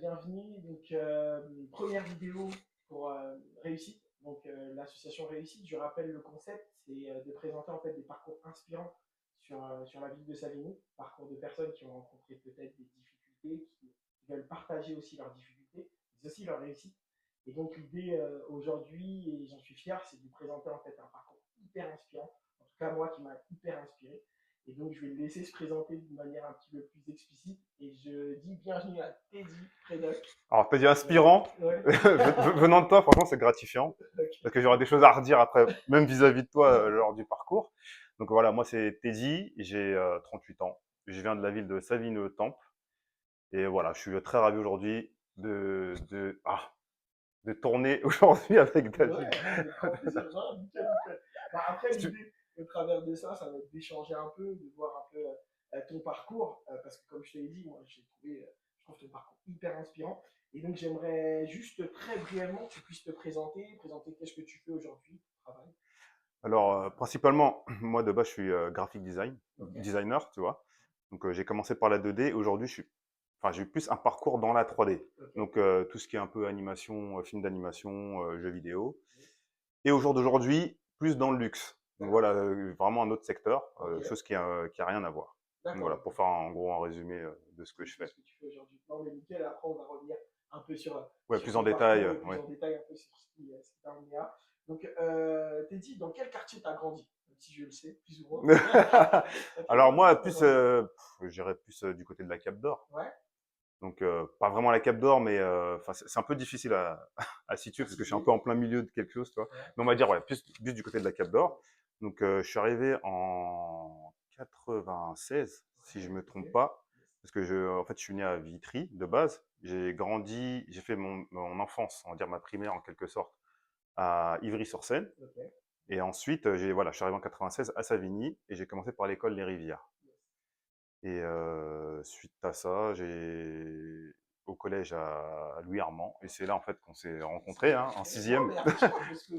bienvenue. Donc, première vidéo pour Réussite. Donc, l'association Réussite, je rappelle le concept, c'est de présenter en fait des parcours inspirants sur la ville de Savigny, parcours de personnes qui ont rencontré peut-être des difficultés, qui veulent partager aussi leurs difficultés, mais aussi leurs réussites. Et donc, l'idée aujourd'hui, et j'en suis fier, c'est de vous présenter en fait un parcours hyper inspirant, en tout cas moi qui m'a hyper inspiré. Et donc, je vais le laisser se présenter d'une manière un petit peu plus explicite. Et je dis bienvenue à Teddy Prédoc. Alors, t'as dit inspirant. Ouais. Venant de toi, franchement, c'est gratifiant. Ok. Parce que j'aurai des choses à redire après, même vis-à-vis de toi, lors du parcours. Donc voilà, moi, c'est Teddy, j'ai 38 ans. Je viens de la ville de Savines-Temple. Et voilà, je suis très ravi aujourd'hui de tourner aujourd'hui avec David. Ouais, avec grand plaisir. Non, nickel, nickel. Bah, après, Si tu- l'idée, au travers de ça, ça va être d'échanger un peu, de voir un peu ton parcours. Parce que, comme je te l'ai dit, moi, je trouve ton parcours hyper inspirant. Et donc, j'aimerais juste très brièvement que tu puisses te présenter qu'est-ce que tu fais aujourd'hui, ton travail. Alors, principalement, moi, de base, je suis graphic Ok, designer, tu vois. Donc, j'ai commencé par la 2D. Aujourd'hui, j'ai eu plus un parcours dans la 3D. ok. Donc, tout ce qui est un peu animation, film d'animation, jeux vidéo. Et au jour d'aujourd'hui, plus dans le luxe. Donc D'accord. voilà, vraiment un autre secteur, Ok, chose qui a rien à voir. Donc d'accord. voilà, Ok. pour faire en gros un résumé de ce que je De fais. ce que tu fais aujourd'hui. Non, mais nickel, après on va revenir un peu Ouais, sur plus en ton détail, parcours et plus ouais. en détail un peu sur ce qui t'a amené à. Donc, t'es dit, dans quel quartier t'as grandi? Même si je le sais, plus ou moins. Dans quel Alors quartier moi, t'as plus, grandi? j'irais plus du côté de la Cap d'Or. Ouais, Donc, pas vraiment la Cap d'Or, mais c'est un peu difficile à situer à parce que je suis un situer. peu en plein milieu de quelque chose, tu vois. Ouais, Mais on va dire, ouais, plus du côté de la Cap d'Or. Donc, je suis arrivé en 96, si je ouais, me ok. trompe pas, parce que en fait, je suis né à Vitry de base. J'ai fait mon enfance, on va dire ma primaire en quelque sorte, à Ivry-sur-Seine. Ok. Et ensuite, voilà, je suis arrivé en 96 à Savigny et j'ai commencé par l'école Les Rivières. Et suite à ça, j'ai au collège à Louis Armand. Et c'est là en fait qu'on s'est rencontrés, hein, en Non, sixième. mais attends, je crois que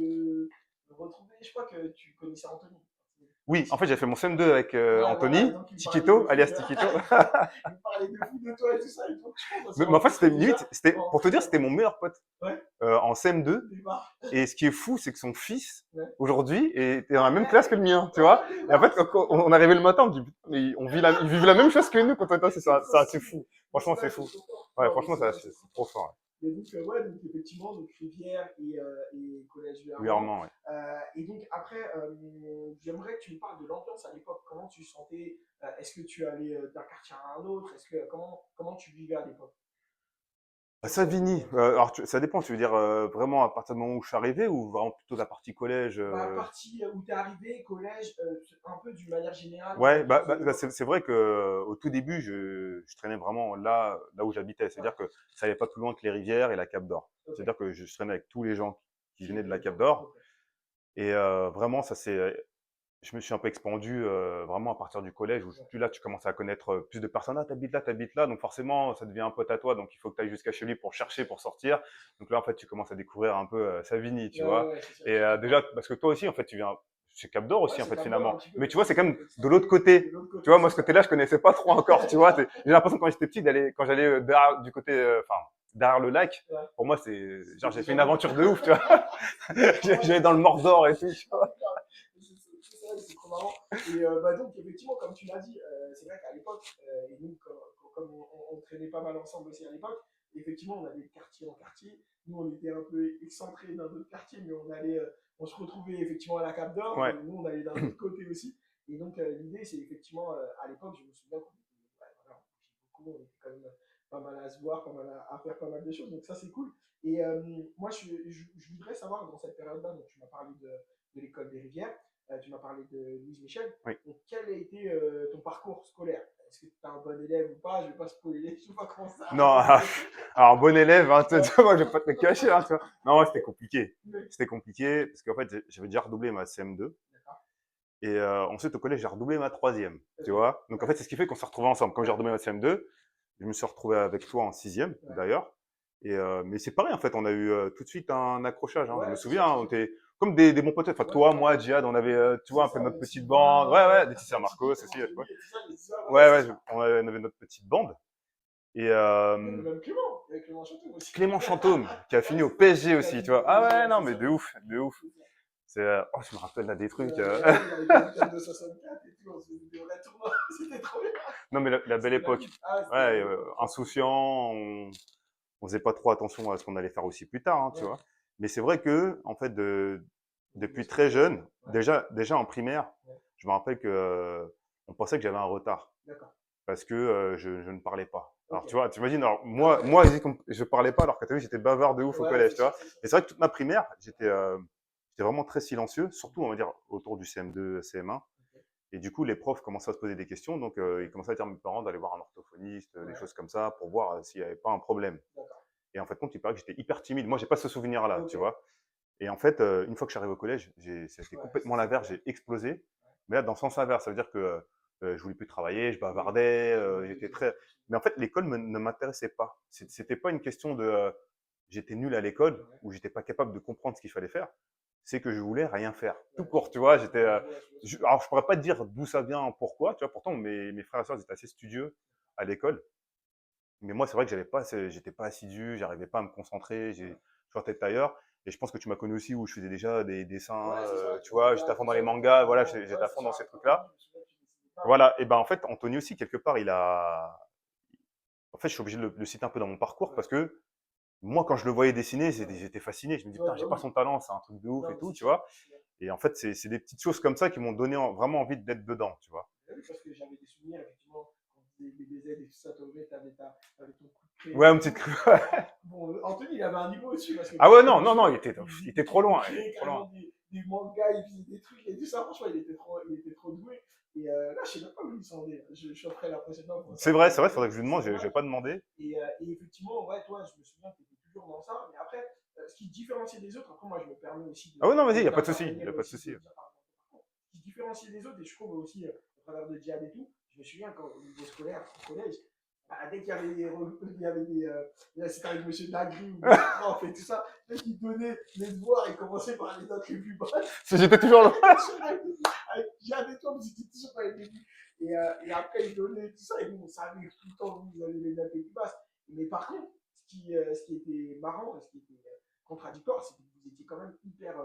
me retrouver, je crois que tu connaissais Anthony. Oui, en fait, j'ai fait mon CM2 avec Ouais, voilà, et Anthony, donc il parlait de Tikito, fou alias de, Tikito. il parlait de fou de toi et tout ça, et donc je pense qu'on s'est Mais en fait, rencontrés c'était déjà limite, pour te très dire, jeune. c'était mon meilleur pote Ouais, en au CM2. départ. Et ce qui est fou, c'est que son fils, Ouais. aujourd'hui, était dans Ah la même classe que ouais, le mien, tu vois. ah ouais, Et en fait, waouh, c'est quand trop bien. on arrivait le matin, on dit, mais ils vivent la même chose que nous quand on était, C'est trop c'est assez stylé. fou. Mais c'est Franchement, vrai, c'est c'est fou. trop fort. Ouais, Non, mais franchement, c'est vrai, c'est c'est trop trop fort. fort. Et donc, ouais, donc effectivement, donc Rivière et Collège Ouais. Louis Armand. Armand, ouais. Et donc, après, j'aimerais que tu me parles de l'ambiance à l'époque. Comment tu sentais? Est-ce que tu allais d'un quartier à un autre? Comment tu vivais à l'époque? À Quelle sorte Savigny, d'ambiance? alors ça dépend, tu veux dire vraiment à partir du moment où je suis arrivé ou vraiment plutôt la partie collège Bah, partie où tu es arrivé, collège, un peu d'une manière générale, Ouais, l'ambiance de l'époque. c'est vrai que au tout début, je traînais vraiment là où j'habitais. Ouais, C'est-à-dire que ça allait pas plus loin que les rivières et la Cap d'Or. ok. C'est-à-dire que je traînais avec tous les gens qui Qui venaient de était la Cap autour. d'Or. Ok. Et vraiment, je me suis un peu expandu vraiment à partir du collège où Ouais. là, tu commences à connaître plus de personnes. Ah, t'habites là. Donc forcément, ça devient un pote à toi. Donc il faut que tu ailles jusqu'à chez lui pour chercher, pour sortir. Donc là, en fait, tu commences à découvrir un peu Savigny, tu Ouais, ouais, vois. ouais, c'est sûr, Et je comprends. déjà, parce que toi aussi, en fait, tu viens chez Cap d'Or Ouais, aussi, en c'est fait, Cap d'Or un finalement. petit peu, Mais mais tu vois, c'est c'est quand plus même de l'autre excentré. De côté. l'autre Tu côté, vois, moi, c'est ce ça. côté-là, je connaissais pas trop encore, tu vois. J'ai l'impression quand j'étais petit quand j'allais du côté, enfin, derrière le lac, Ouais. pour moi, c'est C'était genre, j'ai fait déjà une loin. aventure de ouf, tu vois. Ouais, J'allais c'est dans le ça. Mordor et tout, tu vois. C'est vrai, c'est trop marrant. Et bah, donc, effectivement, comme tu l'as dit, c'est vrai qu'à l'époque, et nous, comme on traînait pas mal ensemble aussi à l'époque, effectivement, on allait de quartier en quartier. Nous, on était un peu excentrés d'un autre quartier, mais on se retrouvait effectivement à la Cap d'Or, Ouais. et nous, on allait d'un autre côté aussi. Et donc, l'idée, c'est effectivement, à l'époque, je me souviens qu'on était, ouais, voilà, on bougeait beaucoup, on était quand même pas mal à se voir, pas mal à faire pas mal de choses, donc ça, c'est cool. Et moi, je voudrais savoir, dans cette période-là, donc tu m'as parlé de l'école des Rivières, tu m'as parlé de Louise Michel. Oui. Donc, quel a été ton parcours scolaire? Est-ce que tu es un bon élève ou pas? Je ne vais pas spoiler, je ne vais pas commencer à Non, raconter des alors bon élève, hein, trucs. moi je vais pas te le cacher. Hein, tu vois. Non, c'était compliqué. Ouais. C'était compliqué parce qu'en fait, j'avais déjà redoublé ma CM2 D'accord. et ensuite au collège, j'ai redoublé ma troisième. Tu Ok. vois. Donc en Ouais. fait, c'est ce qui fait qu'on s'est retrouvés ensemble. Quand j'ai Ouais. redoublé ma CM2, je me suis retrouvé avec toi en sixième Ouais. d'ailleurs. Et mais c'est pareil en fait, on a eu tout de suite un accrochage. Hein. Je me Ouais, c'est souviens, sûr, c'est hein, on sûr. était comme des bons potes. Enfin, Ouais, toi, moi, ouais. Djihad, on avait, tu vois, C'est un peu ça, notre le petite bande. Sylvain, Ouais, ouais, Laetitia Marcos Tiki, aussi. Ouais, Anthony et tout ça, les ça, ouais, ouais, c'est ouais, ça. on avait notre petite bande. Et Même Clément, il y avait Clément Chantôme aussi. Clément Chantôme, qui a Ouais, fini au c'est ça. PSG Qui a aussi, tu fini au vois. Ah PSG, ouais, ouais, non, c'est mais ça. de ouf, de ouf. C'est ça. C'est, oh, je me rappelle là des trucs. Ouais, il avait gagné le 264 et tout, on se faisait des vrais tournois. C'était trop bien. Non, mais la belle C'était la époque. vie. Ah, ouais, c'était la Ouais, belle époque, franchement. insouciant, on faisait pas trop attention à ce qu'on allait faire aussi plus tard, hein, tu Ouais, vois. Mais c'est vrai que, en fait, niveau depuis très scolaire. jeune, Ouais, déjà en primaire, ouais. je me rappelle que on pensait que j'avais un retard D'accord. parce que je ne parlais pas. Alors, Ok. tu vois, tu imagines, alors Ah moi, ouais. je parlais pas alors que tu vu, j'étais bavard de ouf au Ouais, collège, c'est tu sûr, vois. c'est sûr. Et c'est vrai que toute ma primaire, j'étais vraiment très silencieux, surtout, on va dire, autour du CM2, CM1. Ok. Et du coup, les profs commençaient à se poser des questions, donc ils commençaient à dire à mes parents d'aller voir un orthophoniste, des Ouais, choses comme ça, pour voir s'il n'y avait pas un problème. d'accord. Et en fait, compte, il paraît que j'étais hyper timide. Moi, j'ai pas ce souvenir-là, Ok. tu vois. Et en fait, une fois que je suis arrivé au collège, c'était Ouais, ça complètement c'est l'inverse, clair. j'ai explosé. Ouais. Mais là, dans le sens inverse, ça veut dire que je voulais plus travailler, je bavardais, Oui, j'étais je vois. très. Mais en fait, l'école ne m'intéressait pas. C'était pas une question de j'étais nul à l'école Ouais. ou j'étais pas capable de comprendre ce qu'il fallait faire. C'est que je voulais rien faire. Tout Ouais, court, tu vois. J'étais. ouais, je vois ce que tu veux Alors, dire. je pourrais pas te dire d'où ça vient, pourquoi, tu vois. Pourtant, mes frères et sœurs étaient assez studieux à l'école. Mais moi, c'est vrai que j'étais pas assidu, j'arrivais pas à me concentrer, Ouais. je sortais de tailleur. Et je pense que tu m'as connu aussi où je faisais déjà des dessins, Ouais, c'est ça, tu les vois, j'étais mangas, à fond tout dans les ça, t'étais mangas, voilà, vraiment. j'étais Ouais, à c'est fond dans ça. ces Anthony, trucs-là. je me souviens que tu dessinais pas mal. Voilà, et ben en fait, Anthony aussi, quelque part, en fait, je suis obligé de le citer un peu dans mon parcours Ouais. parce que moi, quand je le voyais dessiner, Ouais. j'étais fasciné. Je me dis, Ouais, putain, bah j'ai pas oui. son talent, c'est un truc de ouf Non, et mais tout, c'est tu sûr. vois. Et en fait, c'est des petites choses comme ça qui m'ont donné vraiment envie d'être dedans, tu vois. Oui, parce que j'avais des souvenirs, effectivement, quand on faisait des BZ et tout ça, toi, t'avais ton coup de Ouais, crayon un et petit tout. cru. Bon, Anthony, il avait un niveau au-dessus, parce que Ah ouais, je non, me non, non, souviens, il était trop il loin, il était créait trop loin. carrément des mangas, il faisait des trucs et tout ça. Franchement, il était trop doué. Et là, je sais même pas où il s'en est. Je choperai la prochaine fois pour savoir C'est vrai, il faudrait que je lui demande, son je vais âge. pas demandé. Et effectivement, ouais, toi, je me souviens que tu étais toujours dans ça. Mais après, ce qui te différenciait des autres, après, moi, je me permets aussi Ah ouais, non, vas-y, il de n'y a pas de souci, il d'intervenir n'y a et pas de aussi de souci. dire par rapport au parcours. Ce qui te différenciait des autres, et je trouve aussi au travers de Djihad et tout, je me souviens quand au niveau scolaire, au collège, bah, dès qu'il y avait il y avait c'était avec monsieur Nagri ou d'autres profs et tout ça, dès qu'ils donnaient les devoirs, ils commençaient par les notes les plus basses. J'étais toujours là. Avec Djihad et toi, vous étiez toujours dans les débuts. Et après, ils donnaient tout ça, et nous, on savait tout le temps que vous avez les notes les plus basses. Mais par contre, ce qui était marrant, ce qui était contradictoire, c'est que vous étiez quand même hyper.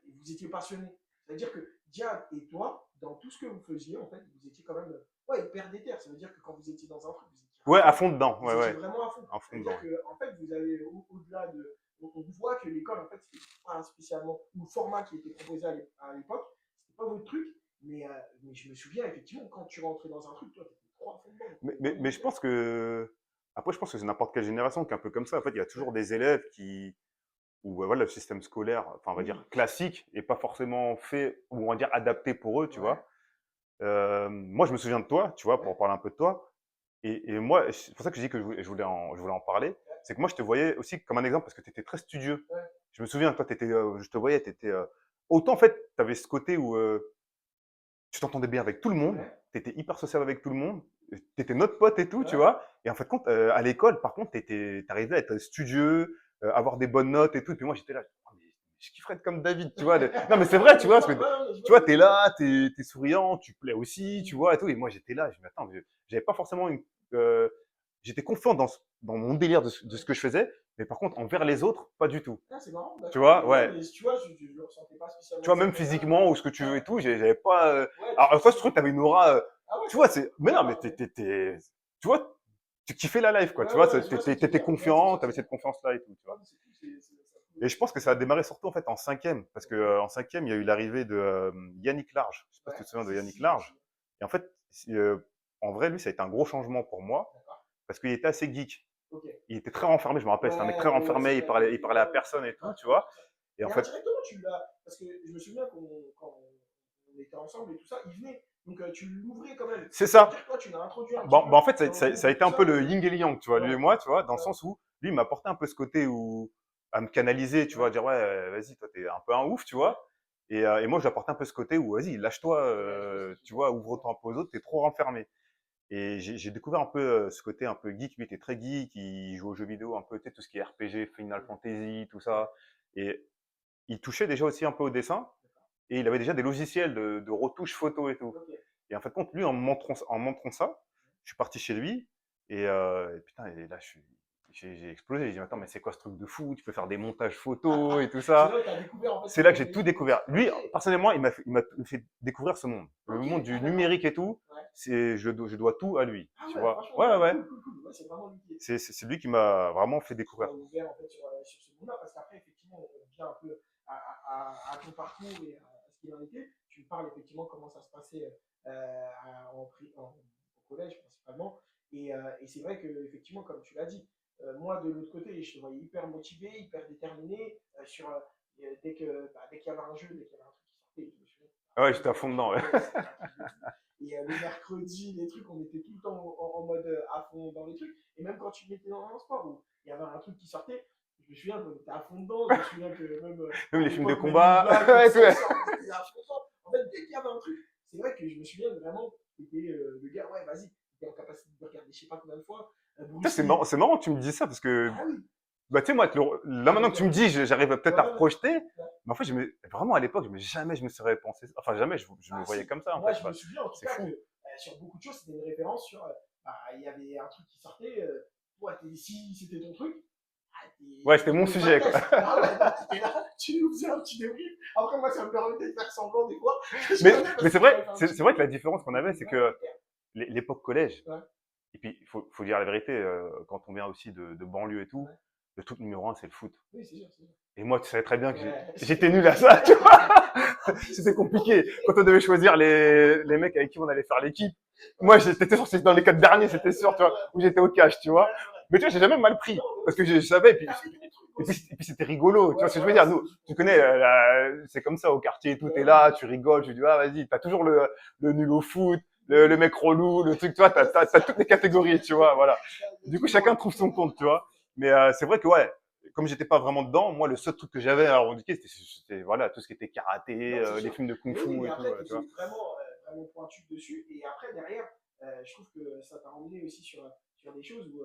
Vous étiez passionné. C'est-à-dire que Diab et toi, dans tout ce que vous faisiez, en fait, vous étiez quand même ouais, hyper déter. Ça veut dire que quand vous étiez dans un truc, vous étiez à Ouais, à fond. fond dedans, Vous ouais, étiez ouais, vraiment à fond. à fond C'est-à-dire dedans. que, en fait, vous avez au-delà de. On voit que l'école, en fait, c'était pas spécialement. Ou le format qui était proposé à l'époque, c'était pas votre truc. Mais je me souviens, effectivement, quand tu rentrais dans un truc, toi, tu étais trop à fond dedans. T'étais vraiment Mais je déter. pense que. Après, je pense que c'est n'importe quelle génération qui est un peu comme ça. En fait, il y a toujours des élèves où voilà, le système scolaire, enfin, on va dire Oui. classique, et pas forcément fait, ou on va dire adapté pour eux, tu Ouais. vois. Moi, je me souviens de toi, tu vois, Ouais. pour parler un peu de toi. Et moi, c'est pour ça que je dis que je voulais en parler. C'est que moi, je te voyais aussi comme un exemple parce que tu étais très studieux. Ouais. Je me souviens, toi, je te voyais, tu étais. Autant, en fait, tu avais ce côté où tu t'entendais bien avec tout le monde, Ouais. tu étais hyper sociable avec tout le monde, tu étais notre pote et tout, tu Ouais. vois. Et en fait, compte, à l'école, par contre, tu arrivais à être studieux, avoir des bonnes notes et tout. Et puis moi, j'étais là, oh, mais je kifferais être comme David, tu vois. Non, mais c'est vrai, tu vois, parce que tu vois, t'es là, t'es souriant, tu plais aussi, tu vois, et tout. Et moi, j'étais là, je me dis, attends, j'avais pas forcément une. J'étais confiant dans mon délire de ce que je faisais, mais par contre, envers les autres, pas du tout. Ah, c'est marrant, Tu d'accord. vois, Ouais, ouais. mais tu vois, je ne le ressentais pas Tu spécialement vois, de cette même manière-là. physiquement ou ce que tu veux Ouais. et tout, j'avais pas. Ouais, tu Alors, toi, je faisais. trouve que t'avais une aura. Ah ouais, Tu quand vois, même. mais non, mais D'accord, ok. tu vois, tu kiffais la life, quoi. Ouais, Tu vois, ouais, je vois ce que tu veux t'étais dire. Ouais, c'est confiant, sûr, t'avais c'est cette vrai. confiance-là et tout, tu Non, vois. mais c'est cool, ça Et prouve je pense que ça a démarré surtout en fait en cinquième, parce que ok. en cinquième, il y a eu l'arrivée de Yannick Large. Je sais pas si tu Ouais, te souviens de si, si, Yannick si, je me Large. souviens. Et en fait, en vrai, lui, ça a été un gros changement pour moi, D'accord. parce qu'il était assez geek. Ok. Il était très renfermé, je me rappelle, c'était un mec très Ouais, ouais, ouais, c'est renfermé, vrai qu'il il était. parlait à Ouais, personne et ouais, tout, tu ouais, vois. c'est ça. Et en Mais fait, indirectement, tu l'as. Parce que je me souviens quand on était ensemble et tout ça, il venait. Donc tu l'ouvrais quand même. c'est Ça veut ça. dire que toi, tu l'as introduit un petit Bon, peu en fait, dans le groupe ça a et été tout un peu ça. le yin et le yang, tu vois, lui et Ouais, moi, tu vois, dans le ouais, sens où lui il m'apportait un peu ce côté où à me canaliser, tu vois, ouais. dire ouais, vas-y, toi t'es un peu un ouf, tu vois. Et moi, j'apportais un peu ce côté où vas-y, lâche-toi, Ouais, je vois ce que tu veux tu dire. vois, ouvre-toi un peu aux autres, t'es trop renfermé. Et j'ai découvert un peu ce côté un peu geek, lui était très geek, il joue aux jeux vidéo un peu, tu sais, tout ce qui est RPG, Final Fantasy, tout Ouais, ça. Et il touchait déjà aussi un peu au dessin, et il avait déjà des logiciels de retouche photo et tout. ok. Et en fait, compte, lui, en montrant ça, je suis parti chez lui. Et putain, et là, j'ai explosé. J'ai dit, attends, mais c'est quoi ce truc de fou? Tu peux faire des montages photos et tout C'est ça. là où tu as découvert en fait C'est le là que monde j'ai des tout films. découvert. Lui, Ok, personnellement, il m'a fait découvrir ce monde. Le ok, monde du ah d'accord. numérique et tout, Ouais. je dois tout à lui, Ah tu ouais, vois. franchement, Ouais, ouais, ouais. cool, cool, cool. Ouais, c'est vraiment lui C'est lui qui m'a vraiment fait qui m'a découvrir. ouvert en fait sur ce monde-là. Parce qu'après, effectivement, on revient un peu à ton parcours et à ce qu'il en était. Tu me parles effectivement comment ça se passait au collège principalement. Et c'est vrai que effectivement, comme tu l'as dit, moi de l'autre côté, je te voyais hyper motivé, hyper déterminé dès qu'il y avait un jeu, dès qu'il y avait un truc qui sortait, je me souviens. Ah ouais, j'étais à fond dedans, ouais. Ouais, c'était un truc de fou. Et le mercredi, les trucs, on était tout le temps en mode à fond dans les trucs. Et même quand tu mettais dans un sport où il y avait un truc qui sortait, je me souviens qu'on était à fond dedans. Je me souviens que même Même à les films de l'époque, Men in combat, Black, tout ouais, tout, ça, ouais. on était à fond dedans. En fait, dès qu'il y avait un truc, c'est vrai que je me souviens vraiment, c'était le gars, ouais, vas-y, il est en capacité de regarder je sais pas combien de fois. Putain, Bruce Lee. c'est marrant que tu me dis ça parce que, Ah oui, bah, tu sais, moi, là, j'allais maintenant que tu dire. me dis, j'arrive Ouais, peut-être à ouais, reprojeter, ouais. mais en fait, vraiment à l'époque, jamais je me serais pensé, enfin, jamais je me Ah voyais si, comme ça, en moi fait. je me souviens en tout C'est cas que fou. sur beaucoup de choses c'était une référence sur bah, il y avait un truc qui sortait, toi si c'était ton truc, Ouais, tu c'était mon prenais pas de sujet, quoi. test. Ah ouais, non, t'étais là, tu nous faisais un petit débrief. Après moi ça me permettait de faire semblant des fois que je Mais, connais mais parce que tu m'avais fait un petit c'est vrai que la débrief. différence qu'on avait, C'était c'est vraiment que hyper. l'époque collège, Ouais, et puis faut dire la vérité, quand on vient aussi de banlieue et tout, ouais. le truc numéro un, c'est le foot. Oui, c'est sûr, c'est sûr. Et moi, tu savais très bien que Ouais, c'était j'étais nul à compliqué. ça, tu vois. C'était C'était compliqué. compliqué. Quand on devait choisir les mecs avec qui on allait faire l'équipe, moi, j'étais sûr que c'était dans les 4 derniers, c'était sûr, tu vois, où j'étais au cash, tu Ouais, vois. c'est vrai. Mais tu vois, j'ai jamais mal pris. Non, mais Parce que aussi. je savais, Mais t'as fait ton truc et aussi. puis c'était rigolo, tu Ouais, vois ce que je veux voilà, dire. c'est Nous, juste tu pour connais, plaisir. c'est comme ça au quartier, tout est Ouais, là, bien tu sûr. rigoles, tu dis, ah, vas-y, t'as toujours le nul au foot, le Oui, mec relou, le truc, tu vois, ouais, c'est t'as ça. toutes les catégories, tu vois, voilà. Il y a Du coup, toujours chacun trouve son compte, tu vois. Mais c'est vrai que, ouais, comme j'étais pas vraiment dedans, moi, le seul truc que j'avais à revendiquer, c'était, voilà, tout ce qui était karaté, Non, c'est les sûr. films de Mais kung-fu oui, mais et tout, après, tu tu vois. étais vraiment, vraiment pointu dessus. Et après, derrière, je trouve que ça t'a emmené aussi sur des choses où,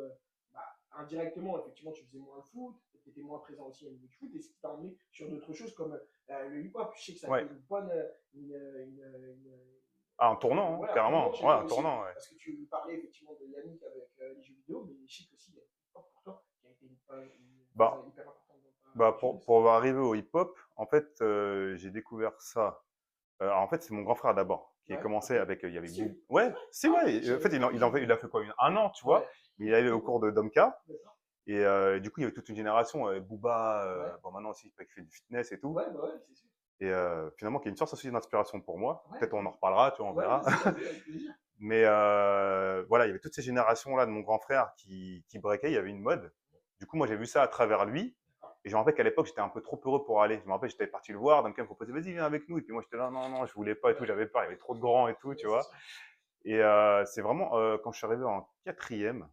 bah, indirectement, effectivement, tu faisais moins de foot, tu étais moins présent aussi au niveau du foot, et ce qui t'a emmené sur d'autres choses comme le hip-hop. Je sais que ça a été Ouais. une bonne. Ah, en tournant, hein, Ouais, un tournant carrément. chez Ouais, toi en aussi, tournant, ouais. parce que tu parlais effectivement de Yannick avec les jeux vidéo, mais je sais que aussi, il y a le hip-hop pour toi, qui a été une phase Bah, hyper importante dans ta jeunesse. pour arriver au hip-hop, en fait, j'ai découvert ça. En fait, c'est mon grand frère d'abord qui a Ouais, commencé ok. avec. Il y avait Si, Ouais, c'est vrai. si, Ah, ok, ouais. En j'avais fait, même pas il a fait quoi, un an, tu vois. Ouais. Il est allé au cours de Domka. D'accord. Et du coup, il y avait toute une génération, Booba, Ouais. bon, maintenant aussi, il fait du fitness et tout. Ouais, bah ouais, c'est sûr. Et finalement, qui est une source aussi d'inspiration pour moi. Ouais, Peut-être bah on en oui. reparlera, tu vois, on Ouais, verra. vas-y, avec plaisir. Mais voilà, il y avait toutes ces générations-là de mon grand frère qui breakaient, il y avait une mode. Du coup, moi, j'ai vu ça à travers lui. D'accord. Et je me rappelle qu'à l'époque, j'étais un peu trop heureux pour aller. Je me rappelle, j'étais parti le voir, donc il me proposait, vas-y, viens avec nous. Et puis moi, j'étais là, non, non, je voulais pas et tout, Ouais, j'avais peur, il y avait trop de grands et tout, ouais, tu c'est vois. sûr. Et c'est vraiment quand je suis arrivé en quatrième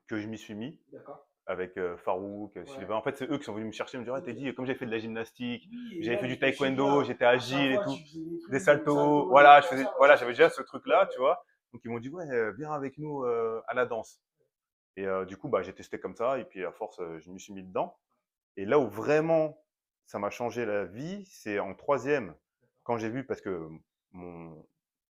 que je m'y suis mis D'accord. avec Farouk, Ouais. Sylvain. En fait, c'est eux qui sont venus me chercher, me dire, ah, t'es Ok. dit, comme j'ai fait de la gymnastique, Oui, et j'avais fait même, du je me taekwondo, souviens, j'étais à chaque agile et fois, tout, tu faisais des des trucs, des saltos, saltos, des voilà, trucs comme ça. Ouais, voilà, c'est j'avais sûr, déjà c'est ce sûr. truc-là, Ouais, tu ouais. vois. Donc ils m'ont dit, ouais, viens avec nous à la danse. Et du coup, bah, j'ai testé comme ça, et puis à force, je me suis mis dedans. Et là où vraiment ça m'a changé la vie, c'est en troisième, quand j'ai vu, parce que mon,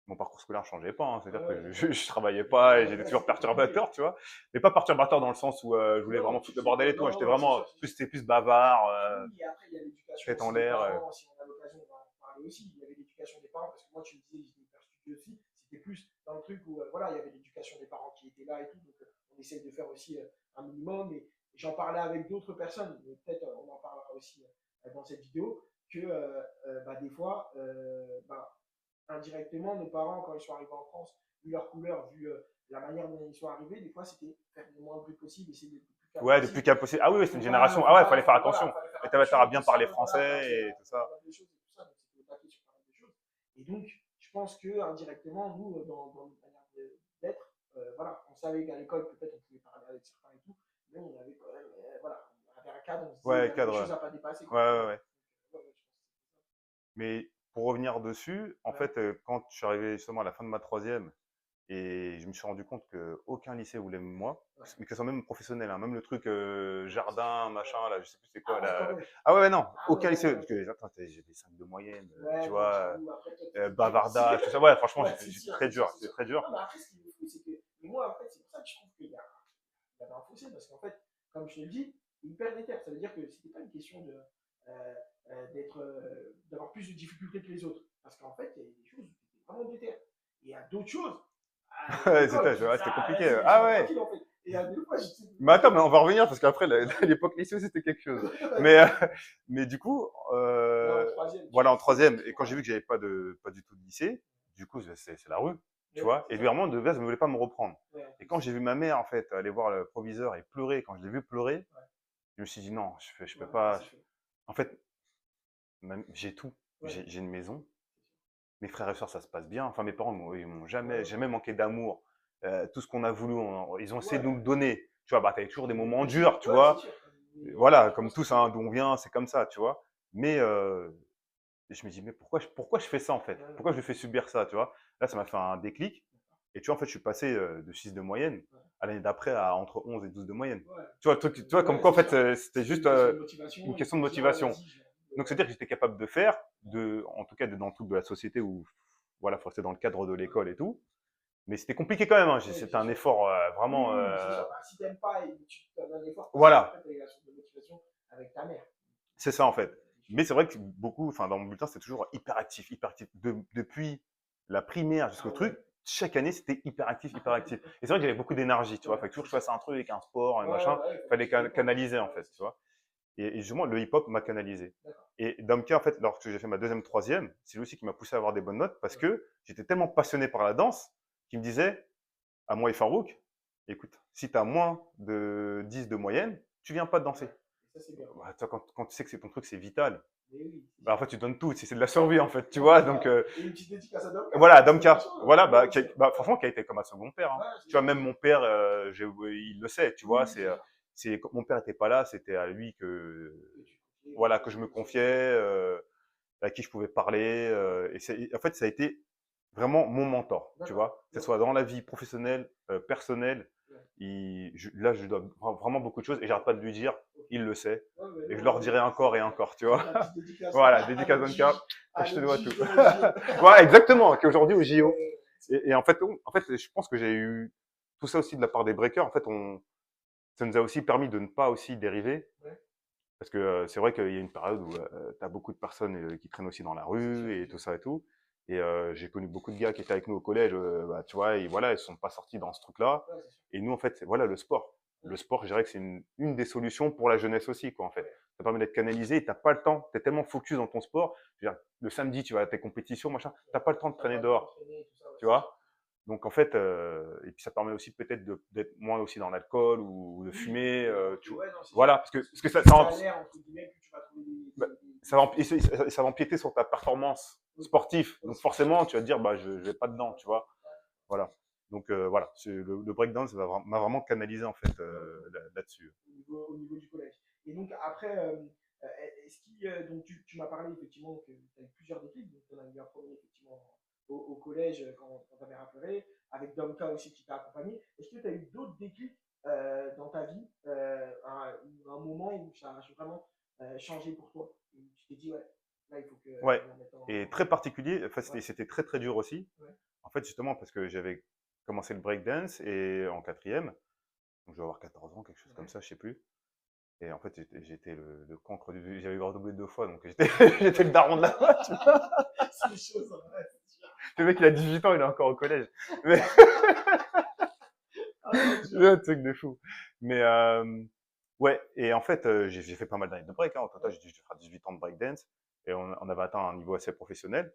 mon parcours scolaire ne changeait pas, hein, Ouais, c'est-à-dire ouais, que d'accord. je travaillais Ouais, pas et ouais, j'étais là, toujours c'était compliqué. perturbateur, tu vois. Mais pas perturbateur dans le sens où je voulais Non, vraiment tu foutre le faisais bordel pas. et tout, hein. Non, J'étais non, c'est vraiment sûr, c'est sûr. c'était plus bavard, Oui, et après, il y a l'éducation tête en aussi des l'air. parents, si on a l'occasion d'en parler aussi. Il y avait l'éducation des parents, parce que moi, tu me disais, j'étais hyper studieux aussi. C'était plus dans le truc où, voilà, il y avait l'éducation des parents qui était là et tout. Donc, on essaye de faire aussi un minimum. Et j'en parlais avec d'autres personnes, mais peut-être on en parlera aussi dans cette vidéo, que bah, des fois, bah, indirectement, nos parents, quand ils sont arrivés en France, vu leur couleur, vu la manière dont ils sont arrivés, des fois, c'était faire le moins de bruit possible, essayer d'être le plus calme Ouais, depuis possible. qu'il y a possible. Ah oui, oui, c'est une génération. Ah ouais, il Voilà, fallait faire voilà, attention. fallait faire Et t'as attention, bien tout ça. parlé Donc voilà, français et tout ça. pas mal de choses et tout ça. Donc c'était au taquet sur pas mal de choses. Et donc, je pense que indirectement, nous, dans notre manière d'être, voilà, on savait qu'à l'école, peut-être on pouvait parler avec certains et tout, mais on avait quand même, voilà, on avait un cadre, on se disait, il y Ouais, avait des cadre. choses à pas dépasser, Ouais, quoi. ouais, ouais. Ouais, ouais, je pense Mais pour revenir dessus, en que c'est ça. fait, quand je suis arrivé justement à la fin de ma troisième, et je me suis rendu compte qu'aucun lycée voulait de moi, Ouais, mais que ce soit même professionnel, hein, même le truc ouais, c'est sûr. jardin, Ouais. machin, là, je sais plus c'est quoi. Ah ouais, quand Là. même. Ah ouais, ouais, non, Ah ouais, aucun lycée. d'accord, Parce ok. que attends, j'ai des 5 de moyenne, tu Ouais, non, vois, j'avoue. Après, toi, t'étais dur aussi. bavardage, tout ça. Ouais, franchement, Ouais, c'est j'étais sûr, très c'est sûr, dur, c'est c'était sûr. très dur. Non, mais après, ce qui est fou, c'est que Et moi, en fait, c'est pour ça que je trouve il y avait un fossé, parce qu'en fait, comme je te le dis, il hyper déter. Ça veut dire que c'était pas une question d'avoir plus de difficultés que les autres. Parce qu'en fait, il y a des choses où tu étais vraiment déter. Et il y a d'autres choses. Ouais, L'école, tu dis, c'était ah, compliqué. vas-y, Ah laisse-moi ouais. tranquille, en fait. Et il y a des fois, je dis, Mais ok. attends, mais on va revenir parce qu'après, l'époque lycée, c'était quelque chose. Mais, mais du coup, Là, en troisième, voilà, en c'était troisième, et quand ouais. j'ai vu que j'avais pas du tout de lycée, du coup, c'est la rue, tu Ouais, vois. c'est Et lui, ça. vraiment, de base, ne voulait pas me reprendre. Ouais, en Et plus, quand j'ai vu ma mère, en fait, aller voir le proviseur et pleurer, quand je l'ai vu pleurer, ouais, je me suis dit non, je peux ouais, là, pas. c'est chaud. En fait, j'ai tout. Ouais, J'ai une maison. Mes frères et sœurs, ça se passe bien. Enfin, mes parents, ils m'ont ouais, jamais manqué d'amour. Tout ce qu'on a voulu, ils ont essayé de ouais. nous le donner. Tu vois, bah, t'avais toujours des moments Bien sûr, durs, tu ouais, c'est vois. sûr. Mais Voilà, je comme pense que tous, hein, d'où on vient, c'est comme ça, tu vois. Mais je me dis, mais pourquoi je fais ça, en fait? ouais, Pourquoi je lui fais subir ça, tu vois? Là, ça m'a fait un déclic. Et tu vois, en fait, je suis passé de 6 de moyenne ouais, à l'année d'après à entre 11 et 12 de moyenne. ouais. Tu vois, le truc, tu vois, comme Ouais, quoi, en c'est fait, sûr. c'était C'était juste une question de motivation. une Il question de faut dire, ouais, motivation. vas-y, je vais. Donc, c'est-à-dire que j'étais capable de faire, en tout cas, dans le truc de la société où, voilà, faut rester dans le cadre de Ouais, l'école et tout. Mais c'était compliqué quand même, hein. ouais, C'était bien un sûr. effort Oui, vraiment. oui, oui, c'est sûr. Bah, si t'aimes pas et tu te donnes un effort, parce Voilà, qu'après, tu as eu la source de motivation avec ta mère. c'est ça en fait. Mais c'est vrai que beaucoup, enfin, dans mon bulletin, c'était toujours hyper actif, hyper actif. Depuis la primaire jusqu'au Ah ouais. truc, chaque année, c'était hyper actif, hyper actif. Et c'est vrai que j'avais beaucoup d'énergie, tu vois. Ouais, Il fallait toujours c'est que je sûr. fasse un truc, un sport, un Ouais, machin. ouais, Il faut que fallait tu te dépenses. canaliser, en Ouais, fait, c'est tu sûr. vois. Et justement, le hip-hop m'a canalisé. D'accord. Et Damka, en fait, lorsque j'ai fait ma deuxième, troisième, c'est lui aussi qui m'a poussé à avoir des bonnes notes parce Ouais, que j'étais tellement passionné par la danse qu'il me disait, à moi et Farouk, écoute, si tu as moins de 10 de moyenne, tu viens pas danser. ouais. Et ça, c'est bien. Bah, toi, quand tu sais que c'est ton truc, c'est vital. Mais oui, c'est Bah, sûr. en fait, tu donnes tout. C'est de la survie, en fait, tu Ouais, vois. c'est Donc, ça. Et une petite dédicace à Domka, voilà, parce que Domka. franchement, Voilà, lui aussi. bah, Ouais, franchement, qui a été comme un second père, hein. ouais, c'est Tu vois, sûr, même c'est mon sûr. père, il le sait, tu Oui, vois. oui, c'est sûr. Quand mon père n'était pas là, c'était à lui Que tu confies, voilà, que je me tout ça. confiais, à qui je pouvais parler. En fait, ça a été vraiment mon mentor, tu D'accord. vois. Que ce Ouais, soit dans la vie professionnelle, personnelle. ouais. Là, je lui dois vraiment beaucoup de choses et j'arrête pas de lui dire, Ok. il le sait. Ouais, mais Et je non, leur mais dirai encore et c'est encore, tu vois. la petite dédicace Voilà, à dédicace notre Domka, juge, je te dois tout. de la JO. Voilà, exactement, qui est aujourd'hui au JO. Ouais, Et en fait, je pense que j'ai eu tout ça aussi de la part des breakers. En fait, ça nous a aussi permis de ne pas aussi dériver. ouais, Parce que c'est vrai qu'il y a une période où tu as beaucoup de personnes qui traînent aussi dans la c'est sûr, rue c'est et sûr. tout ça et tout. Et j'ai connu beaucoup de gars qui étaient avec nous au collège, bah, tu vois, et voilà, ils ne sont pas sortis dans ce truc-là. Ouais, c'est sûr. Et nous, en fait, c'est voilà, le sport. Ouais, Le sport, je dirais que c'est une des solutions pour la jeunesse aussi, quoi, en fait. ouais. Ça permet d'être canalisé et tu n'as pas le temps. Tu es tellement focus dans ton sport. Je veux dire, le samedi, tu vas à tes compétitions, machin. Tu n'as pas le temps de T'as traîner pas le temps dehors, d'entraîner et tout ça, ouais, tu c'est sûr. vois. Donc, en fait, et puis ça permet aussi peut-être d'être moins aussi dans l'alcool ou de Oui, fumer. ouais, non, c'est sûr. Voilà, Parce que parce que plus tu ça galères, entre guillemets, plus tu vas trouver bah, des solutions. ça va empiéter sur ta performance Oui, sportive. ouais, Donc c'est sûr. forcément, tu vas te dire, bah, je vais pas dedans, tu vois. Ouais, Voilà. Donc voilà, le breakdance m'a vraiment canalisé en fait ouais, là-dessus. au niveau du collège. Et donc, après, est-ce qu'il. Donc, tu m'as parlé effectivement que tu as eu plusieurs déclics. Donc, tu en as eu un premier, effectivement, au collège, quand ta mère a pleuré, avec Domka aussi qui t'a accompagné. Est-ce que tu as eu d'autres déclics dans ta vie, un moment où ça a vraiment changé pour toi? Où tu t'es dit, ouais, là, il faut que Ouais. je la mette Et en. très particulier, enfin, Ouais, c'était très très dur aussi. ouais, En fait, justement, parce que j'avais commencé le breakdance et en quatrième, donc je vais avoir 14 ans, quelque chose comme ouais. ça, je sais plus. Et en fait, j'étais le cancre j'avais redoublé 2 fois, donc j'étais j'étais le daron de la boîte. C'est des choses, ouais, c'est sûr. Le mec, il a 18 ans, il est encore au collège. Mais Ah non, c'est sûr. un truc de fou. Mais ouais, et en fait, j'ai fait pas mal d'années de break. Hein. Au total, Ouais, j'ai dû faire 18 ans de breakdance et on avait atteint un niveau assez professionnel.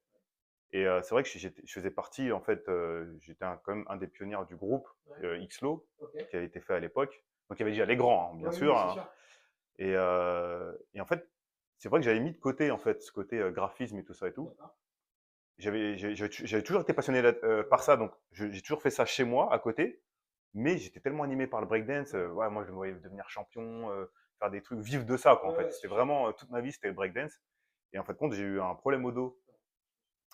Et c'est vrai que je faisais partie, en fait, j'étais quand même un des pionniers du groupe ouais, XLO ok. qui avait été fait à l'époque. Donc il y avait déjà les grands, hein, bien Oui, sûr. oui, c'est Hein. sûr. Et en fait, c'est vrai que j'avais mis de côté en fait ce côté graphisme et tout ça et tout. D'accord. J'avais toujours été passionné par Ouais, ça, donc j'ai toujours fait ça chez moi à côté. Mais j'étais tellement animé par le breakdance, ouais, ouais, moi je me voyais devenir champion, faire des trucs, vivre de ça quoi en ouais, fait. ouais, C'était c'est sûr. vraiment toute ma vie, c'était le breakdance. Et en fait, compte, j'ai eu un problème au dos.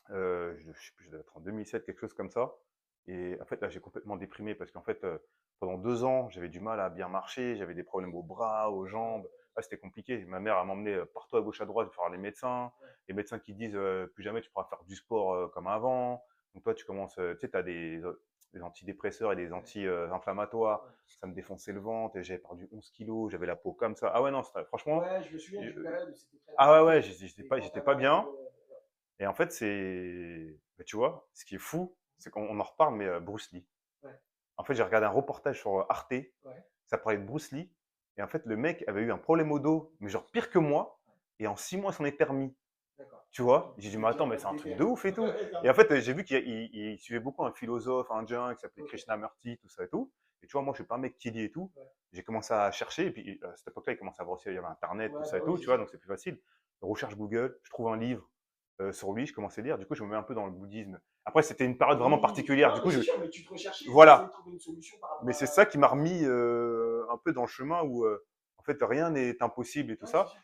Je sais plus, je devais être en 2007, quelque chose comme ça. Et en fait, là, j'ai complètement déprimé parce qu'en fait, pendant 2 ans, j'avais du mal à bien marcher, j'avais des problèmes aux bras, aux Ouais, jambes. Là, c'était compliqué. Ma mère, elle m'emmenait partout à gauche, à droite, voir ouais, les médecins qui disent plus jamais tu pourras faire du sport comme avant. Donc toi, tu commences, tu sais, tu as des antidépresseurs et des anti-inflammatoires. Ouais. Ça me défonçait le ventre et j'avais perdu 11 kilos, j'avais la peau comme ça. Ah ouais, non, franchement, Ouais, je me souviens d'une période où c'était très ah ouais, dramatique. ouais, Et quand j'étais t'avais pas un peu bien. de. Et en fait, bah, tu vois, ce qui est fou, c'est qu'on en reparle, mais Bruce Lee. Ouais, En fait, j'ai regardé un reportage sur Arte, ouais, ça parlait de Bruce Lee, et en fait, le mec avait eu un problème au dos, mais genre pire que moi, et en 6 mois, il s'en est remis. d'accord. Tu vois? Donc, J'ai dit, tu mais étais attends, en mais mode c'est un truc déter. de ouf et tout. Ouais, Et en grave. fait, j'ai vu qu'il suivait beaucoup un philosophe indien qui s'appelait Ok. Krishnamurti, tout ça et tout. Et tu vois, moi, je suis pas un mec qui lit et tout. Ouais. J'ai commencé à chercher, et puis à cette époque-là, il commençait à brosser, il y avait Internet, tout Ouais, ça bah et oui, tout, c'est tu vois, sûr. donc c'est plus facile. Je recherche Google, je trouve un livre sur lui, je commence à lire. Du coup, je me mets un peu dans le bouddhisme. Après, c'était une période vraiment Oui, particulière. non, Du mais coup, c'est sûr, mais tu te recherchais et tu essayais de voilà. trouver une solution par rapport Mais c'est à. ça qui m'a remis un peu dans le chemin où, en fait, rien n'est impossible et tout Ouais, c'est ça. sûr.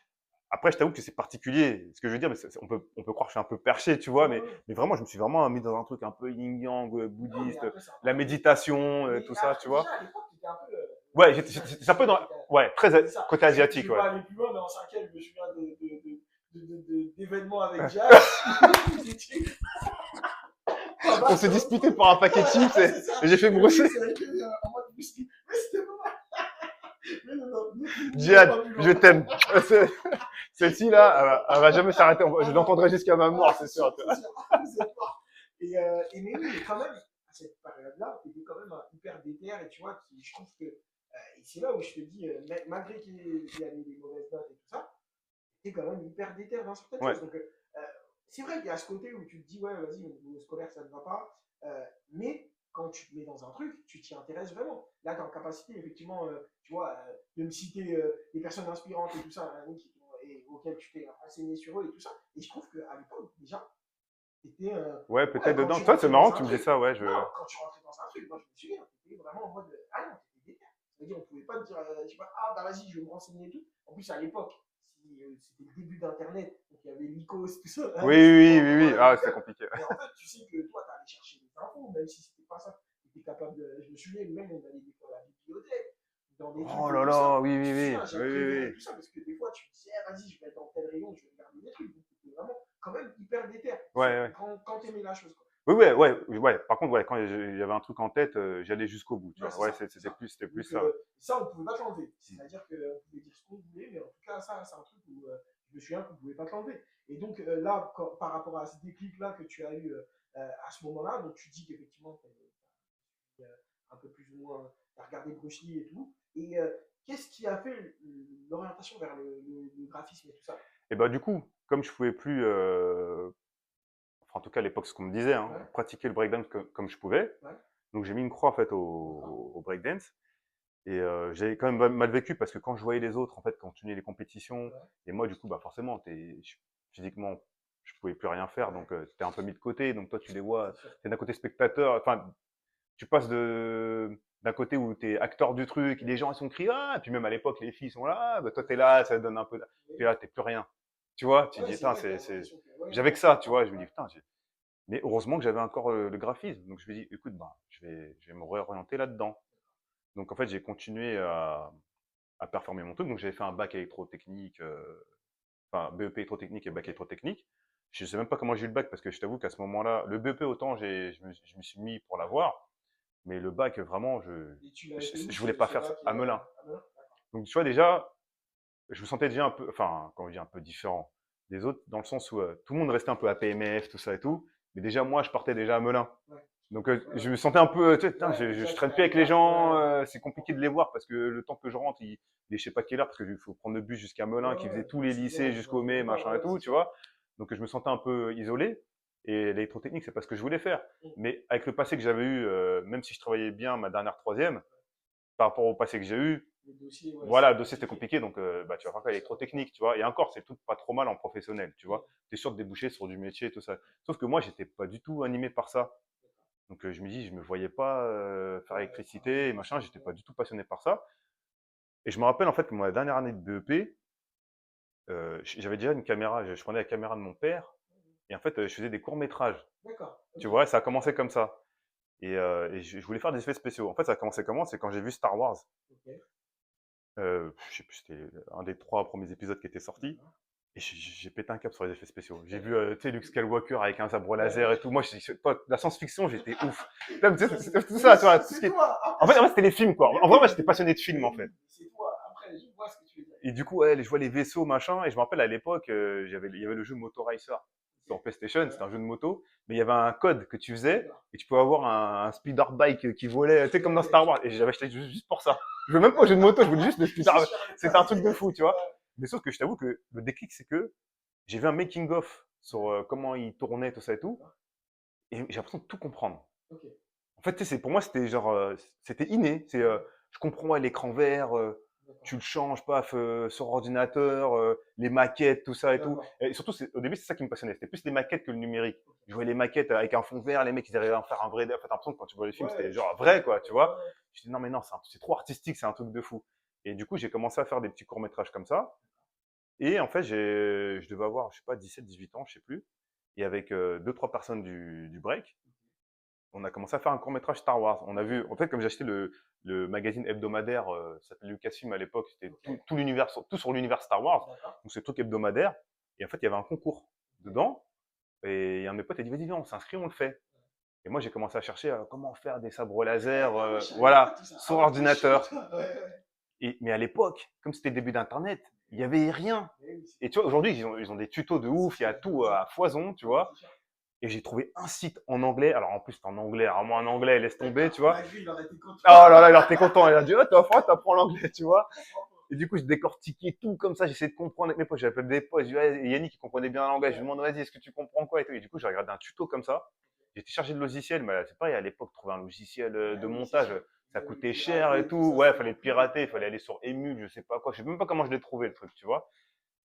Après, je t'avoue que c'est particulier. Ce que je veux dire, mais on peut croire que je suis un peu perché, tu vois, Ouais, ouais. mais vraiment, je me suis vraiment mis dans un truc un peu yin-yang, Non, mais bouddhiste, après, c'est la important. méditation, Mais tout ça, tu après, vois. déjà, à l'époque, tu étais un peu. Ouais, C'est ça, je me j'étais un peu souviens. dans, ouais, très C'est ça. côté Je asiatique, vais ouais. pas aller plus loin, mais en cinquième, je me souviens d'événements avec Jazz. Vous étiez pas On mal s'est sur le disputé coup. pour un paquet de chips C'est ça. et j'ai fait Et lui, brosser. c'est vrai qu'il en mode whisky. Mais c'était pas mal. Mais non, non, n'irons Djihad, pas plus je loin. t'aime. Celle-ci-là, elle va jamais s'arrêter. Je Ah non. l'entendrai jusqu'à ma mort, Ah, c'est c'est sûr. sûr, c'est sûr. Vous êtes fort. Mais oui, mais quand même, à cette période-là, tu étais quand même hyper déter et tu vois, je trouve que. Et c'est là où je te dis, malgré qu'il y avait des mauvaises notes et tout ça, tu es quand même hyper déter dans certaines Ouais, choses. Donc, c'est vrai qu'il y a ce côté où tu te dis, ouais, vas-y, au niveau scolaire, ça ne va pas. Mais quand tu te mets dans un truc, tu t'y intéresses vraiment. Là, tu es en capacité, effectivement, tu vois, de me citer des personnes inspirantes et tout ça, et auxquelles tu t'es renseigné sur eux et tout ça. Et je trouve qu'à l'époque, déjà, c'était. ouais, Ouais, peut-être quand dedans. tu Toi, c'est rentrais marrant dans que un tu me dis truc, ça, ouais. non, quand tu rentrais dans un truc, moi je me souviens, tu étais vraiment en mode, ah non, t'étais déter. C'est-à-dire, on pouvait pas te dire, je sais pas, ah bah vas-y, je vais me renseigner et tout. En plus, à l'époque, c'était le début d'Internet, donc il y avait l'ICOS, tout ça, Oui, c'était pas oui, oui, encore oui. Ah, c'était Google. compliqué. Mais en fait, tu sais que toi, tu allais chercher des infos, même si c'était pas ça. Tu étais capable de. Je me souviens, même on allait des fois à la bibliothèque, dans des trucs Oh et là tout ça. là, oui, Je oui, me oui, souviens, oui, j'avais oui, préféré oui. tout ça parce que des fois, tu te disais, ah, vas-y, je vais être dans tel rayon, je vais regarder des trucs. Donc, c'était vraiment quand même hyper déter. Ouais, ouais. Quand tu aimais la chose, quoi. Oui, ouais, ouais, ouais. Par contre, ouais, quand j'avais un truc en tête, j'allais jusqu'au bout, tu Ouais, vois. c'est Ouais, ça, c'est ça. c'était plus Donc, ça. Ouais. ça, on pouvait pas te l'enlever. Mm. C'est-à-dire qu'on pouvait dire ce qu'on voulait, mais en tout cas, ça, c'est un truc où je me souviens qu'on pouvait pas te l'enlever. Et donc, là, par rapport à ce déclic-là que tu as eu à ce moment-là, donc tu dis qu'effectivement, tu as un peu plus ou moins regardé Bruce Lee et tout. Et qu'est-ce qui a fait l'orientation vers le graphisme et tout ça? Et bah, du coup, comme je pouvais plus, enfin, en tout cas, à l'époque, ce qu'on me disait, hein, Ouais, pratiquer le breakdance comme je pouvais. ouais, Donc, j'ai mis une croix, en fait, d'accord, au breakdance. Et j'ai quand même mal vécu parce que quand je voyais les autres, en fait, continuer les compétitions, ouais, et moi, du coup, bah, forcément, physiquement, je pouvais plus rien faire, ouais, donc tu es un peu mis de côté. Donc, toi, tu les vois, c'est sûr. tu es d'un côté spectateur, enfin, tu passes d'un côté où tu es acteur du truc, les gens, ils sont criés, ah, et puis même à l'époque, les filles sont là, ah, bah, toi, tu es là, ça donne un peu. Puis Oui. là, tu plus rien. Tu vois, tu te Ouais, dis, c'est putain, vrai que tu as l'impression que. Ouais, j'avais non, que je ça, tu comprends. vois, je me dis, Ouais, putain, mais heureusement que j'avais encore le graphisme. Donc, je me dis, écoute, bah, je vais me réorienter là-dedans. Donc, en fait, j'ai continué à performer mon truc. Donc, j'avais fait un bac électrotechnique, enfin, BEP électrotechnique et bac ok. électrotechnique. Je sais même pas comment j'ai eu le bac parce que je t'avoue qu'à ce moment-là, le BEP, autant je me suis mis pour Ouais. l'avoir, mais le bac, vraiment, Et tu l'avais fait où je voulais pas ce faire ça bac à Melun. à Melun? D'accord. Donc, tu vois, déjà, je me sentais déjà un peu, enfin, comment dire, un peu différent des autres, dans le sens où tout le monde restait un peu à PMF, tout ça et tout. Mais déjà, moi, je partais déjà à Melun. Ouais, Donc, ouais, je ouais. me sentais un peu, tu sais, putain, Ouais, je déjà, tu traîne es plus à avec les l'écart. Ouais, gens, ouais. c'est compliqué de les voir parce que le temps que je rentre, il est je sais pas quelle heure parce qu'il faut prendre le bus jusqu'à Melun, Ouais, qui faisait ouais. tous Non, les c'est lycées loin, c'est loin, jusqu'au c'est mai, loin. machin et Ouais, tout, c'est tu sûr. vois. Donc, je me sentais un peu isolé. Et l'électrotechnique, c'est pas ce que je voulais faire. Mm. Mais avec le passé que j'avais eu, même si je travaillais bien ma dernière troisième, par rapport au passé que j'ai eu, Les dossiers, ouais, voilà, c'était le dossier c'était compliqué. compliqué, donc bah, tu vas faire quoi, C'était sûr. Ouais. électrotechnique, tu vois. Et encore, c'est tout pas trop mal en professionnel, tu Mm. vois. Tu es sûr de déboucher sur du métier et tout ça. Sauf que moi, j'étais pas du tout animé par ça. Donc je me dis, je me voyais pas faire Ouais, faire électricité et machin, j'étais l'électricité. pas du tout passionné par ça. Et je me rappelle en fait que ma dernière année de BEP, j'avais déjà une caméra, je prenais la caméra de mon père et en fait je faisais des courts-métrages. D'accord, Tu ok. vois, ça a commencé comme ça. Et je voulais faire des effets spéciaux. En fait, ça a commencé comment? C'est quand j'ai vu Star Wars. Ok. Je sais plus, c'était un des 3 premiers épisodes qui étaient sortis. D'accord. Et j'ai pété un câble sur les effets spéciaux. J'ai vu, tu sais, Luke Skywalker avec un sabre laser et tout. Moi, la science-fiction, j'étais ouf. Là, tu sais, c'est tout ça, tu vois. Tout ce qui est... En fait, c'était les films, quoi. En vrai, moi, j'étais passionné de films, en fait. C'est toi. Après, je vois ce que tu veux dire. Et du coup, ouais, je vois les vaisseaux, machin. Et je me rappelle à l'époque, il y avait le jeu Moto Racer sur PlayStation. C'était un jeu de moto. Mais il y avait un code que tu faisais. Et tu pouvais avoir un speeder bike qui volait, tu sais, comme dans Star Wars. Et j'avais acheté juste pour ça. Je veux même pas au jeu de moto, je voulais juste le speeder. C'était un truc de fou, tu vois. Mais sauf que je t'avoue que le déclic, c'est que j'ai vu un making-of sur comment il tournait, tout ça et tout. Et j'ai l'impression de tout comprendre. Ok. En fait, tu sais, pour moi, c'était genre, c'était inné. Je comprends ouais, l'écran vert, tu le changes, paf, sur ordinateur, les maquettes, tout ça et tout. Et surtout, au début, c'est ça qui me passionnait. C'était plus les maquettes que le numérique. Je voyais les maquettes avec un fond vert, les mecs, ils arrivaient à en faire un vrai. En fait, t'as l'impression que quand tu vois les films, c'était genre vrai, quoi, tu vois. Je dis non, mais non, c'est trop artistique, c'est un truc de fou. Et du coup, j'ai commencé à faire des petits courts-métrages comme ça. Et en fait, je devais avoir, je sais pas, 17, 18 ans, je sais plus. Et avec deux, trois personnes du break, on a commencé à faire un court-métrage Star Wars. On a vu, en fait, comme j'ai acheté le magazine hebdomadaire, ça s'appelait Lucasfilm à l'époque, c'était tout l'univers, tout sur l'univers Star Wars. Donc c'est le truc hebdomadaire. Et en fait, il y avait un concours dedans. Et un de mes potes a dit, vas-y, viens, on s'inscrit, on le fait. Et moi, j'ai commencé à chercher comment faire des sabres laser, voilà, sur ordinateur. Mais à l'époque, comme c'était le début d'Internet, il n'y avait rien. Et tu vois, aujourd'hui, ils ont des tutos de ouf, il y a tout à foison, tu vois. Et j'ai trouvé un site en anglais. Alors en plus, c'est en anglais. Alors moi, en anglais, laisse tomber, tu vois. Oh là là, il était content. Il a dit, oh, t'apprends l'anglais, tu vois. Et du coup, je décortiquais tout comme ça. J'essayais de comprendre avec mes potes. J'appelle des potes. Je dis, ouais, Yannick, qui comprenait bien l'anglais. Je lui demande, vas-y, est-ce que tu comprends quoi et tout. Et du coup, j'ai regardé un tuto comme ça. J'ai téléchargé le logiciel. Mais c'est pareil, à l'époque, trouver un logiciel de montage, ça coûtait cher et tout. Ouais, il fallait le pirater. Il fallait aller sur Emule, je sais pas quoi. Je sais même pas comment je l'ai trouvé, le truc, tu vois.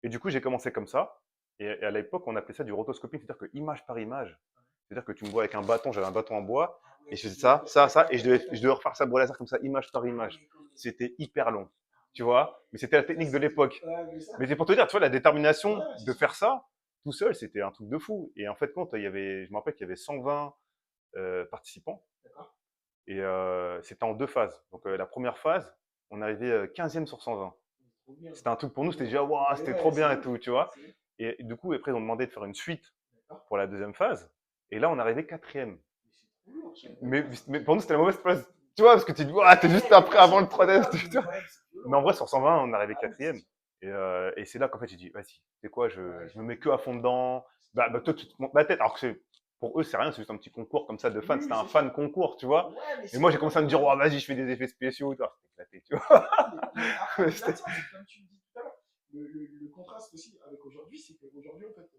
Et du coup, j'ai commencé comme ça. Et à l'époque, on appelait ça du rotoscoping, c'est-à-dire que image par image. C'est-à-dire que tu me vois avec un bâton, j'avais un bâton en bois, et je faisais ça, et je devais refaire ça laser comme ça, image par image. C'était hyper long, tu vois. Mais c'était la technique de l'époque. Mais c'est pour te dire, tu vois, la détermination de faire ça tout seul, c'était un truc de fou. Et en fait, je me rappelle qu'il y avait 120 participants, et c'était en deux phases. Donc la première phase, on arrivait 15e sur 120. C'était un truc pour nous, c'était déjà, waouh, c'était trop bien et tout, tu vois. Et du coup, après, ils ont demandé de faire une suite pour la deuxième phase. Et là, on arrivait quatrième. Mais pour nous, c'était la mauvaise place. Tu vois, parce que tu dis, waouh, t'es juste après, avant le 3D. Mais en vrai, sur 120, on arrivait quatrième. Et c'est là qu'en fait, j'ai dit, vas-y, c'est quoi, je me mets que à fond dedans. Toi, tu te montes la tête. Alors que pour eux, c'est rien, c'est juste un petit concours comme ça de fans. C'était un fan concours, tu vois. Et moi, j'ai commencé à me dire, oh, vas-y, je fais des effets spéciaux. C'était éclaté, tu vois. Après, c'est comme tu le dis tout à l'heure. Le contraste aussi avec aujourd'hui, c'est qu'aujourd'hui, en fait,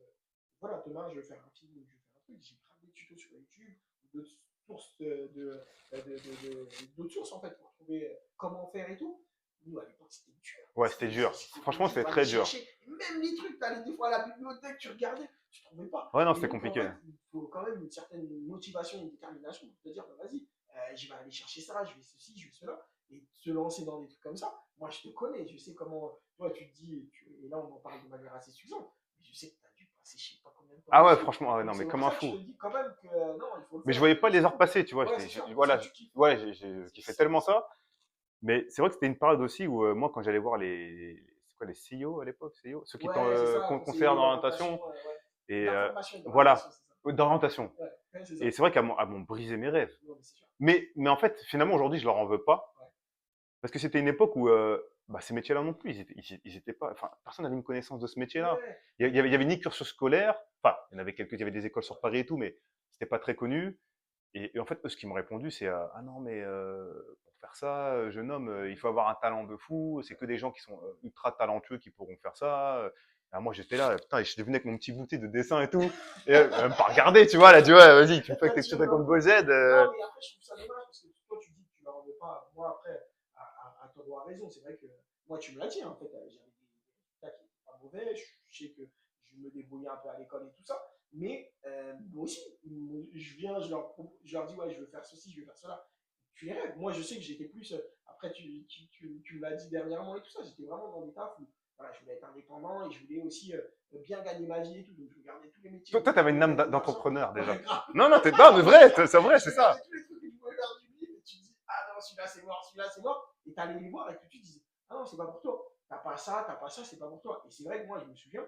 voilà, demain, je vais faire un film, je vais faire un truc, j'ai plein de tutos sur YouTube, d'autres sources d'autres sources, en fait, pour trouver comment faire et tout. Nous, à l'époque, c'était dur. Ouais, c'était dur. Franchement, c'était très dur. Même les trucs, t'allais des fois à la bibliothèque, tu regardais, tu trouvais pas. Ouais, non, c'était compliqué. En fait, il faut quand même une certaine motivation, une détermination pour te dire, bah, vas-y, je vais aller chercher ça, je vais ceci, je vais cela, et se lancer dans des trucs comme ça. Moi, je te connais, je sais comment. Toi, tu te dis, et là, on en parle de manière assez suffisante, mais je sais que tu as dû passer, je sais pas combien de temps. Ah ouais, franchement, non, mais comme un fou. Je te dis quand même que non, il faut le faire. Mais je voyais pas les heures passer, tu vois. Voilà, ouais, j'ai kiffé tellement ça. Mais c'est vrai que c'était une période aussi où moi, quand j'allais voir c'est quoi les CEO à l'époque, CEO, ceux qui conseillers d'orientation, et voilà, d'orientation. Et c'est vrai qu'à m'ont brisé mes rêves. Mais en fait, finalement, aujourd'hui, je leur en veux pas. Parce que c'était une époque où ces métiers-là non plus, ils étaient pas. Enfin, personne n'avait une connaissance de ce métier-là. Il y avait ni cursus scolaire. Enfin, il y avait des écoles sur Paris et tout, mais c'était pas très connu. Et en fait, eux, ce qu'ils m'ont répondu, c'est ah non, mais pour faire ça, jeune homme, il faut avoir un talent de fou. C'est que des gens qui sont ultra talentueux qui pourront faire ça. Alors moi, j'étais là, putain, et je suis devenu avec mon petit goûter de dessin et tout. Et même pas regarder, tu vois, là, tu vois, vas-y, tu me fais que t'es comme Bozed. Non, mais après, je trouve ça dommage parce que toi, tu dis que tu leur en veux pas. Moi, après, à ton raison, c'est vrai que moi, tu me l'as dit, en fait, j'avais des résultats qui n'étaient pas mauvais. Je sais que je me débrouillais un peu à l'école et tout ça. Mais moi aussi, je viens, je leur dis, ouais, je veux faire ceci, je veux faire cela. Tu les rêves. Moi, je sais que j'étais plus. Après, tu me l'as dit dernièrement et tout ça, j'étais vraiment dans des tafs où voilà, je voulais être indépendant et je voulais aussi bien gagner ma vie et tout. Donc, je regardais tous les métiers. Toi, t'avais une âme d'entrepreneur déjà. Ouais, non, mais vrai, c'est vrai, c'est ça. Tous les trucs que tu pouvais faire du bif et tu dis, ah non, celui-là c'est mort, celui-là c'est mort. Et t'allais les voir et que tu disais, ah non, c'est pas pour toi. T'as pas ça, c'est pas pour toi. Et c'est vrai que moi, je me souviens,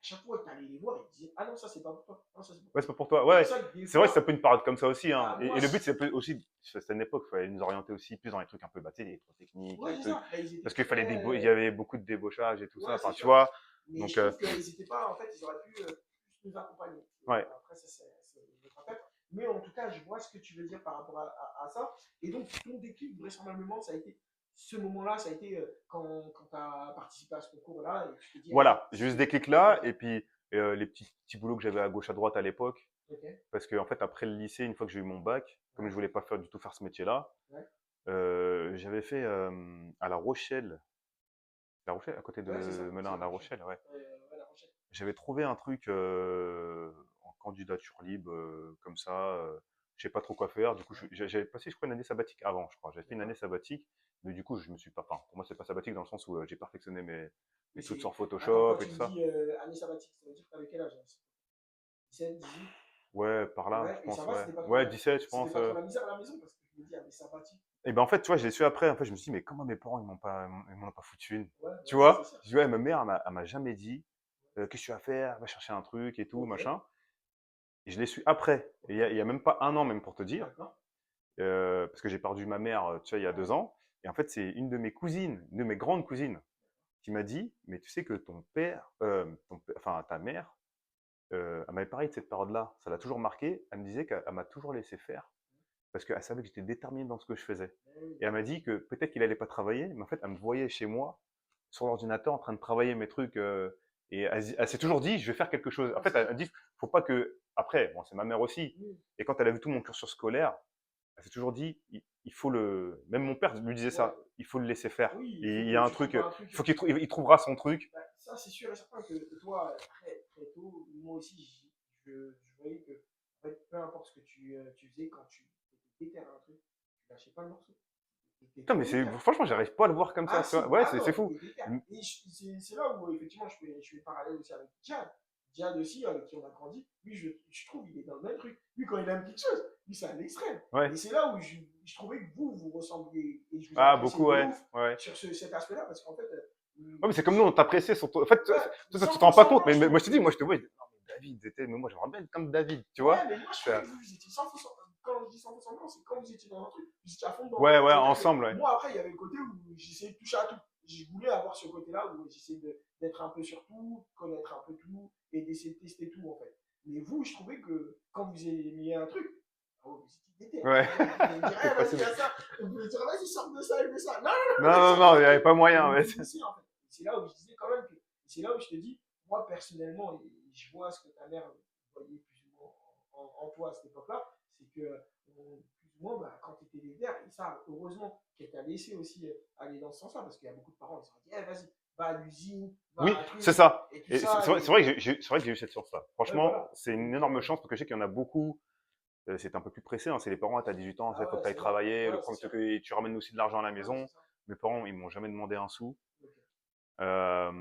chaque fois que tu allais les voir, ils disaient ah non, ça c'est pas pour toi. Non, ça c'est pas pour Ouais, toi. c'est pas pour toi. C'est pour Ouais, ça que des c'est vrai que fois, ça peut une période comme ça aussi. Hein. bah, moi, Et le but, c'est aussi, c'était une époque, il fallait nous orienter aussi plus dans les trucs un peu, bah, tu sais, les trop techniques, ouais, les c'est trucs. ça. Bah, ils étaient Parce qu'il fallait il y très. avait beaucoup de débauchage et tout ça. Ouais, Enfin, c'est tu sûr. vois. Mais Donc, je trouve qu'ils n'étaient pas, en fait, ils auraient pu plus nous accompagner. ouais. Après, ça, c'est notre affaire. Mais en tout cas, je vois ce que tu veux dire par rapport à ça. Et donc, ton déclic, vraisemblablement, ça a été ce moment-là, ça a été quand tu as participé à ce concours-là et tu te dis, vas-y, Voilà, j'ai eu ce déclic c'est comme là. ça. Et puis, les petits boulots que j'avais à gauche, à droite à l'époque. Ok. Parce que, en fait, après le lycée, une fois que j'ai eu mon bac, comme Ouais. je voulais pas du tout faire ce métier-là, Ouais. j'avais fait à La Rochelle. La Rochelle, à côté de Ouais, c'est ça. Melun, C'est La La Rochelle. Rochelle, ouais. Ouais, La Rochelle. J'avais trouvé un truc en candidature libre, comme ça. Je sais pas trop quoi faire. Du coup, j'avais passé, je crois, une année sabbatique avant, je crois. J'avais fait une année sabbatique, mais du coup, je me suis pas. Enfin, pour moi, c'est pas sabbatique dans le sens où j'ai perfectionné Mais mes trucs c'est. sur Attends, Photoshop quand et tu tout me ça. dis année sabbatique, ça veut dire que tu avais quel âge? 17, 18. Ouais, par là, Ouais, je et ça pense, va, ouais. Ouais, 17, je c'était pense. pas trop la misère à la maison parce que je me dis année sabbatique. Et ben en fait, tu vois, je l'ai su après. En fait, je me suis dit, mais comment mes parents, ils m'en ont pas foutu une. Ouais, Tu ouais, c'est vois? ça. Je dis, ouais, ma mère, elle m'a jamais dit, qu'est-ce que tu vas faire? Va chercher un truc et tout, Ok, machin. Et je l'ai su après. Et ok, il y a même pas un an, même pour te dire. d'accord. Parce que j'ai perdu ma mère, tu vois, il y a 2 ans. Et en fait, c'est une de mes cousines, une de mes grandes cousines, qui m'a dit, mais tu sais que ton père, enfin ta mère, elle m'avait parlé de cette période-là. Ça l'a toujours marqué. Elle me disait qu'elle m'a toujours laissé faire parce qu'elle savait que j'étais déterminé dans ce que je faisais. Oui, Et elle m'a dit que peut-être qu'il allait pas travailler, mais en fait, elle me voyait chez moi, sur l'ordinateur, en train de travailler mes trucs. Et elle s'est toujours dit, je vais faire quelque chose. En ouais, fait, c'est elle ça. dit, faut pas que. Après, bon, c'est ma mère aussi. Oui, Et quand elle a vu tout mon cursus scolaire, elle s'est toujours dit, il faut le. Même mon père lui disait ouais. ça, il faut le laisser faire. Oui, il Et faut il y que a un tu truc, trouves un truc. il faut il trouvera son truc. Bah, ça, c'est sûr et certain que toi, très, très tôt, moi aussi, je voyais que en fait, peu importe ce que tu faisais, quand tu étais déter à un truc, tu lâchais pas le morceau. Tu étais Putain, mais trop déter. franchement, j'arrive pas à le voir comme ça. Ah Tu vois. si, Ouais, ah c'est non, fou. il est déter. Et c'est là où effectivement je fais le parallèle aussi avec Diane. Diane aussi, avec qui on a grandi, lui je trouve il est dans le même truc. Lui quand il aime quelque chose, lui c'est un extrême. Ouais. Et c'est là où je trouvais que vous ressembliez et je vous Ah, appréciais beaucoup, de ouais. ouf Ouais. sur cet aspect-là parce qu'en fait, Ouais, mais c'est comme nous, on t'appréciait sur En fait, ouais, toi, tu t'en rends pas 100% compte. blanc, je Mais moi, trouve je te dis, moi, que. je te vois, je dis, non, mais David, mais moi, j'aimerais bien être comme David, tu Ouais, vois. mais moi je trouvais que vous étiez 100%. Quand je dis 100% blanc, c'est quand vous étiez dans un truc, vous étiez à fond dedans. Ouais, ouais, C'est-à-dire que ensemble, ouais. moi après, il y avait le côté où j'essayais de toucher à tout. Je voulais avoir ce côté-là où j'essayais d'être un peu sur tout, connaître un peu tout et d'essayer de tester tout en fait. Mais vous, je trouvais que quand vous aimiez un truc, oh, vous étiez déter. Ouais. Vous pouvez dire, C'est eh, vas-y, il facile. y a ça. Vous pouvez dire, vas-y, sors de ça, de ça. Non, Non, non, non, sors de non, il ça. n'y avait pas Mais moyen, vous ouais. pouvez essayer en fait. C'est là où je disais quand même que. C'est là où je te dis, moi personnellement, et je vois ce que ta mère voyait plus ou moins en toi à cette époque-là, c'est que plus ou moins, bah, quand tu étais leader, et ça, heureusement qu'elle t'a laissé aussi aller dans ce sens-là, parce qu'il y a beaucoup de parents qui se sont dit, eh, vas-y, va à l'usine, va Oui, à un c'est truc, ça. et tout Et ça. c'est vrai que c'est vrai que j'ai eu cette chance-là. Ouais, Franchement, voilà. c'est une Donc, énorme chance parce que je sais qu'il y en a beaucoup. C'est un peu plus pressé. Hein, c'est les parents, tu as 18 ans, il ah faut que ouais, tu ailles c'est vrai. travailler. Ouais, Le c'est problème, c'est sûr. que tu ramènes aussi de l'argent à la Ouais, maison. c'est ça. Mes parents, ils m'ont jamais demandé un sou. Ok. Euh,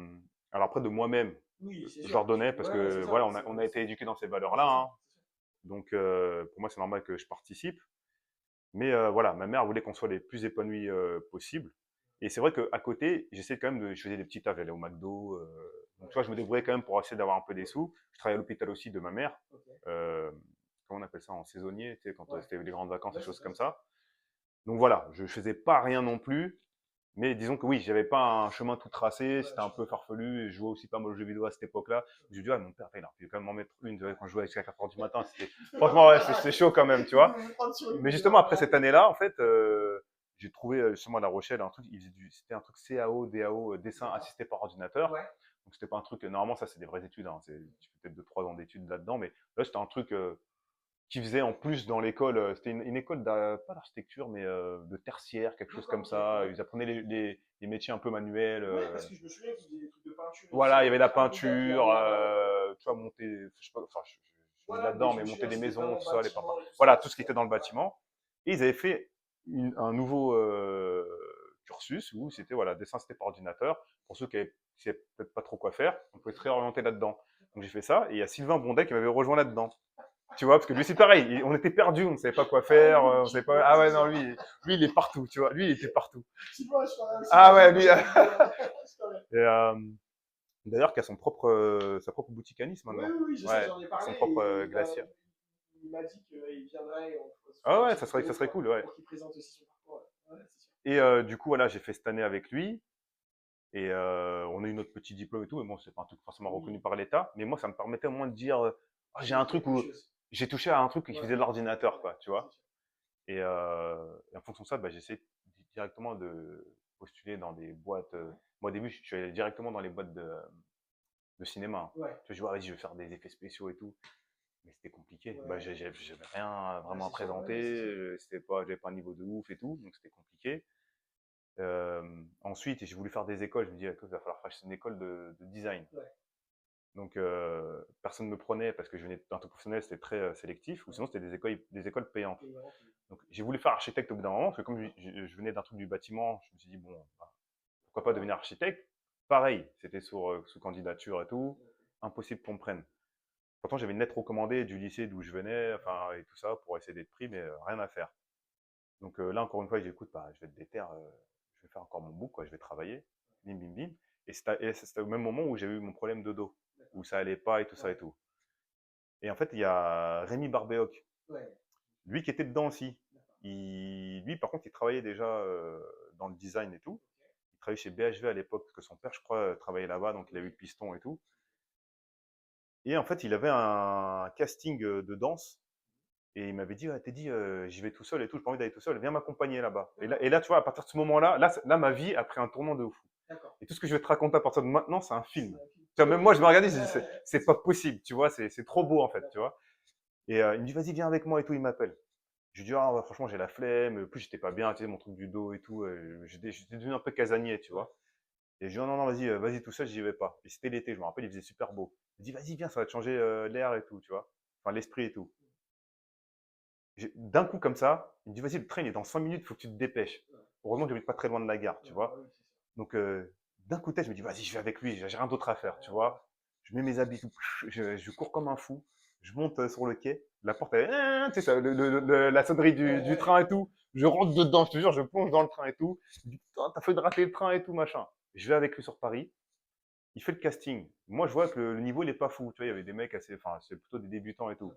alors après, de moi-même, Oui, c'est je sûr. leur donnais parce Ouais, c'est que ça. voilà, on a été éduqués dans ces valeurs-là. C'est ça. Hein. Donc, pour moi, c'est normal que je participe. Mais voilà, ma mère voulait qu'on soit les plus épanouis possible. Et c'est vrai qu'à côté, j'essayais quand même je faisais des petits tafs, j'allais au McDo. Donc, tu vois, je me débrouillais quand même pour essayer d'avoir un peu des sous. Je travaillais à l'hôpital aussi de ma mère. Ok. Comment on appelle ça en saisonnier, tu sais, quand Ouais. c'était les grandes vacances, Ouais, des c'est choses ça. comme ça. Donc voilà, je faisais pas rien non plus. Mais disons que oui, j'avais pas un chemin tout tracé, Ouais, c'était un peu farfelu. Et je jouais aussi pas mal aux jeux vidéo à cette époque-là. Je dis, ah, mon père, il a pu quand même en mettre une. Quand je jouais jusqu'à 4h du matin, c'était. Franchement, ouais, c'est chaud quand même, tu vois. Mais justement, après cette année-là, en fait, j'ai trouvé justement à La Rochelle un truc, c'était un truc CAO, DAO, dessin assisté par ordinateur. Ouais. Donc c'était pas un truc, normalement ça c'est des vraies études, hein, tu fais peut-être 2-3 ans d'études là-dedans, mais là c'était un truc qui faisait en plus dans l'école, c'était une école, pas d'architecture, mais de tertiaire, quelque chose comme Ok, ça. ouais. Ils apprenaient les métiers un peu manuels. Ouais, parce que je me souviens qu'ils faisaient des trucs de peinture et Voilà, il y avait la plein de gars qui peinture, allaient là-bas. tu vois, monter, je sais pas, enfin, je suis Voilà, mais là-dedans, je mais me monter souviens, des c'était maisons, vraiment tout ça, les papas. bâtiment et tout ça. Voilà, Ouais, tout ce c'est qui ça. était dans le Ouais. bâtiment. Et ils avaient fait un nouveau cursus où c'était, voilà, dessin, c'était par ordinateur. Pour ceux qui ne savaient peut-être pas trop quoi faire, on pouvait se réorienter là-dedans. Donc j'ai fait ça, et il y a Sylvain Bondet qui m'avait rejoint là-dedans. Tu vois, parce que lui, c'est pareil, on était perdus, on ne savait pas quoi faire, on savait pas. Ah ouais, non, lui, il est partout, tu vois, lui, il était partout. Sylvain, je Ah ouais, t'en lui. ai. Et, D'ailleurs, qui a sa propre boutique à Nice Oui, maintenant. oui, oui, je sais, Ouais, j'en ai son parlé propre et glacière. il m'a dit qu'il viendrait et on se Ah ferait une ouais, petite ça vidéo serait cool, ouais. pour qu'il présente aussi son parcours. Ouais, c'est sûr. Et du coup, voilà, j'ai fait cette année avec lui. Et on a eu notre petit diplôme et tout. Mais bon, c'est pas un truc forcément reconnu Oui, par l'État. Mais moi, ça me permettait au moins de dire, ah, j'ai j'ai un fait truc quelque où chose. j'ai touché à un truc qui Ouais, faisait de l'ordinateur, ouais, quoi, tu c'est vois. sûr. Et en fonction de ça, bah, j'ai essayé directement de postuler dans des boîtes. Ouais. Moi, au début, je suis allé directement dans les boîtes de cinéma. Ouais, Tu vois, je dis, ouais, vas-y, je vais faire des effets spéciaux et tout. Mais c'était compliqué. Bah, ouais, j'avais rien ouais, vraiment à c'est sûr, ouais, présenter. ouais, c'est sûr. J'avais pas un niveau de ouf et tout, donc c'était compliqué. Ensuite, j'ai voulu faire des écoles. Je me dis, écoute, il va falloir faire une école de design. Ouais, Donc, personne ne me prenait parce que je venais d'un truc professionnel, c'était très sélectif, ou ouais. sinon c'était des écoles payantes. Payant, Donc, j'ai voulu faire architecte au bout d'un moment, parce que comme je venais d'un truc du bâtiment, je me suis dit, bon, bah, pourquoi pas ouais. devenir architecte. Pareil, c'était sous candidature et tout, impossible qu'on me prenne. Pourtant, j'avais une lettre recommandée du lycée d'où je venais, enfin, et tout ça, pour essayer d'être pris, mais rien à faire. Donc là, encore une fois, j'écoute, bah, je vais être déter, je vais faire encore mon book, quoi, je vais travailler, bim, bim, bim. Et c'était au même moment où j'ai eu mon problème de dos, D'accord. où ça allait pas et tout ça et Ouais, tout. Et en fait, il y a Rémi Barbéoc, ouais, lui qui était dedans aussi. d'accord. Lui, par contre, il travaillait déjà dans le design et tout. Il travaillait chez BHV à l'époque, parce que son père, je crois, travaillait là-bas, donc il a eu le piston et tout. Et en fait, il avait un casting de danse. Et il m'avait dit, ouais, Teddy, j'y vais tout seul et tout, j'ai pas envie d'aller tout seul, viens m'accompagner là-bas. D'accord. Et là, tu vois, à partir de ce moment-là, là, ma vie a pris un tournant de fou. D'accord. Et tout ce que je vais te raconter à partir de maintenant, c'est un C'est film. un film. Tu vois, Ok. même moi, je me regardais, je dis, C'est c'est sûr. pas possible, tu vois, c'est trop beau en fait, tu D'accord. vois. Et il me dit, vas-y, viens avec moi et tout, il m'appelle. Je lui dis, ah, ouais, franchement, j'ai la flemme, plus j'étais pas bien, tu sais, mon truc du dos et tout, j'étais devenu un peu casanier, tu Ouais. vois. Et je dis, non, non, non, vas-y, tout seul, j'y vais pas. Et c'était l'été, je me rappelle, il faisait super beau. Il me dit, vas-y, viens, ça va te changer l'air et tout, tu vois. Enfin, l'esprit et tout. D'un coup, comme ça, il me dit, vas-y, le train, il est dans 5 minutes, il faut que tu te dépêches. Ouais. Heureusement que j'habite pas très loin de la gare, Ouais, tu bah vois. oui, c'est sûr. Donc, d'un coup de tête, je me dis, vas-y, je vais avec lui, j'ai rien d'autre à faire, tu Ouais. vois. Je mets mes habits, tout, je cours comme un fou. Je monte sur le quai. La porte, elle, tu sais, la sonnerie Ouais, du ouais. train et tout. Je rentre dedans, je te jure, je plonge dans le train et tout. Je dis, putain, t'as fait de rater le train et tout, machin. Je vais avec lui sur Paris. Il fait le casting. Moi, je vois que le niveau, il est pas fou. Tu vois, il y avait des mecs assez, enfin, c'est plutôt des débutants et tout.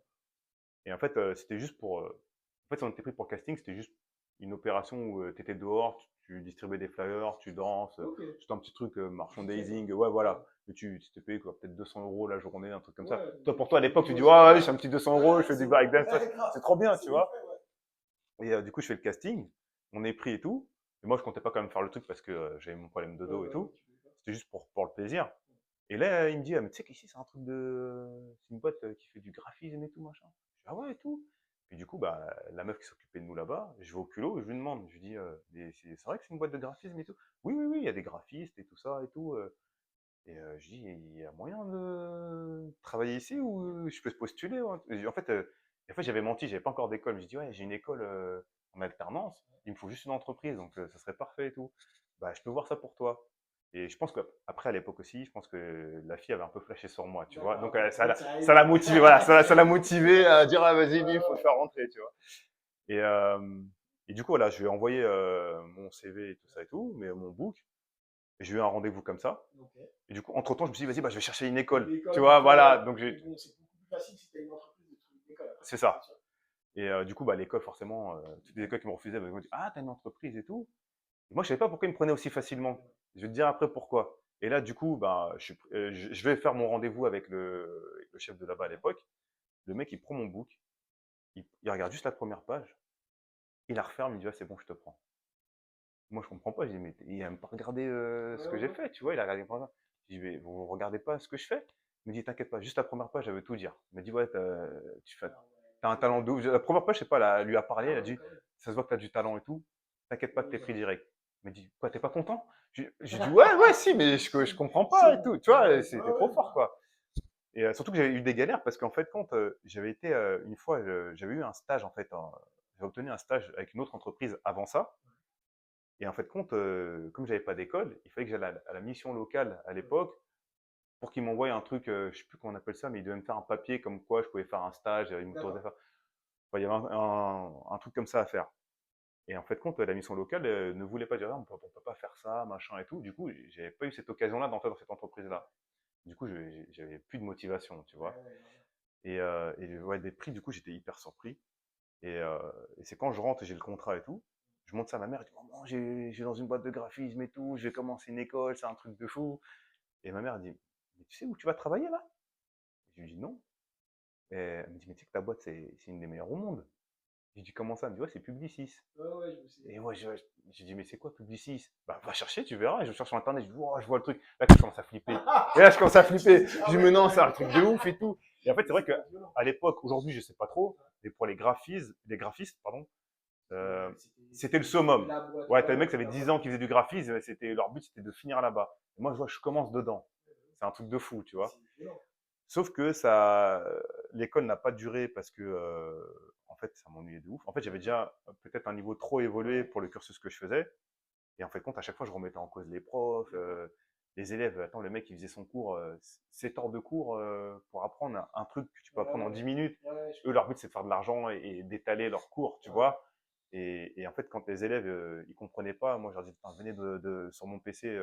Et en fait, c'était juste pour. En fait, si on était pris pour casting, c'était juste une opération où tu étais dehors, tu distribuais des flyers, tu danses, Ok. c'était un petit truc Vite quoi. merchandising, ouais, Ouais. voilà. Mais tu t'étais payé quoi, peut-être 200 € la journée, un truc comme ça. Ouais, Toi, donc pour toi, à l'époque, tu dis, niveau, ouais, ouais, ouais. j'ai un petit 200 €, je Ouais, fais c'est du bon. breakdance, Ouais, grave. c'est trop bien, C'est tu vite vois. fait, ouais. Et du coup, je fais le casting, on est pris et tout. Et moi, je comptais pas quand même faire le truc parce que j'avais mon problème de Ouais, dos et bah oui, tout. tu veux pas. C'était juste pour le plaisir. Et là, il me dit, ah, mais tu sais qu'ici, c'est un truc de. C'est une boîte qui fait du graphisme et tout, machin. Je dis, ah ouais, et tout. Et du coup, bah, la meuf qui s'occupait de nous là-bas, je vais au culot et je lui demande, je lui dis, mais c'est vrai que c'est une boîte de graphisme et tout. Oui, oui, oui, il y a des graphistes et tout ça et tout. Et je dis, il y a moyen de travailler ici ou je peux se postuler, ouais. En fait, j'avais menti, j'avais pas encore d'école. Je dis, ouais, j'ai une école en alternance, il me faut juste une entreprise, donc ça serait parfait et tout. Bah, je peux voir ça pour toi. Et je pense qu'après, à l'époque aussi, je pense que la fille avait un peu flashé sur moi, tu vois. D'accord, Donc, ok. ça Donc l'a ça a ça l'a aidé. motivé, voilà, ça l'a motivé à dire, ah, vas-y, lui, il faut le Ouais. faire rentrer, tu vois. Et, euh, et du coup, voilà, je lui ai envoyé mon CV et tout ça et tout, mais mon book, et j'ai eu un rendez-vous comme ça. Ok. Et du coup, entre-temps, je me suis dit, vas-y, bah, je vais chercher une Une école. Tu école, du vois, coup, voilà. ouais. Donc, Mais bon, c'est beaucoup plus facile si t'as une entreprise de trouver une école après, c'est c'est ça. sûr. Et du coup, bah, l'école, forcément, toutes les écoles qui me refusaient, bah, ils m'ont dit, ah, t'as une entreprise et tout. Et moi, je savais pas pourquoi ils me prenaient aussi facilement. Ouais. Je vais te dire après pourquoi. Et là, du coup, bah, je vais faire mon rendez-vous avec le chef de là-bas à l'époque. Le mec, il prend mon book, il regarde juste la première page, il la referme, il dit, ah, c'est bon, je te prends. Moi, je comprends pas. Je dis, mais il a même pas regardé Ouais, ce que j'ai ouais. fait, tu vois. Il a regardé la première page. Je dis, mais vous regardez pas ce que je fais? Il me dit, t'inquiète pas, juste la première page, elle veut tout dire. Il m'a dit, ouais, Ah t'as un ouais. talent de ouf. La première page, je sais pas, elle lui a parlé, Ah elle a ouais, dit, quand même. ça se voit que t'as du talent et tout. T'inquiète pas que t'es Ouais, pris ouais. direct. Il m'a dit, quoi, t'es pas content? J'ai dit, ouais, ouais, si, mais je comprends C'est pas et bon. tout. Tu vois, Ouais, c'était trop ouais, fort, grave. quoi. Et surtout que j'avais eu des galères parce qu'en fait, quand j'avais été une fois, j'avais eu un stage, en fait, j'avais obtenu un stage avec une autre entreprise avant ça. Et en fait, compte, comme j'avais pas d'école, il fallait que j'aille à la mission locale à Ouais. l'époque pour qu'ils m'envoient un truc, je sais plus comment on appelle ça, mais ils devaient me faire un papier comme quoi je pouvais faire un stage, ils m'autorisaient à D'accord. faire. Enfin, il y avait un truc comme ça à faire. Et en fait, compte, la mission locale ne voulait pas dire, on peut pas faire ça, machin et tout. Du coup, j'avais pas eu cette occasion-là d'entrer dans cette entreprise-là. Du coup, j'avais plus de motivation, tu Ouais, vois. ouais, ouais. Et ouais, des prix, du coup, j'étais hyper surpris. Et c'est quand je rentre et j'ai le contrat et tout, je montre ça à ma mère, je dis, maman, j'ai dans une boîte de graphisme et tout, je vais commencer une école, c'est un truc de fou. Et ma mère dit, mais tu sais où tu vas travailler là? Je lui dis non. Et elle me dit, mais tu sais que ta boîte, c'est une des meilleures au monde. Je lui dis, comment ça? Elle me dit, ouais, c'est Publicis. Ouais, ouais, je me sais. Et ouais, j'ai dit, mais c'est quoi Publicis? Bah, va chercher, tu verras. Et je cherche sur Internet, je dis, oh, je vois le truc. Là, je commence à flipper. Et là, je commence à flipper. Ah Je dis, ouais, mais non, c'est un carrément. truc de ouf et tout. Et en fait, c'est vrai C'est qu'à pas violent. l'époque, aujourd'hui, je sais pas trop, mais pour les graphistes, pardon, c'était le C'était summum. la boîte. Ouais, Ouais, t'as des ouais, mecs, ça c'était fait la 10 boîte. ans qu'ils faisaient du graphisme, leur but, c'était de finir là-bas. Et moi, je vois, je commence dedans. C'est un truc de fou, tu vois. C'est violent. Sauf que ça, l'école n'a pas duré parce que, en fait, ça m'ennuyait de ouf. En fait, j'avais déjà peut-être un niveau trop évolué Ouais. pour le cursus que je faisais. Et en fait, compte, à chaque fois, je remettais en cause les profs, les élèves. Attends, le mec, il faisait son cours, 7 heures de cours pour apprendre un truc que tu peux Ouais, apprendre en ouais. 10 minutes. Ouais, je Eux, comprends. leur but, c'est de faire de l'argent et d'étaler leurs cours, tu Ouais, vois. Et en fait, quand les élèves, ils comprenaient pas, moi, je leur disais, venez sur mon PC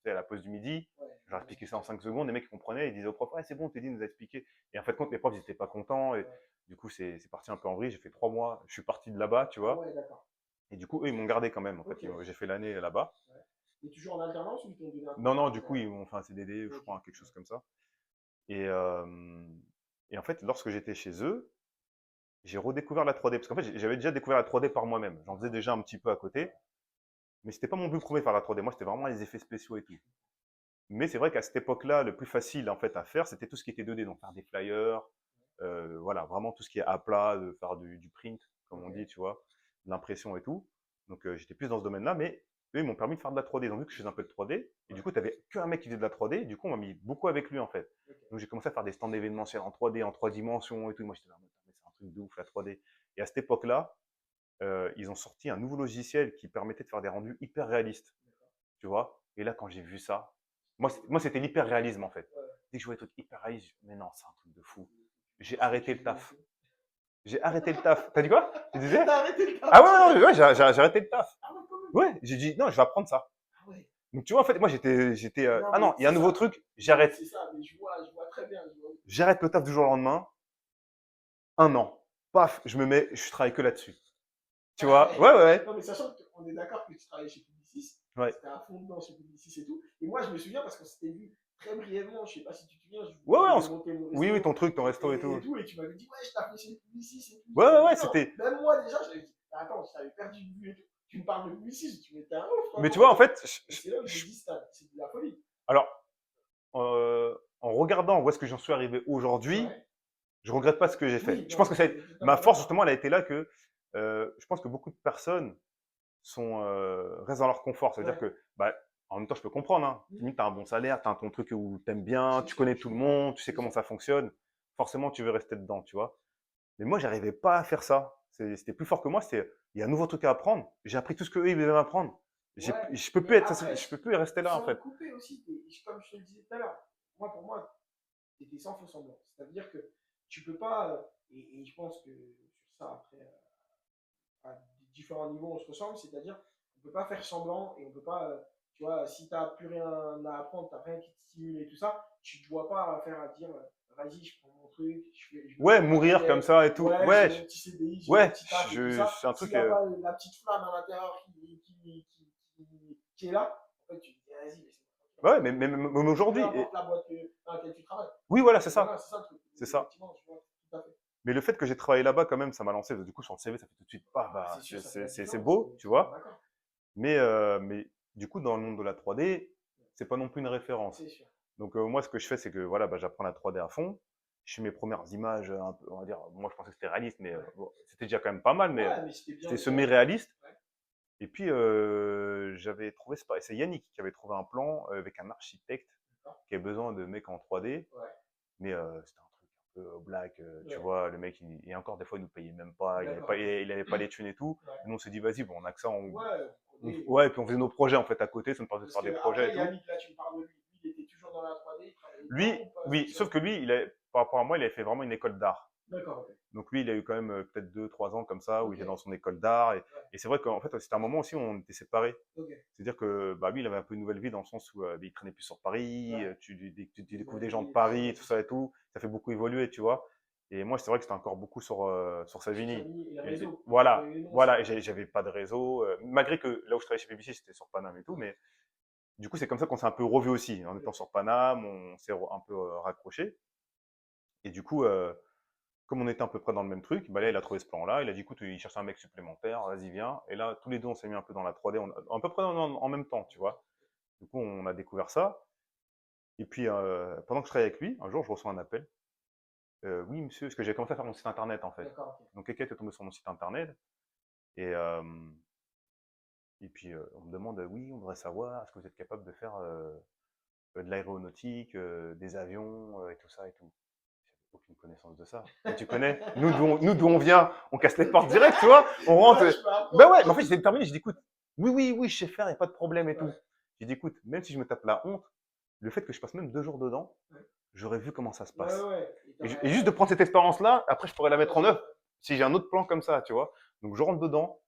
à la pause du midi. ouais, Je leur expliquais ça en 5 secondes. Les mecs, ils comprenaient. Ils disaient au prof, ouais, c'est bon, Teddy nous a expliqué. Et en fait, quand les profs, ils étaient pas contents. Et ouais. du coup, c'est parti un peu en vrille. J'ai fait 3 mois. Je suis parti de là-bas, tu Ah vois. ouais, d'accord. Et du coup, eux, ils m'ont gardé quand même. En fait, Ok. j'ai fait l'année là-bas. Ouais. Et toujours en alternance ou ils t'ont donné un Non, contrat non, du coup, direct? ils m'ont fait un CDD, je Ok. crois, quelque chose comme ça. Et, euh, et en fait, lorsque j'étais chez eux, j'ai redécouvert la 3D. Parce qu'en fait, j'avais déjà découvert la 3D par moi-même. J'en faisais déjà un petit peu à côté. Mais c'était pas mon but premier de faire la 3D. Moi, c'était vraiment les effets spéciaux et tout. Mais c'est vrai qu'à cette époque-là, le plus facile en fait à faire, c'était tout ce qui était 2D. Donc faire des flyers, voilà, vraiment tout ce qui est à plat, de faire du print, comme on Ok. dit, tu vois, de l'impression et tout. Donc j'étais plus dans ce domaine-là, mais eux, ils m'ont permis de faire de la 3D. Ils ont vu que je faisais un peu de 3D. Et Ouais. du coup, tu n'avais qu'un mec qui faisait de la 3D. Du coup, on m'a mis beaucoup avec lui, en fait. Ok. Donc j'ai commencé à faire des stands événementiels en 3D, en 3 dimensions et tout. Et moi, j'étais là, mais c'est un truc de ouf, la 3D. Et à cette époque-là, ils ont sorti un nouveau logiciel qui permettait de faire des rendus hyper réalistes, D'accord. tu vois. Et là, quand j'ai vu ça, moi c'était l'hyper réalisme, en fait. Ouais. Dès que je voyais des trucs hyper réalistes, mais non, c'est un truc de fou. J'ai Parce que arrêté tu le voulais taf. tout. J'ai arrêté le taf. T'as dit quoi? Tu disais? T'as arrêté le Ah taf ouais, direct. ouais, ouais, j'ai arrêté le taf. Ah ouais, quand même. Ouais, j'ai dit, non, je vais apprendre ça. Ah ouais. Donc, tu vois, en fait, moi, Non, ah non, mais il y a un c'est nouveau ça. truc, Non, mais j'arrête. c'est ça. Mais je vois très bien. Je vois. J'arrête le taf du jour au lendemain. 1 an. Paf, je travaille que là-dessus. Tu Ah vois? Ouais, ouais. ouais, ouais. Non, mais sachant qu'on est d'accord que tu travaillais chez Publicis, Ouais, c'était à fond dedans chez Publicis et tout. Et moi, je me souviens parce qu'on s'était vu très brièvement, je sais pas si tu te souviens, ouais, je ouais, voulais monter mon oui, oui, resto ton truc, ton resto et et tout. tout, et tu m'avais dit, ouais, je t'appelais chez Publicis et tout. Ouais, Je ouais, disais, ouais, mais non, c'était. même moi déjà, j'avais dit, attends, je t'avais perdu de vue et tout. Tu me parles de Publicis, tu m'étais un ouf, Mais tu frérot. vois, en fait, Et c'est là où je me dis, c'est de la folie. alors, en regardant où est-ce que j'en suis arrivé aujourd'hui, Ouais. je regrette pas ce que j'ai fait. Oui, Je pense non, que on est ma totalement force, d'accord. justement, elle a été là que je pense que beaucoup de personnes restent dans leur confort. Ça veut dire Ouais. que, bah, en même temps, je peux comprendre. Hein. Mmh. Limite, tu as un bon salaire, tu as ton truc où tu aimes bien, C'est tu sûr, connais je tout le comprends. monde, tu sais C'est comment sûr. ça fonctionne. Forcément, tu veux rester dedans, tu vois. Mais moi, j'arrivais pas à faire ça. C'était plus fort que moi. Il y a un nouveau truc à apprendre. J'ai appris tout ce qu'eux, ils devaient m'apprendre. Ouais. Je peux plus Mais être, après, je peux plus rester là, en sans fait. couper aussi, comme je te le disais tout à l'heure, pour moi, c'était sans faux semblant. C'est-à-dire que tu peux pas, et je pense que sur ça, après, à différents niveaux, on se ressemble, c'est-à-dire on peut pas faire semblant et on peut pas, tu vois, si tu n'as plus rien à apprendre, tu n'as rien qui te stimule et tout ça, tu ne dois pas faire à dire, vas-y, je prends mon truc, je me Ouais, prends ma mourir comme tête, ça et tout. ouais, j'ai Ouais, mon petit CDI, j'ai mon ouais, petit taf et tout ça. c'est un S'il truc. n'y a pas la petite flamme à l'intérieur qui est là, en fait, tu te dis, vas-y, laisse-moi Ouais, tranquille. mais Peu aujourd'hui. importe la boîte dans laquelle tu travailles. Oui, voilà, c'est Et ça. voilà, c'est ça le truc. C'est ça. Effectivement, je vois tout à fait. Mais le fait que j'ai travaillé là-bas, quand même, ça m'a lancé. Du coup, sur le CV, ça fait tout de suite, Ah, c'est sûr, ça fait la c'est différence, on beau, est tu totalement vois. d'accord. Mais du coup, dans le monde de la 3D, c'est pas non plus une référence. C'est sûr. Donc, moi, ce que je fais, c'est que voilà, bah, j'apprends la 3D à fond. Je fais mes premières images, un peu, on va dire, moi, je pensais que c'était réaliste, mais Ouais, bon, c'était déjà quand même pas mal, mais ouais mais c'était bien c'était déjà. semi-réaliste. Ouais. Et puis, j'avais trouvé, c'est Yannick qui avait trouvé un plan avec un architecte qui avait besoin de mecs en 3D. Ouais. Mais c'était un truc un peu black, tu Ouais. vois, le mec, et encore des fois, il nous payait même pas, D'accord. il avait pas les thunes et tout. Ouais. Et nous, on s'est dit, vas-y, bon, on a que ça, Ouais, ouais, et puis on faisait nos projets, en fait, à côté, ça nous permettait de parce faire des que projets et après, tout. Yannick, là, tu me parles de lui. Lui, il était toujours dans la 3D, il travaillait dedans Lui, ou pas oui, sauf spécialement. que lui, par rapport à moi, il avait fait vraiment une école d'art. D'accord, ok. Donc lui, il a eu quand même peut-être 2, 3 ans comme ça, où il Ok, était ouais, dans son école d'art. Et c'est vrai qu'en fait, c'était un moment aussi où on était séparés. ok, C'est-à-dire que bah, lui, il avait un peu une nouvelle vie dans le sens où il traînait plus sur Paris, ouais. tu découvres des Nouvelle gens de vie, tout ça, Paris, ouais, tout c'est ça sûr. et tout. Ça fait beaucoup évoluer, tu vois. Et moi, c'est vrai que c'était encore beaucoup sur Sur Savigny. Savigny et le Et réseau. voilà, Le nom, c'est voilà. Et pas. j'avais pas de réseau. Malgré que là où je travaillais chez BBC, c'était sur Paname et tout. Mais du coup, c'est comme ça qu'on s'est un peu revus aussi. En étant sur Paname, on s'est un peu raccroché. Et du coup, comme on était à peu près dans le même truc, bah là, il a trouvé ce plan-là. Il a dit, écoute, il cherche un mec supplémentaire, vas-y, viens. Et là, tous les deux, on s'est mis un peu dans la 3D, à peu près en même temps, tu vois. Du coup, on a découvert ça. Et puis, pendant que je travaillais avec lui, un jour, je reçois un appel. Oui, monsieur, parce que j'ai commencé à faire mon site internet, en fait. D'accord, ok. Donc, quelqu'un était tombé sur mon site internet. Et, et puis, on me demande, oui, on voudrait savoir, est-ce que vous êtes capable de faire de l'aéronautique, des avions et tout ça et tout. J'avais aucune connaissance de ça. Mais tu connais, nous d'où on vient, on casse les portes direct, tu vois. On rentre. Ouais, je peux Ben apprendre. ouais, mais en fait, j'étais déterminé. Je dis, écoute, oui, oui, oui, je sais faire, il n'y a pas de problème et tout. Ouais, J'ai dit, écoute, même si je me tape la honte, le fait que je passe même 2 jours dedans, ouais. j'aurais vu comment ça se Ouais, passe. ouais. Et Et juste de prendre cette expérience-là, après, je pourrais la mettre en partager. œuvre si j'ai un autre plan comme ça, tu vois. Donc, je rentre dedans.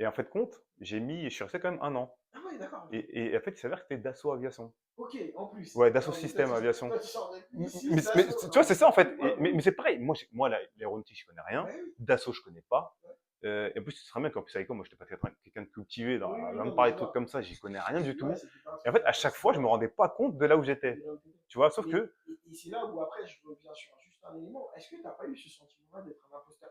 Et en fait, compte, je suis resté quand même un an. Ah ouais, d'accord, ok. Et en fait, il s'avère que c'était Dassault Aviation. Ok, en plus. Ouais, Dassault Non, mais toi, Systèmes Aviation. toi, tu sors de Mais, 6 d'assaut. tu Non, vois, mais c'est c'est ça en fait. fou. Ouais, bah Mais oui. c'est pareil. Moi, l'aéronautique, je connais rien. Bah oui. Dassault, je connais pas. Ouais. Et en plus, tu seras bien qu'en plus, avec moi, je n'étais pas quelqu'un de cultivé. Oui, oui, Même non, mais par je les trucs vois. comme ça, j'y connais rien du Ouais, tout. c'était pas un Et en truc fait, qui à chaque fois, je t'intéressait. me rendais pas compte de là où De j'étais. là où t'étais. Tu vois, sauf Mais, que et c'est là où après, je reviens sur juste un élément. Est-ce que t'as pas eu ce sentiment-là d'être un imposteur?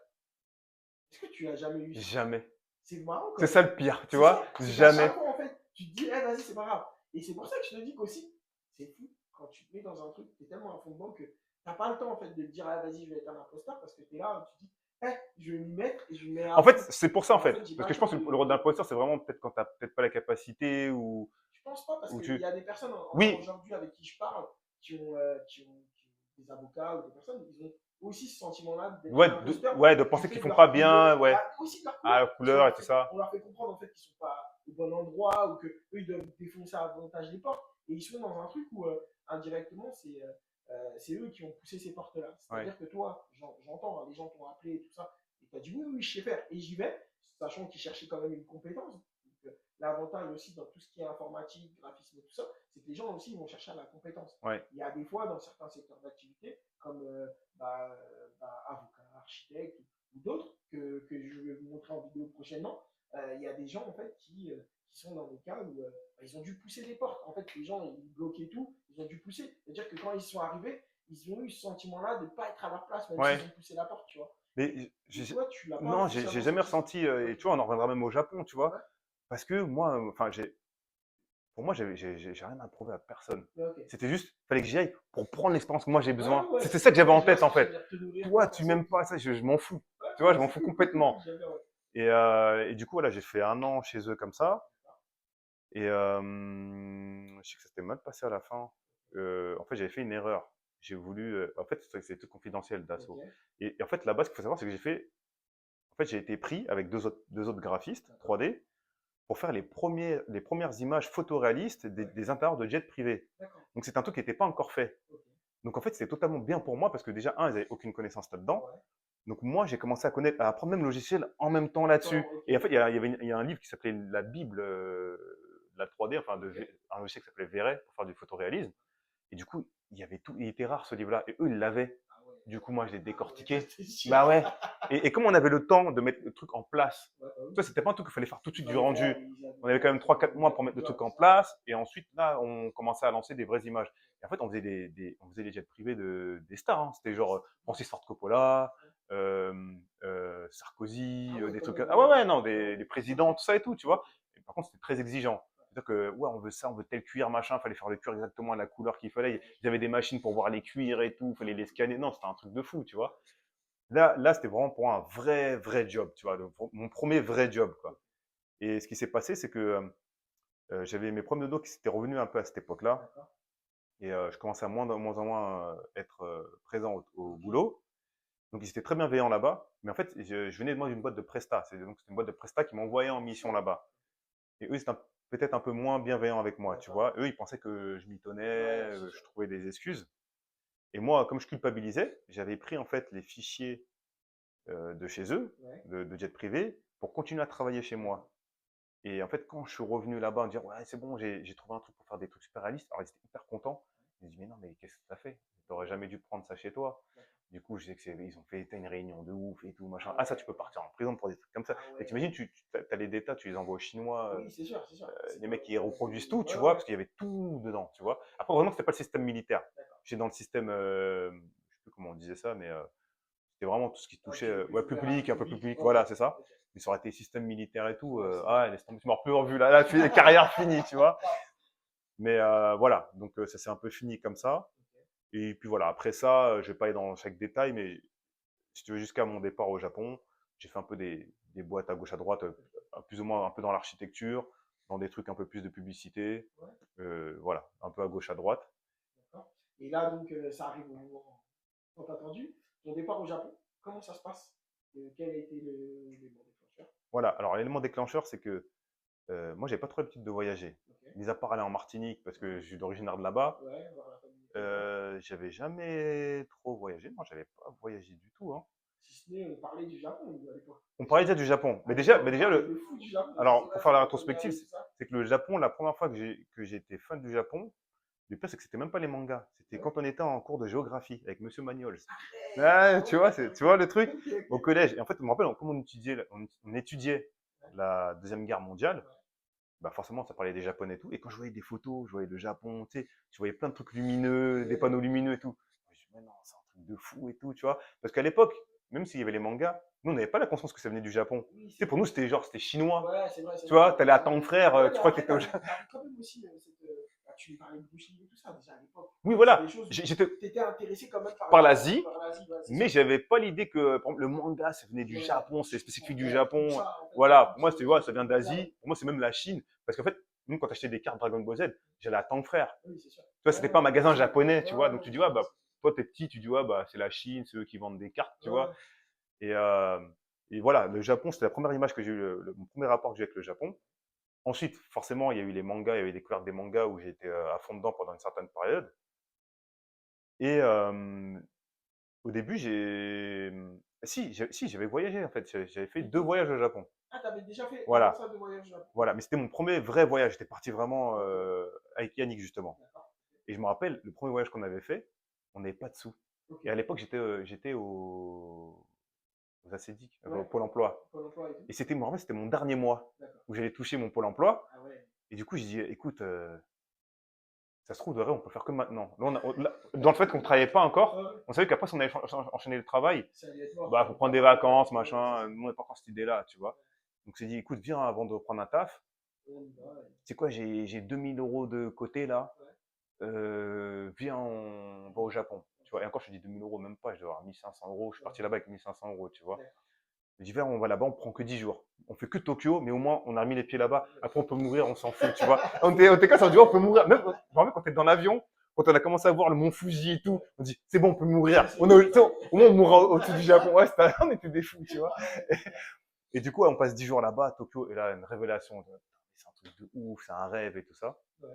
Est-ce que tu l'as jamais eu ça? jamais. C'est marrant quand C'est même. ça le pire, tu C'est ça, vois. c'est qu'à chaque Jamais. fois, en fait, tu te dis, eh, vas-y, c'est pas grave. Et c'est pour ça que je te dis qu'aussi, c'est fou, quand tu te mets dans un truc, tu es tellement à fond dedans que t'as pas le temps, en fait, de te dire, ah, vas-y, je vais être un imposteur, parce que tu es là, tu te dis, eh, je vais m'y mettre et je me mets à En fait, fond. c'est pour ça, en Et en fait, fait. j'ai Parce pas que le je temps pense que de. le rôle d'imposteur, c'est vraiment peut-être quand tu n'as peut-être pas la capacité Je pense pas, parce ou qu'il tu. y a des personnes Oui, aujourd'hui avec qui je parle qui ont des avocats ou des personnes, ils ont aussi ce sentiment-là d'être ouais, un imposteur ouais, de du penser fait qu'ils de font leur pas couleur, bien, ouais. bah, aussi de leur À couleur, la parce qu'on couleur et leur tout fait, ça. on leur fait comprendre en fait qu'ils sont pas au bon endroit ou que eux ils doivent défoncer à avantage les portes et ils sont dans un truc où indirectement c'est eux qui ont poussé ces portes-là. Ouais. C'est-à-dire que toi, j'entends, hein, les gens t'ont appelé et tout ça, et tu as dit oui, oui, je sais faire, et j'y vais, sachant qu'ils cherchaient quand même une compétence. Donc, l'avantage aussi dans tout ce qui est informatique, graphisme et tout ça, c'est que les gens aussi vont chercher à la compétence. Ouais. Il y a des fois dans certains secteurs d'activité, comme avocat, architecte ou d'autres, que je vais vous montrer en vidéo prochainement, il y a des gens en fait qui sont dans des cas où ils ont dû pousser les portes. En fait, les gens ils bloquaient tout, ils ont dû pousser. C'est-à-dire que quand ils sont arrivés, ils ont eu ce sentiment-là de ne pas être à leur place, même Ouais. s'ils ont poussé la porte, tu vois. Mais Et toi, tu l'as pas non, j'ai spécialement jamais senti ça. ressenti. Et Ok. tu vois, on en reviendra même au Japon, tu vois. Ouais, Parce que moi, enfin, pour moi, j'ai rien à prouver à personne. ouais, ok. C'était juste, fallait que j'y aille pour prendre l'expérience que moi j'ai Ouais, besoin. ouais, C'était ça que j'avais ouais, en je vois tête, ce en que tu veux fait. dire, te nourrir, Toi, pas tu penser. m'aimes pas ça, je m'en fous. Ouais, Tu vois, je ouais, m'en c'est fous cool, cool, cool, complètement. cool, j'aime bien, ouais. Et du coup, voilà, j'ai fait un an chez eux comme ça. Et je sais que ça s'était mal passé à la fin. En fait, j'avais fait une erreur. J'ai voulu. En fait, c'est tout confidentiel d'assaut. Ok, Et en fait, là-bas, ce qu'il faut savoir, c'est que j'ai fait. En fait, j'ai été pris avec deux autres graphistes d'accord. 3D pour faire les premières images photoréalistes Ouais, des intérieurs de jets privés. d'accord. Donc, c'est un truc qui n'était pas encore fait. Ok, Donc, en fait, c'était totalement bien pour moi parce que déjà, un, ils n'avaient aucune connaissance là-dedans. ouais. Donc, moi, j'ai commencé à connaître, à apprendre même le logiciel en même temps En même temps, là-dessus. ok, Et en fait, il y a un livre qui s'appelait La Bible de la 3D, enfin, ok. un logiciel qui s'appelait Véret pour faire du photoréalisme. Et du coup, il y avait tout, il était rare ce livre-là. Et eux, ils l'avaient. Ah ouais, Du coup, moi, je l'ai ah ouais, décortiqué. c'est sûr. Bah ouais. Et comme on avait le temps de mettre le truc en place, Ouais, bah tu oui. vois, c'était pas un truc qu'il fallait faire tout de Il suite du fallait faire, rendu. ils avaient On avait quand même 3, 4 mois pour beaucoup mettre de le truc job, en ça. place. Et ensuite, là, on commençait à lancer des vraies images. Et en fait, on faisait on faisait les jets privés des stars. Hein. C'était genre Francis Ford Coppola, euh, Sarkozy, Ah ouais, des quand trucs. même, Ah ouais, ouais, non, ouais, des c'est présidents, sorti. tout ça et tout, tu vois. Ok. Et par contre, c'était très exigeant. C'est-à-dire que, ouais, on veut ça, on veut tel cuir, machin, fallait faire le cuir exactement à la couleur qu'il fallait. Ils avaient des machines pour voir les cuirs et tout, fallait les scanner. Non, c'était un truc de fou, tu vois. Là c'était vraiment pour un vrai job, tu vois, mon premier vrai job, quoi. Et ce qui s'est passé, c'est que j'avais mes premiers dodos qui s'étaient revenus un peu à cette époque-là. D'accord. Et je commençais à moins en moins être présent au Ok. boulot. Donc ils étaient très bienveillants là-bas. Mais en fait, je venais de moi d'une boîte de Presta. Donc c'était une boîte de Presta qui m'envoyait en mission là-bas. Et eux, ils étaient peut-être un peu moins bienveillants avec moi, tu D'accord. vois. Eux, ils pensaient que je m'y tenais, Ouais, c'est je sûr. trouvais des excuses. Et moi, comme je culpabilisais, j'avais pris en fait les fichiers de chez eux, Ouais. de jet privé, pour continuer à travailler chez moi. Et en fait, quand je suis revenu là-bas, me dire ouais, c'est bon, j'ai trouvé un truc pour faire des trucs super réalistes. Alors ils étaient hyper contents. Ils me disent mais non, mais qu'est-ce que tu as fait? Tu n'aurais jamais dû prendre ça chez toi. Du coup, je sais que ils ont fait une réunion de ouf et tout machin. Ah ça, tu peux partir en prison pour des trucs comme ça. Ah Et ouais. t'imagines, tu as les détats, tu les envoies aux Chinois. Oui, c'est sûr, c'est sûr. Les mecs qui reproduisent tout, tu Ouais, vois, ouais. parce qu'il y avait tout dedans, tu vois. Après, vraiment, c'était pas le système militaire. D'accord. J'étais dans le système, je sais plus comment on disait ça, mais c'était vraiment tout ce qui touchait, Truc plus ouais, ouvert à tout public, un peu public. public, Ok. voilà, c'est ça. Ok. Mais ça aurait été système militaire et tout, Ouais, c'est ah, laisse tomber, tu m'aurais plus revu là, carrière finie, tu vois. Mais voilà, donc ça s'est un peu fini comme ça. Et puis voilà, après ça, je vais pas aller dans chaque détail, mais si tu veux, jusqu'à mon départ au Japon, j'ai fait un peu des boîtes à gauche à droite, plus ou moins un peu dans l'architecture, dans des trucs un peu plus de publicité, Ouais, voilà, un peu à gauche à droite. d'accord. Et là, donc, ça arrive au moment tant attendu. Ton départ au Japon, comment ça se passe? Quel a été l'élément déclencheur? Voilà, alors l'élément déclencheur, c'est que moi, j'avais pas trop l'habitude de voyager. Ok. Mis à part aller en Martinique, parce que Ouais, je suis d'originaire de là-bas, ouais, voir la famille là-bas. j'avais jamais trop voyagé. Moi, j'avais pas voyagé du tout, hein. Si ce n'est, on parlait du Japon nous, à l'époque. On parlait déjà du Japon. À Mais l'époque, on déjà parlait de fou du Japon. Je sais alors, pas pour si faire la tu te souviens rétrospective, de tout ça. c'est que le Japon, la première fois que j'ai été fan du Japon, le pire, c'est que c'était même pas les mangas. C'était Ouais. quand on était en cours de géographie avec Monsieur Magnols. Arrête! Ouais, Ah tu ouais, vois, d'accord, tu vois le truc ok, au ok. collège. Et en fait, je me rappelle, comme on étudiait Ouais, la Deuxième Guerre mondiale, ouais. bah forcément, ça parlait des Japonais et tout. Et quand je voyais des photos, je voyais le Japon, tu sais, je voyais plein de trucs lumineux, des Ouais. panneaux lumineux et tout. Je me dis, mais non, c'est un truc de fou et tout, tu vois. Parce qu'à l'époque, même s'il y avait les mangas, nous, on n'avait pas la conscience que ça venait du Japon. Oui, Tu sais, c'est pour vrai. nous, c'était genre, c'était chinois. Ouais, c'est vrai, c'est Tu vrai. vois, t'allais à ton frère, Ouais, tu mais crois que après, t'étais au t'avais Japon. avais quand même aussi tu me parlais de Bruce Lee et tout ça déjà à l'époque. Oui, Donc, c'est des voilà, choses où j'étais tu étais intéressé quand même par par l'Asie, par l'Asie, ouais, c'est mais sûr. j'avais pas l'idée que, par exemple, le manga, ça venait du Ouais, Japon, c'est je spécifique du comprends. Tout Japon. ça, en fait, Voilà, tout pour moi, tu vois, ça vient ce lien. d'Asie. Pour moi, c'est même la Chine. Parce qu'en fait, nous, quand t'achetais des cartes Dragon Ball Z, j'allais à ton frère. Oui, c'est sûr. Tu vois, Ouais, c'était pas un magasin japonais, tu vois. ouais, Donc non, tu dis, c'est ouais, vrai. bah, toi, t'es petit, tu dis, ouais, bah, c'est la Chine, c'est eux qui vendent des cartes, tu vois. Ouais, Et, euh, et voilà, le Japon, c'était la première image que j'ai eu, mon premier rapport que j'ai eu avec le Japon. Ensuite, forcément, il y a eu les mangas, il y avait des découvertes des mangas où j'étais à fond dedans pendant une certaine période. Et au début, si, j'avais voyagé en fait. J'avais fait et 2 voyages au Japon. ah, t'avais déjà fait avant Voilà, ça de voyage au Japon. Ok, voilà. Mais c'était mon premier vrai voyage. J'étais parti vraiment ok, avec Yannick justement. d'accord. Et je me rappelle, le premier voyage qu'on avait fait, on n'avait pas de sous. Ok, Et à l'époque, j'étais aux ACDIC, au ouais, Pôle emploi. Pôle emploi et tout. Et je me rappelle, c'était mon dernier mois D'accord. où j'allais toucher mon Pôle emploi. Ah ouais. Et du coup, je dis, écoute, ça se trouve, de vrai, on peut faire que maintenant. Là, dans le fait qu'on ne travaillait pas encore, Ouais, on savait qu'après, si on allait enchaîner le travail, ça allait être mort, bah, quoi. faut On va prendre des pas faire vacances, ouais, c'est machin. ça. Nous, on n'est pas encore cette idée-là, tu vois. Donc, on s'est dit, écoute, viens avant de prendre un taf. On y va, ouais. Tu sais quoi, j'ai 2000 € de côté là. Ouais, Viens, on va au Japon. Tu vois, et encore, je te dis 2000 €, même pas, je dois avoir 1500 €. Je suis ouais, parti là-bas avec 1500 €, tu vois. d'accord. Je dis, viens, on va là-bas, on prend que 10 jours. On fait que Tokyo, mais au moins, on a mis les pieds là-bas. Après, on peut mourir, on s'en fout, tu vois. On était comme ça, on dit, on peut mourir. Même, je me rappelle quand on était dans l'avion, quand on a commencé à voir le mont Fuji et tout, on dit, c'est bon, on peut mourir. Au moins, on mourra au-dessus du Japon. Ouais, on était des fous, tu vois. Et du coup, on passe 10 jours là-bas à Tokyo, et là, une révélation. C'est un truc de ouf, c'est un rêve et tout ça. Ouais,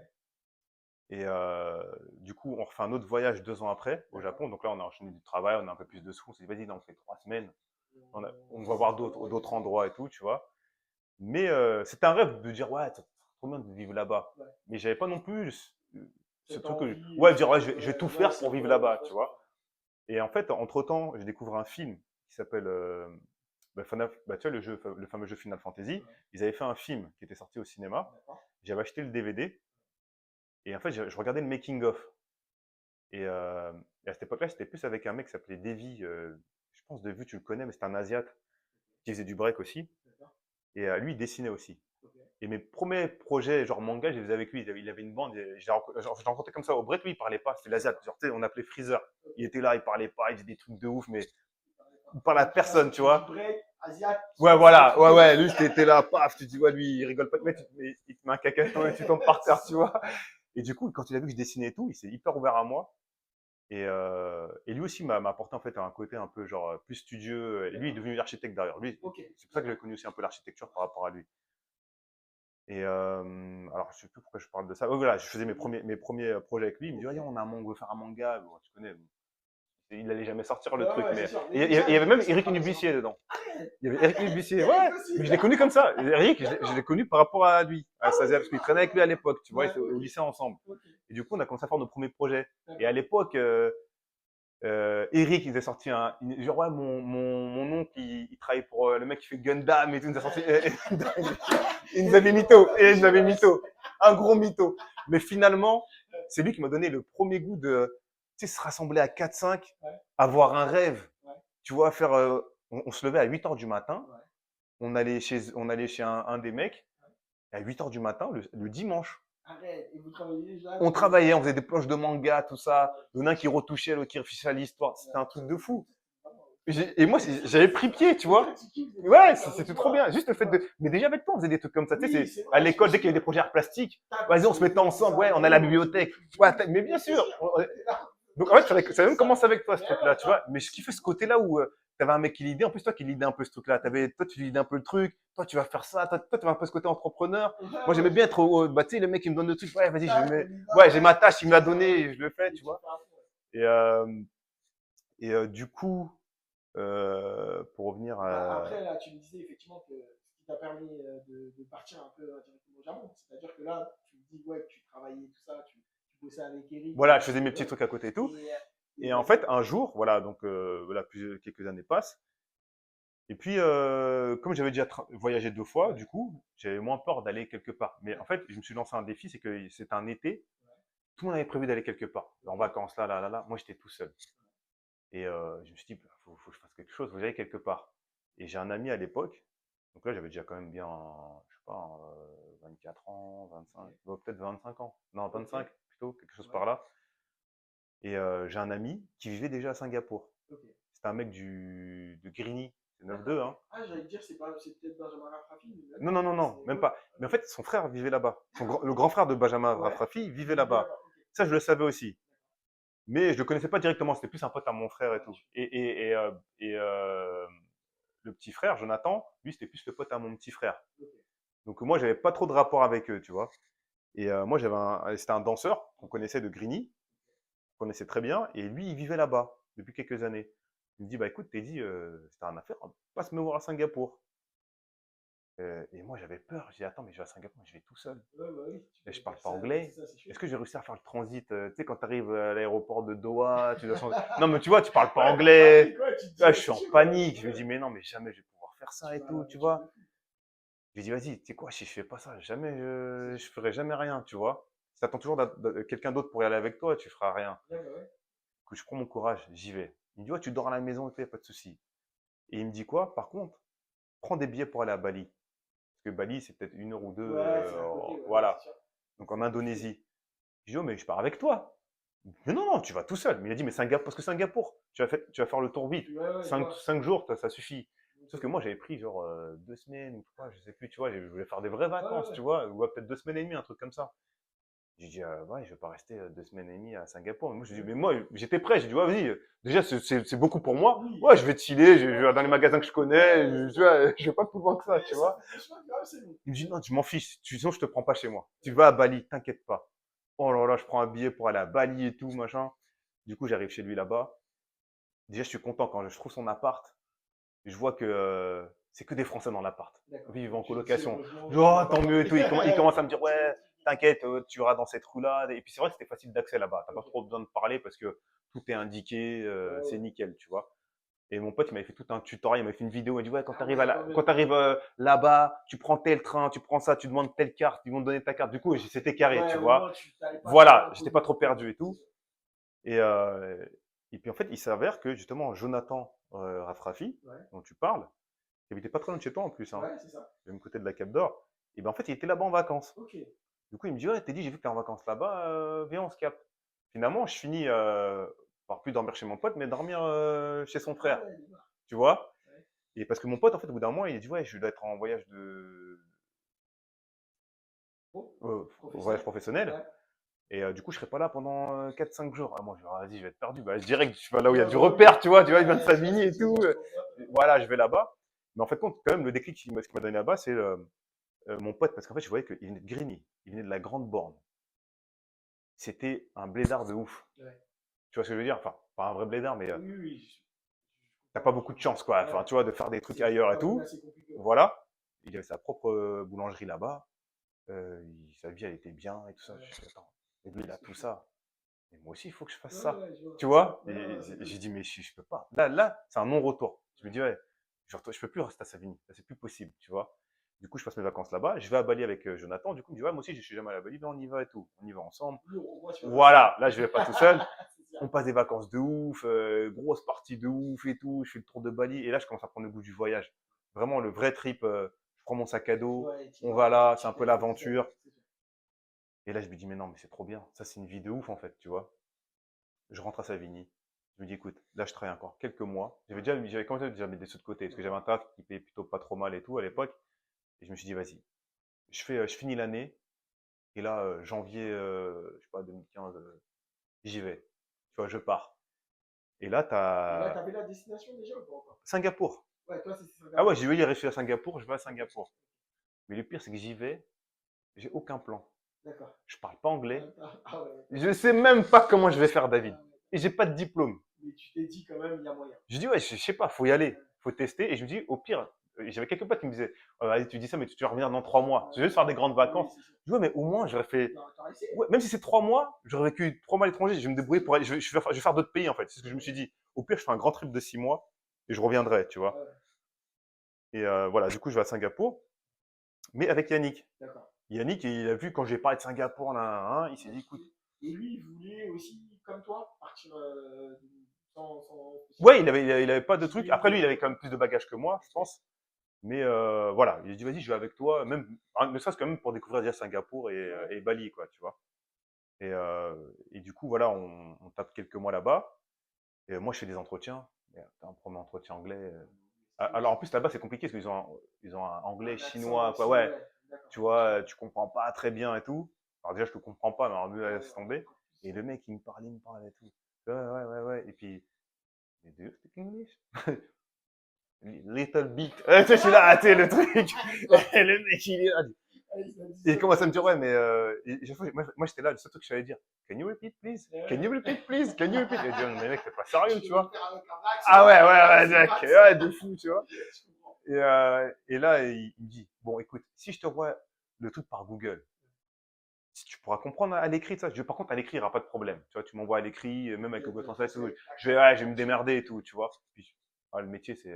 Et du coup, on refait un autre voyage 2 ans après au d'accord. Japon. Donc là, on a enchaîné du travail, on a un peu plus de sous. On s'est dit, vas-y, là, on fait 3 semaines. On va voir d'autres endroits et tout, tu vois. Mais c'était un rêve de dire, ouais, c'est trop bien de vivre là-bas. Ouais. Mais j'avais pas non plus ce Cette truc que, envie, ouais, dire, ouais, je vais tout ouais, faire pour cette, vivre je là-bas, vois tu ce que tu vois. Et en fait, entre-temps, j'ai découvert un film qui s'appelle, bah, tu vois, le fameux jeu Final Fantasy. ouais, Ils avaient fait un film qui était sorti au cinéma. d'accord. J'avais acheté le DVD. Et en fait, je regardais le making-of. Et, et à cette époque-là, c'était plus avec un mec qui s'appelait Davy. Je pense, de vue, tu le connais, mais c'était un Asiate qui faisait du break aussi. D'accord. Et lui, il dessinait aussi. Ok. Et mes premiers projets, genre manga, je les faisais avec lui. Il avait une bande. Je l'ai rencontré comme ça au break. Lui, il parlait pas. C'était l'Asiate. Genre, tu sais, on appelait Freezer. Ok. Il était là, il parlait pas. Il faisait des trucs de ouf, mais il Et parle à donc, là, personne, c'est tu du vois. break, asiat, Ouais, c'est des voilà. trucs Ouais, de ouais. ouf. Lui, t'es là, paf. Tu dis, ouais, lui, il rigole pas. Mais il te met un cacaton et tu tombes par terre, tu vois. Et du coup, quand il a vu que je dessinais et tout, il s'est hyper ouvert à moi. Et lui aussi m'a apporté en fait un côté un peu genre plus studieux. Et lui, il est devenu architecte derrière. Lui, Ok. c'est pour ça que j'ai connu aussi un peu l'architecture par rapport à lui. Et alors, je sais plus pourquoi je parle de ça. Oh, voilà, je faisais mes premiers projets avec lui. Il me dit, oh, on a on veut faire un manga. Bon, tu connais. il allait jamais sortir le Ouais, truc. ouais, c'est Mais sûr. Mais et il déjà, y avait du même coup, ça Eric paraît Nubissier simple. dedans. Arrête! Il y avait Eric Nubissier, ouais, Eric aussi, mais je l'ai connu comme ça. Eric, je l'ai connu par rapport à lui, à Ah Sazia, ouais, parce qu'il d'accord. traînait avec lui à l'époque, tu vois, Ouais, ils étaient au ok. lycée ensemble. Ok, Et du coup, on a commencé à faire nos premiers projets. Et à d'accord. l'époque, Eric, il nous a sorti genre, ouais, mon oncle, il travaille pour le mec qui fait Gundam et tout, il nous a sorti, il nous avait mytho, et il nous avait mytho, un gros mytho. Mais finalement, c'est lui qui m'a donné le premier goût de, tu sais, se rassembler à 4-5, Ouais, avoir un rêve, ouais, tu vois, faire, on se levait à 8 heures du matin, ouais. on allait chez un des mecs, à 8 heures du matin, le dimanche. Arrête. Et vous travaillez déjà, On tu faisais travaillait, on ça. faisait des planches de manga, tout ça. Il y en a un qui Ouais, retouchait, l'autre qui réfléchissait à l'histoire. C'était un truc de fou. vraiment. Et moi, j'avais pris pied, tu Et toi, vois. tu kiffes de Ouais, travailler ça avec c'était trop moi. bien. Juste le fait de. Mais déjà avec toi, on faisait des trucs comme ça. Tu sais, Oui, c'est à vrai, je me l'école, dès qu'il y avait des souviens. projets arts plastiques, Tape vas-y, on se sur mettait les murs, tout ensemble. ça. Ouais, on a la Mais non, tu bibliothèque. fais du Ouais, bien. mais bien Mais c'est sûr. sûr. T'es là. Donc, en Moi, fait, ça je a fais même ça. commencé avec toi, ce Mais truc-là, ouais, tu grave. vois. Mais je kiffais ce côté-là où tu avais un mec qui lidait. En plus, toi qui lidais un peu ce truc-là. Toi, tu lidais un peu le truc. Toi, tu vas faire ça. Toi, tu avais un peu ce côté entrepreneur. Ouais, Moi, j'aimais ouais, bien être bah, tu sais, le mec qui me donne le truc. Ouais, vas-y, je tac, mets. on y Ouais, va. j'ai ma tâche, il me l'a Ouais, donné ouais. et je le fais, Et tu tu vois. fais à fond. Et, du coup, pour revenir Bah, à. après, là, tu me disais effectivement que ce qui t'a permis de partir un peu directement au Japon, c'est-à-dire que là, tu me dis ouais, que tu travaillais tout ça, tu bossais avec Eric Voilà, je faisais mes petits ouais. trucs à côté et tout. Et Et en vas-y. fait, un jour, voilà, donc voilà, quelques années passent. Et puis, comme j'avais déjà voyagé 2 fois, Ouais, du coup, j'avais moins peur d'aller quelque part. Mais en d'accord. fait, je me suis lancé un défi, c'est que c'était un été, tout le monde avait prévu d'aller quelque part, en Ok. vacances, là, là, là, là. Moi, j'étais tout seul. Et je me suis dit, bah, faut que je fasse quelque chose, faut que j'aille quelque part. Et j'ai un ami à l'époque, donc là, j'avais déjà quand même bien, je sais pas, 24 ans, 25, Ok. peut-être 25 ans. Non, Ok. 25 plutôt, quelque chose Ouais. par là. Et j'ai un ami qui vivait déjà à Singapour. Ok. C'était un mec de Grigny, c'est 9-2, D'accord. hein. Ah, j'allais te dire, c'est peut-être Benjamin Rafrafi, mais même Non, pas. non, non, non, C'est même ok. pas. Mais en fait, son frère vivait là-bas. Le grand frère de Benjamin Ouais. Rafrafi vivait Il vivait là-bas. là-bas. Ok. Ça, je le savais aussi. Mais je le connaissais pas directement. C'était plus un pote à mon frère et Ouais, tout. Et le petit frère, Jonathan, lui, c'était plus le pote à mon petit frère. ok. Donc moi, j'avais pas trop de rapport avec eux, tu vois. Et moi, c'était un danseur qu'on connaissait de Grigny, qu'on connaissait très bien. Et lui, il vivait là-bas depuis quelques années. Il me dit, bah écoute, Teddy, c'était un affaire, passe me voir à Singapour. Et moi, j'avais peur. J'ai dit, attends, mais je vais à Singapour, je vais tout seul. Ouais, bah oui, tu Et connais je parle pas personne, c'est anglais. ça, c'est chaud. Est-ce que je vais réussir à faire le transit tu sais, quand tu arrives à l'aéroport de Doha, tu dois changer. Non, mais tu vois, tu parles pas Ouais, t'es en anglais. panique, ouais, tu te dis, Là, je ouais, suis c'est en chaud quand même. panique. Je me dis, Ouais. mais non, mais jamais je vais pouvoir faire ça Tu et vas tout, un tu truc de vois. fou. J'ai dit, vas-y, tu sais quoi, si je fais pas ça, jamais C'est je sûr. ferai jamais rien, tu vois. Si t'attends toujours quelqu'un d'autre pour y aller avec toi, tu feras rien. Ouais, bah ouais. Que je prends mon courage, j'y vais. Il me dit, ouais, tu dors à la maison et tout, y a pas de souci. Et il me dit quoi, par contre, prends des billets pour aller à Bali. Parce que Bali, c'est peut-être 1 heure ou 2, Ouais, c'est à côté, ouais, ouais, c'est voilà. sûr. Donc en C'est compliqué. Indonésie. Je dis, oh, mais je pars avec toi. Mais non, non, tu vas tout seul. Mais il a dit, mais Singapour, parce que Singapour, tu vas faire le tour vite. Ouais, ouais, je Cinq, vois. 5 jours, ça suffit. Ok. Sauf que moi, j'avais pris genre 2 semaines ou 3, je sais plus, tu vois, je voulais faire des vraies Ouais, ouais, vacances, ouais. tu vois, ou peut-être 2 semaines et demie, un truc comme ça. J'ai dit, ouais, je vais pas rester 2 semaines et demie à Singapour. Mais moi, j'ai dit, mais moi, j'étais prêt. J'ai dit, ouais, vas-y, déjà, c'est beaucoup pour moi. Oui. Ouais, je vais te filer, je vais dans les magasins que je connais, Ouais, c'est tu ça. vois, je vais pas plus loin que ça, Et tu ça vois. fait franchement, grave, c'est bon. Il me dit, non, je m'en fiche, sinon je te prends pas chez moi. Tu vas à Bali, t'inquiète pas. Oh là là, je prends un billet pour aller à Bali et tout, machin. Du coup, j'arrive chez lui là-bas. Déjà, je suis content quand je trouve son appart. Je vois que c'est que des Français dans l'appart. D'accord. Vivent Donc en tu te dis, colocation. Je heureusement, dis, tu oh, vas pas tant mieux et payer. tout. Il commence à me dire, Tu ouais, vas t'inquiète, tu iras dans cette rue-là. Et puis c'est vrai que c'était facile d'accès là-bas. T'as pas Ok. trop besoin de parler parce que tout est indiqué, Ouais, c'est ouais. nickel, tu vois. Et mon pote, il m'avait fait tout un tutoriel, il m'avait fait une vidéo. Il m'a dit, ouais, Ah ouais, quand quand même. t'arrives là-bas, tu prends tel train, tu prends ça, tu demandes telle carte, ils vont te donner ta carte. Du coup, c'était carré, Ouais, tu au vois. moins, tu n'allais pas trop Voilà, loin, j'étais paumé pas non trop plus. Ouais, perdu et c'est tout. sûr. Et, euh, et puis en fait, il s'avère que justement, Jonathan Rafrafi, Ouais, dont tu parles, qui habitait pas très loin de chez toi en plus, hein, ouais, c'est ça. du même côté de la Cap d'Or, et ben en fait, il était là-bas en vacances. Ok. Du coup, il me dit, ouais, t'es dit, j'ai vu que t'es en vacances là-bas, viens, on se capte. Finalement, je finis par plus dormir chez mon pote, mais dormir chez son Ah frère, ouais, d'accord. tu vois. Ouais. Et parce que mon pote, en fait, au bout d'un mois, il a dit, ouais, je dois être en voyage Bon, voyage professionnel. professionnel. Ouais. Et du coup, je serai pas là pendant 4-5 jours. Ah, moi, je dis, vas-y, je vais être perdu. Bah, je dirais que je vais là où il y a Ouais, du bah oui. repère, tu vois, il vient de Ouais, je vois ce Savigny que et tu veux tout. dire, je comprends. Voilà, je vais là-bas. Mais en fait, compte, quand même, le déclic ce qu'il m'a donné là-bas, c'est mon pote, parce qu'en fait, je voyais qu'il venait de Grigny, il venait de la Grande Borne. C'était un blédard de ouf. Ouais. Tu vois ce que je veux dire? Enfin, pas un vrai blédard, mais Oui, oui, t'as pas beaucoup de chance, quoi. Enfin, ouais, tu vois, de faire des trucs c'est ailleurs et quand même tout. assez compliqué. Ouais. Voilà. Il avait sa propre boulangerie là-bas. Sa vie, elle était bien et tout ça. Ouais, Je dis, attends, et lui, il a c'est tout chaud. ça. Et moi aussi, il faut que je fasse Ouais, ça. ouais, je vois. Tu vois? Ouais, Et ouais, c'est j'ai logique. dit, mais je peux pas. Là, c'est un non-retour. Je me dis, ouais, je peux plus rester à Savigny. C'est plus possible, tu vois. Du coup, je passe mes vacances là-bas. Je vais à Bali avec Jonathan. Du coup, il me dit, ouais, moi aussi, je suis jamais allé à Bali. Ben, on y va et tout. On y va ensemble. Oui, au moins, tu vas pas tout seul. Voilà. Là, je vais pas tout seul. C'est sûr. On passe des vacances de ouf, grosse partie de ouf et tout. Je fais le tour de Bali et là, je commence à prendre le goût du voyage. Vraiment, le vrai trip. Je prends mon sac à dos, Ouais, tu on vas, va là, c'est tu un peu testes et tout ça. l'aventure. C'est sûr. Et là, je me dis, mais non, mais c'est trop bien. Ça, c'est une vie de ouf en fait, tu vois. Je rentre à Savigny. Je me dis, écoute, là, je travaille encore quelques mois. J'avais commencé déjà à mettre des sous de côté parce que j'avais un taf qui payait plutôt pas trop mal et tout à l'époque. Et je me suis dit, vas-y, je finis l'année. Et là, janvier, je sais pas, 2015, j'y vais. Tu vois, je pars. Et là, Et là, t'as t'avais la destination déjà ou pas encore? Singapour. Ouais, toi, c'est Ah ouais, Singapour. j'ai voulu rester à Singapour, je vais à Ok, Singapour. Mais le pire, c'est que j'y vais, j'ai aucun plan. d'accord. Je parle pas anglais. Ah ouais, d'accord. Je sais même pas comment je vais faire, Ah David. ouais. Et j'ai pas de diplôme. Mais tu t'es dit quand même, il y a moyen. Je dis, ouais, je sais pas, faut y aller. Ouais, Faut tester. Et je me dis, au pire, j'avais quelques potes qui me disaient, oh, vas-y, tu dis ça, mais tu vas revenir dans 3 mois. Je vais juste faire des grandes oui, vacances. c'est sûr. Je dis, ouais, mais au moins, j'aurais fait, T'aurais essayé. ouais, même si c'est 3 mois, j'aurais vécu 3 mois à l'étranger, je vais me débrouiller pour aller, je vais faire d'autres pays, en fait. C'est ce que je me suis dit. Au pire, je fais un grand trip de 6 mois et je reviendrai, tu vois. Ouais, Et voilà, du coup, je vais à Singapour, mais avec Yannick. d'accord. Yannick, il a vu quand j'ai parlé de Singapour, là, il s'est dit, écoute, Et lui, il voulait aussi, comme toi, partir sans ouais, spécialement il avait pas de truc. d'idée Après, de. lui, il avait quand même plus de bagages que moi, je Ok. pense. Mais voilà, il a dit, vas-y, je vais avec toi, même, ne serait-ce que même pour découvrir déjà Singapour Ouais. et Bali, quoi, tu vois. Et du coup, voilà, on tape quelques mois là-bas. Et moi, je fais des entretiens. T'as un premier entretien anglais. Alors, en plus, là-bas, c'est compliqué parce ils ont un anglais Un accent chinois, quoi. aussi, Ouais, ouais. D'accord. tu vois, tu comprends pas très bien et tout. Alors, déjà, je te comprends pas, mais alors, mieux, Ouais, laisse ouais, tomber. encore plus. Et le mec, il me parle et tout. Ouais, ouais, ouais, ouais. Et puis, do you speak English? Little bit. Tu sais, je suis là, ah, tu sais, le truc. Et le mec, il est là. Ah, il a dit Et il ça commence à pour me dire, ça. ouais, mais moi j'étais là, le seul truc que je savais dire, can you repeat, please? Can you repeat, please? Can you repeat? Et je dis, mais mec, t'es pas sérieux, Tu tu veux le vois? faire avec un vrai Ah accent, ouais, ouais, là, ouais, c'est Jack, pas ça. ouais, de fou, tu vois? Je comprends. Et là, il me dit, bon, écoute, si je te vois le truc par Google, si tu pourras comprendre à l'écrit ça, je dis, par contre, à l'écrit, il n'y aura pas de problème. Tu vois, tu m'envoies à l'écrit, même avec Ok, Google ok, Translate, et tout. translate. Ouais, je vais me démerder et tout, tu vois? Puis, le métier, c'est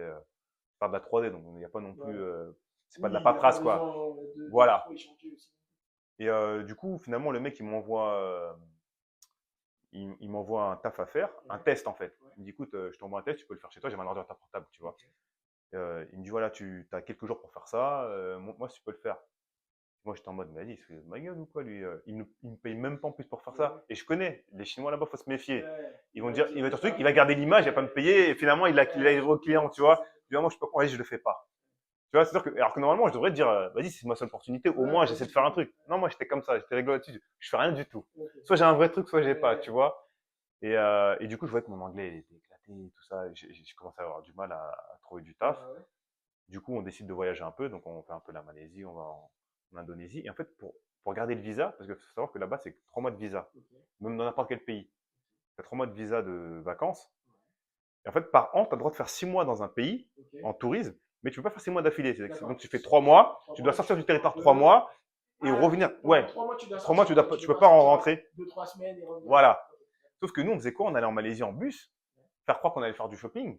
faire de la 3D, donc il n'y a pas non plus, Ouais. c'est pas de Oui, la il n'y a pas paperasse, quoi. besoin de Voilà. trop échanger aussi. Et du coup, finalement, le mec, il m'envoie un taf à faire, un Ouais, test en fait. ouais, Il me dit, écoute, je t'envoie un test, tu peux le faire chez toi, j'ai un ordinateur portable, tu vois. ok. Il me dit, voilà, tu as quelques jours pour faire ça, moi, si tu peux le faire. Moi, j'étais en mode, mais vas-y, il se fout de ma gueule ou quoi, lui il me paye même pas en plus pour faire Ouais, ça. Et je connais, les Chinois là-bas, faut se méfier. ouais. Ils Il vont va dire, dire il va dire ça, truc, il va garder l'image, il va pas me payer, et finalement, il a ouais, livré au client, tu c'est vois. ça. Je dis, moi, je peux pas, vas-y, je le fais pas. Tu vois, c'est sûr que, alors que normalement, je devrais te dire, vas-y, c'est ma seule opportunité, au Ouais, moins, j'essaie vas-y, de faire un fais-le. truc. Non, moi, j'étais comme ça, j'étais rigolo là-dessus, je fais rien du tout. Ok. Soit j'ai un vrai truc, soit j'ai pas, tu Ouais, vois. Et du coup, je voyais que mon anglais il était éclaté, tout ça. Je commençais à avoir du mal à trouver du ouais, taf. ouais. Du coup, on décide de voyager un peu. Donc, on fait un peu la Malaisie, on va en Indonésie. Et en fait, pour garder le visa, parce qu'il faut savoir que là-bas, c'est 3 mois de visa, Ok. même dans n'importe quel pays. Tu as 3 mois de visa de vacances. Ouais, Et en fait, par an, tu as le droit de faire 6 mois dans un pays ok. en tourisme, mais tu peux pas faire 6 mois d'affilée. Donc, D'accord. tu fais 3 mois, Trois tu dois mois, sortir tu du fais un territoire 3 peu. mois et Ah, revenir. pendant Ouais, 3 mois, tu dois 3 mois, sortir, mais tu tu peux peux pas pas en sortir rentrer. 2, 3 semaines et revenir. Voilà. Ok, Sauf que nous, on faisait quoi? On allait en Malaisie en bus, faire croire qu'on allait faire du shopping.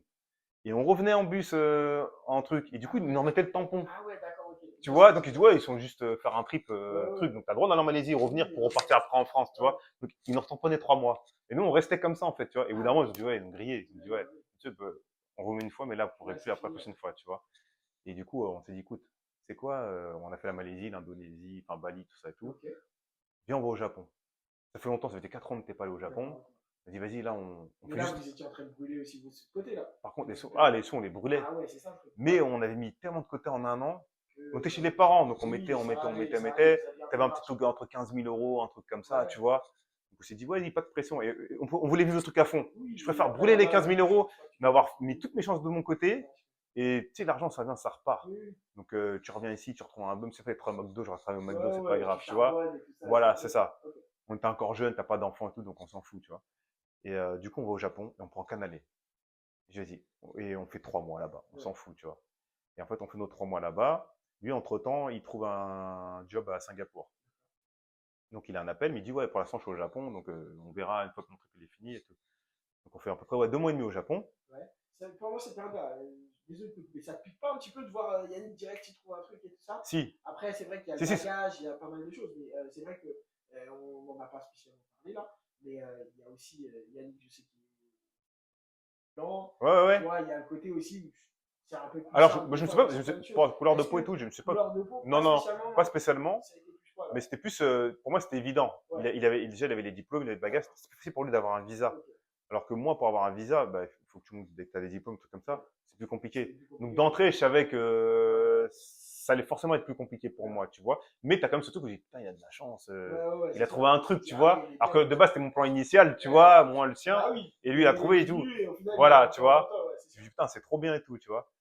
Et on revenait en bus en truc. Et du coup, ils nous remettaient le tampon. ah ouais, d'accord, ok. Tu Là, c'est vois, donc ils disent, différent. ouais, ils sont juste faire un trip, Ouais, ouais, truc. ouais. Donc t'as le droit d'aller en Malaisie, revenir Oui, pour repartir après en France, tu ouais. vois. Donc ils nous tamponnaient 3 mois. Et nous, on restait comme ça, en fait, tu vois. Et au bout d'un Ah moment, ouais. ils ont dit, ouais, ils nous grillaient. Ils ont dit, ouais, Bah oui. monsieur, on remet une fois, mais là, vous ne pourrez Là, plus c'est après la fini. Ouais. prochaine fois, tu vois. Et du coup, on s'est dit, écoute, c'est quoi on a fait la Malaisie, l'Indonésie, enfin Bali, tout ça et tout. Ok, Viens, on va au Japon. Ça fait longtemps, ça fait 4 ans que t'es pas allé au Japon. d'accord. On dit, vas-y, là, on Mais fait là, juste. vous étiez en train de brûler aussi de ce côté-là. Par contre, De ce les côté-là. sous, on les brûlait. Ah ouais, c'est ça le truc. Mais Ouais. on avait mis tellement de côté en un an. On Que était ça chez les allait. parents, donc Oui, on ça allait, mettait. vous aviez un T'avais peu de un petit marge. truc entre 15 000 euros, un truc comme ça, Ouais. tu vois. Donc on s'est dit, ouais, il n'y a pas de pression. Et on voulait vivre le truc à fond. Oui, Je et préfère après brûler les là-bas, 15 000 je euros, crois que tu mais gagnes avoir beaucoup mis mieux. toutes mes chances de mon côté. Ouais. Et tu sais, l'argent, ça vient, ça repart. Oui, Donc tu reviens ici, tu retrouves un bum, c'est fait, être au McDo, je reste travailler au oui. McDo, Ouais, c'est pas ouais, tu grave, tu vois. charbonnes et tout ça, c'est Voilà, c'est mieux. ça. Ok. On était encore jeune, t'as pas d'enfant et tout, donc on s'en fout, tu vois. Et du coup, on va au Japon et on prend qu'un aller. J'ai dit, et on fait 3 mois là-bas, on s'en fout, tu vois. Et en fait, on fait nos 3 mois là-bas. Lui, entre-temps, il trouve un job à Singapour. Donc, il a un appel, mais il dit, ouais, pour l'instant, je suis au Japon, donc on verra une fois que mon truc il est fini et tout. Donc, on fait à peu près 2 mois et demi au Japon. Ouais. Pendant cette période-là, désolé, mais ça pique pas un petit peu de voir Yannick direct qui trouve un truc et tout ça. Si, Après, c'est vrai qu'il y a le si, si. bagage, il y a pas mal de choses, mais c'est vrai que on n'en a pas spécialement parlé là, mais il y a aussi Yannick, je sais qu'il est blanc. Ouais, ouais, Tu ouais. vois, il y a un côté aussi où c'est un peu plus Alors, simple moi, des je ne sais fois pas, dans certaines pour choses. la couleur de Est-ce peau et que tout, je ne sais pas. couleur de peau, Non, pas non, spécialement, pas non? spécialement. Ça a été plus quoi Mais là? c'était plus, pour moi, c'était évident. Ouais, Déjà, il avait les diplômes, il avait le bagage. d'accord. C'était facile pour lui d'avoir un visa. Ok, Alors que moi, pour avoir un visa, bah, il faut que tu montres dès que tu as des diplômes, trucs comme ouais. ça. C'est plus C'est compliqué. plus Donc, compliqué, d'entrée, je savais ouais, que ça allait forcément être plus compliqué pour ouais. moi, tu vois. Mais tu as quand même ce truc où je dis, putain, il a de la chance. Ouais, ouais, ouais, Il a c'est trouvé sûr. un Tu truc, dis, tu ah oui, vois. il est Alors bien. que de base, c'était mon plan initial, tu Ouais. vois, moi, le sien. Bah oui, Et lui, il a mais au trouvé et tout. début, et au final, il a Voilà, un tu peu avant vois. toi, ouais, c'est Je me sûr. dis, putain, c'est trop bien et tout, tu vois.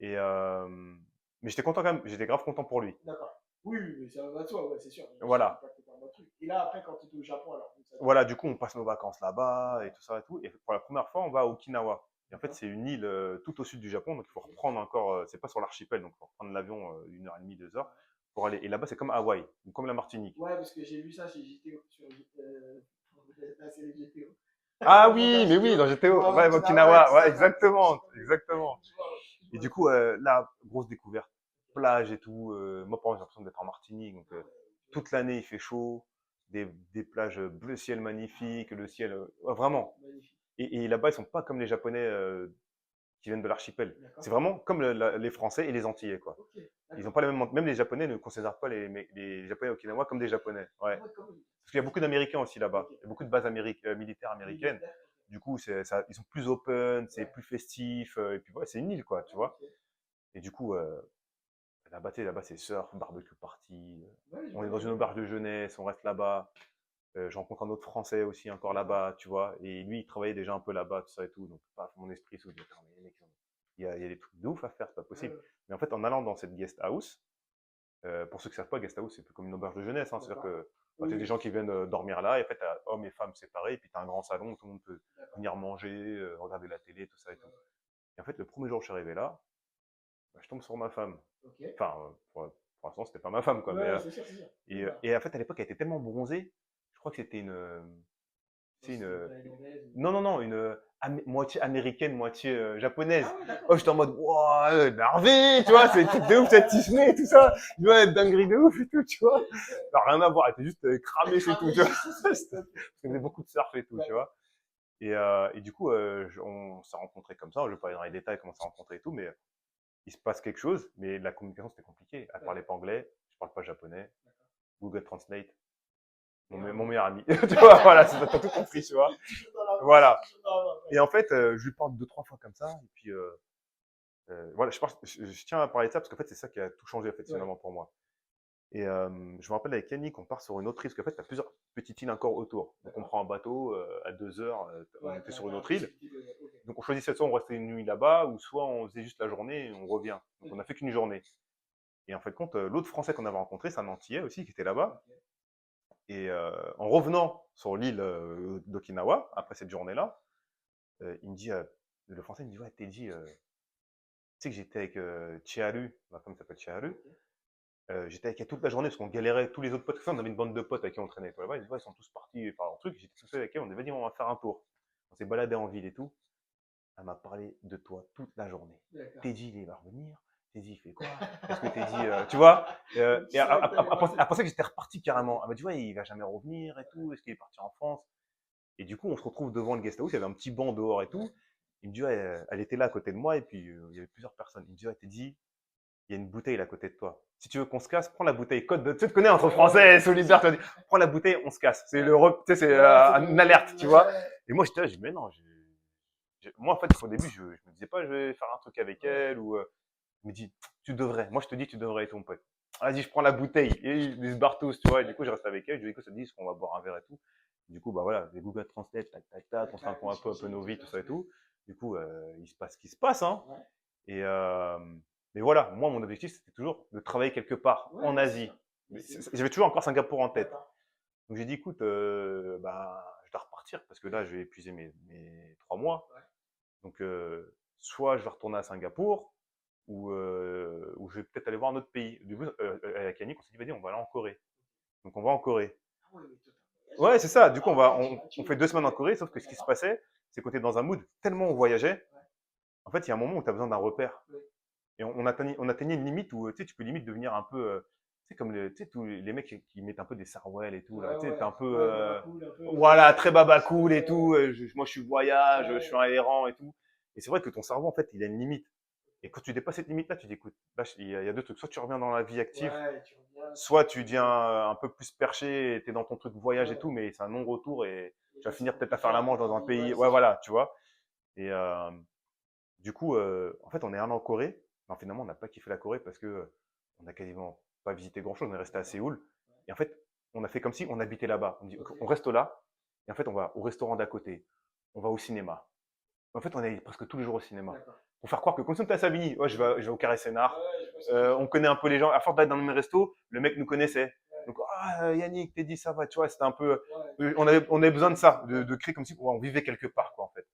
Et, mais j'étais content quand même. J'étais grave content pour lui. D'accord. Oui, oui, mais ça va de soi, ouais, c'est sûr. Je dis Voilà. pas que t'es pas un bon truc. Et là, après, quand tu étais au Japon, alors, ça te Voilà, du coup, on passe nos vacances là-bas et ouais, tout ça et tout. Et pour la première fois, on va à Okinawa. Et en fait, d'accord. c'est une île tout au sud du Japon, donc il faut Ok. reprendre encore. C'est pas sur l'archipel, donc il faut reprendre l'avion 1 heure et demie, 2 heures Ouais. pour aller. Et là-bas, c'est comme Hawaï, ou comme la Martinique. Ouais, parce que j'ai vu ça chez JTO, sur la série JTO. Ah Reportage oui, mais oui, JTO, dans ils GTO, vont à ouais, Okinawa et Okinawa, tout ouais, ça. Là, exactement, exactement. je Et vois du le coup, truc. là, grosse découverte, plage et tout. Moi, par exemple, j'ai l'impression d'être en Martinique, donc Ah ouais, toute l'année, il fait chaud, des plages bleu ciel magnifiques, le ciel, ouais, vraiment. magnifique. Et là-bas, ils sont pas comme les Japonais qui viennent de l'archipel. C'est D'accord. vraiment comme les Français et les Antillais, quoi. Ok, Ils ont d'accord. pas la même, même les Japonais ne considèrent pas les Japonais Okinawa comme des Japonais. Ah Ouais. ouais, quand même. Parce qu'il y a beaucoup d'Américains aussi là-bas. Ok, Il y a beaucoup de d'accord. bases militaires américaines. Militaire, Du coup, ça, ils sont plus open, ok. c'est Ouais. plus festif. Et puis, ouais, c'est une île, quoi, tu Ah, vois. ok. Et du coup, là-bas, là-bas, c'est surf, barbecue party. Ouais, je On est vois, dans je une vois. auberge de jeunesse, on reste là-bas. Je rencontre un autre Français aussi encore D'accord. là-bas, tu vois. Et lui, il travaillait déjà un peu là-bas, tout ça et tout. Donc, paf, mon esprit s'ouvre. Attends, mais les mecs, il y a des trucs de ouf à faire, c'est pas Ouais, possible. ouais. Mais en fait, en allant dans cette guest house, pour ceux qui ne savent pas, guest house, c'est plus comme une auberge de jeunesse, hein. C'est-à-dire D'accord. que bah, Oui, tu as des oui. gens qui viennent dormir là, et en fait, tu as hommes et femmes séparés, et puis tu as un grand salon où tout le monde peut D'accord. venir manger, regarder la télé, tout ça et Ouais, tout. ouais. Et en fait, le premier jour où je suis arrivé là, bah, je tombe sur ma femme. Ok. Enfin, pour l'instant, c'était pas ma femme, quoi. Ouais, ouais, c'est sûr, c'est sûr. Voilà. Et en fait, à l'époque, elle était tellement bronzée, je crois que c'était Bon, c'est une, c'était une thaïlandaise. non, non, non, une moitié américaine, moitié japonaise. Ah ouais, d'accord, Oh, ok. j'étais en mode, wow, énervé, tu vois, c'est le truc de ouf, cette Disney et tout ça. Tu vois, dinguerie de ouf et tout, tu vois. Ça n'a rien à voir, elle était juste cramée, c'est tout, tu vois. Parce qu'elle faisait beaucoup de surf et tout, tu D'accord. vois. Et du coup, on s'est rencontrés comme ça. Je ne vais pas aller dans les détails comment on s'est rencontrés et tout, mais il se passe quelque chose. Mais la communication, c'était compliqué. Elle ne parlait D'accord. pas anglais, je ne parle pas japonais. D'accord. Google Translate, Et mon un meilleur ami. Tu vois, voilà, t'as tout compris, tu vois. toujours dans la bouche, Voilà. toujours dans la main. Et en fait, je lui parle 2, 3 fois comme ça. Et puis, voilà, je tiens à parler de ça parce qu'en fait, c'est ça qui a tout changé, en fait, Ouais. finalement, pour moi. Et je me rappelle avec Yannick, on part sur une autre île, parce qu'en fait, tu as plusieurs petites îles encore autour. Donc, on D'accord. prend un bateau à 2 heures, on Ouais, était t'as sur une la autre île. possibilité de. Ok. Donc, on choisissait soit on restait une nuit là-bas, ou soit on faisait juste la journée et on revient. Donc, on Ok. n'a fait qu'une journée. Et en fait, compte, l'autre Français qu'on avait rencontré, c'est un Antillais aussi qui était là-bas. Ok. Et en revenant sur l'île d'Okinawa, après cette journée-là, il me dit, le Français me dit, ouais, Teddy, tu sais que j'étais avec Chiharu, ma femme s'appelle Chiharu. Ok. J'étais avec elle toute la journée parce qu'on galérait, tous les autres potes. On avait une bande de potes avec qui on traînait. Là-bas, ils disaient, ouais, ils sont tous partis faire leur truc. J'étais tout seul avec elle. On dit, vas-y, on va faire un tour. On s'est baladé en ville et tout. Elle m'a parlé de toi toute la journée. D'accord. Teddy, il va revenir. Teddy, il fait quoi? Est-ce que Teddy, tu vois? Et Donc, tu savais que t'allais passer. elle pensait que j'étais reparti carrément. Ok. Elle m'a dit, ouais, il va jamais revenir et tout. Est-ce qu'il est parti en France? Et du coup, on se retrouve devant le guest house. Il y avait un petit banc dehors et tout. Il me dit, ouais, elle était là à côté de moi et puis il y avait plusieurs personnes. Il me dit, ouais, Teddy, il y a une bouteille là à côté de toi. Si tu veux qu'on se casse, prends la bouteille. Code de, tu sais, tu connais entre Français et solidaires, tu vois, prends la bouteille, on se casse. C'est tu sais, c'est Ouais, c'est une alerte, tu vois. ouais. Et moi, j'étais là, je dis, mais non, moi, en fait, au début, je me disais pas, je vais faire un truc avec Ouais. elle ou, je me dis, tu devrais. Moi, je te dis, tu devrais et tout, mon pote. Vas-y, je prends la bouteille. Et ils se barrent tous, tu vois. Et du coup, je reste avec elle. Je lui dis, écoute, ça te dit, qu'on va boire un verre et tout. Du coup, bah voilà, les Google Translate, tac, tac, tac, on se raconte un peu nos vies, tout ça et tout. Du coup, il se passe ce qui se passe, hein. Ouais. Et mais voilà, moi, mon objectif, c'était toujours de travailler quelque part en Ouais, c'est Asie. sûr. Mais c'est ouf. J'avais toujours encore Singapour en tête. D'accord. Donc j'ai dit, écoute, bah, je dois repartir parce que là, je vais épuiser mes 3 mois. Ouais. Donc, soit je vais retourner à Singapour ou je vais peut-être aller voir un autre pays. Du coup, avec Yannick, on s'est dit, vas-y, on va aller en Corée. Donc, on va en Corée. Ah ouais, mais toi, t'as voyagé. Ouais, c'est ça. Du coup, Ah ouais, on fait 2 semaines en Corée, sauf que ce qui se d'accord. passait, c'est qu'on était dans un mood tellement on voyageait. Ouais. En fait, il y a un moment où tu as besoin d'un repère. Ouais. Et on atteignait une limite où tu sais, tu peux limite devenir un peu, tu sais, comme tu sais, tous les mecs qui mettent un peu des sarouels et tout, là. Ouais, Tu sais, t'es ouais. un peu, Ouais, baba cool, un peu. voilà, très baba cool et Ouais, tout. Moi, je suis voyage, je ouais. suis un errant et tout. Et c'est vrai que ton cerveau, en fait, il a une limite. Et quand tu dépasses cette limite-là, tu dis, écoute, là, il y a deux trucs. Soit tu reviens dans la vie active, Ouais, tu reviens, soit tu deviens un peu plus perché et tu es dans ton truc voyage et ouais. tout, mais c'est un non-retour et Et tu vas là, c'est finir peut-être à faire compliqué la à manche dans un Paris, pays. ouais, Ouais, c'est sûr. voilà, tu vois. Et du coup, en fait, on est un an en Corée. Non, finalement, on n'a pas kiffé la Corée parce que on n'a quasiment pas visité grand-chose. On est resté à D'accord. Séoul. Ouais. Et en fait, on a fait comme si on habitait là-bas. On dit, Ok. on reste là. Et en fait, on va au restaurant d'à côté. On va au cinéma. En fait, on est presque tous les jours au cinéma. D'accord. Pour faire croire que comme si on était à Savigny, ouais, je vais au Carré Sénard. Ouais, je vois ce que tu veux On dire. connaît un peu les gens. À force d'aller dans le même resto, le mec nous connaissait. Ouais. Donc, ah, Yannick, t'es dit ça va, tu vois, c'était un peu. Ouais, On avait besoin de ça, ouais. de créer comme si on vivait quelque part, quoi, en fait.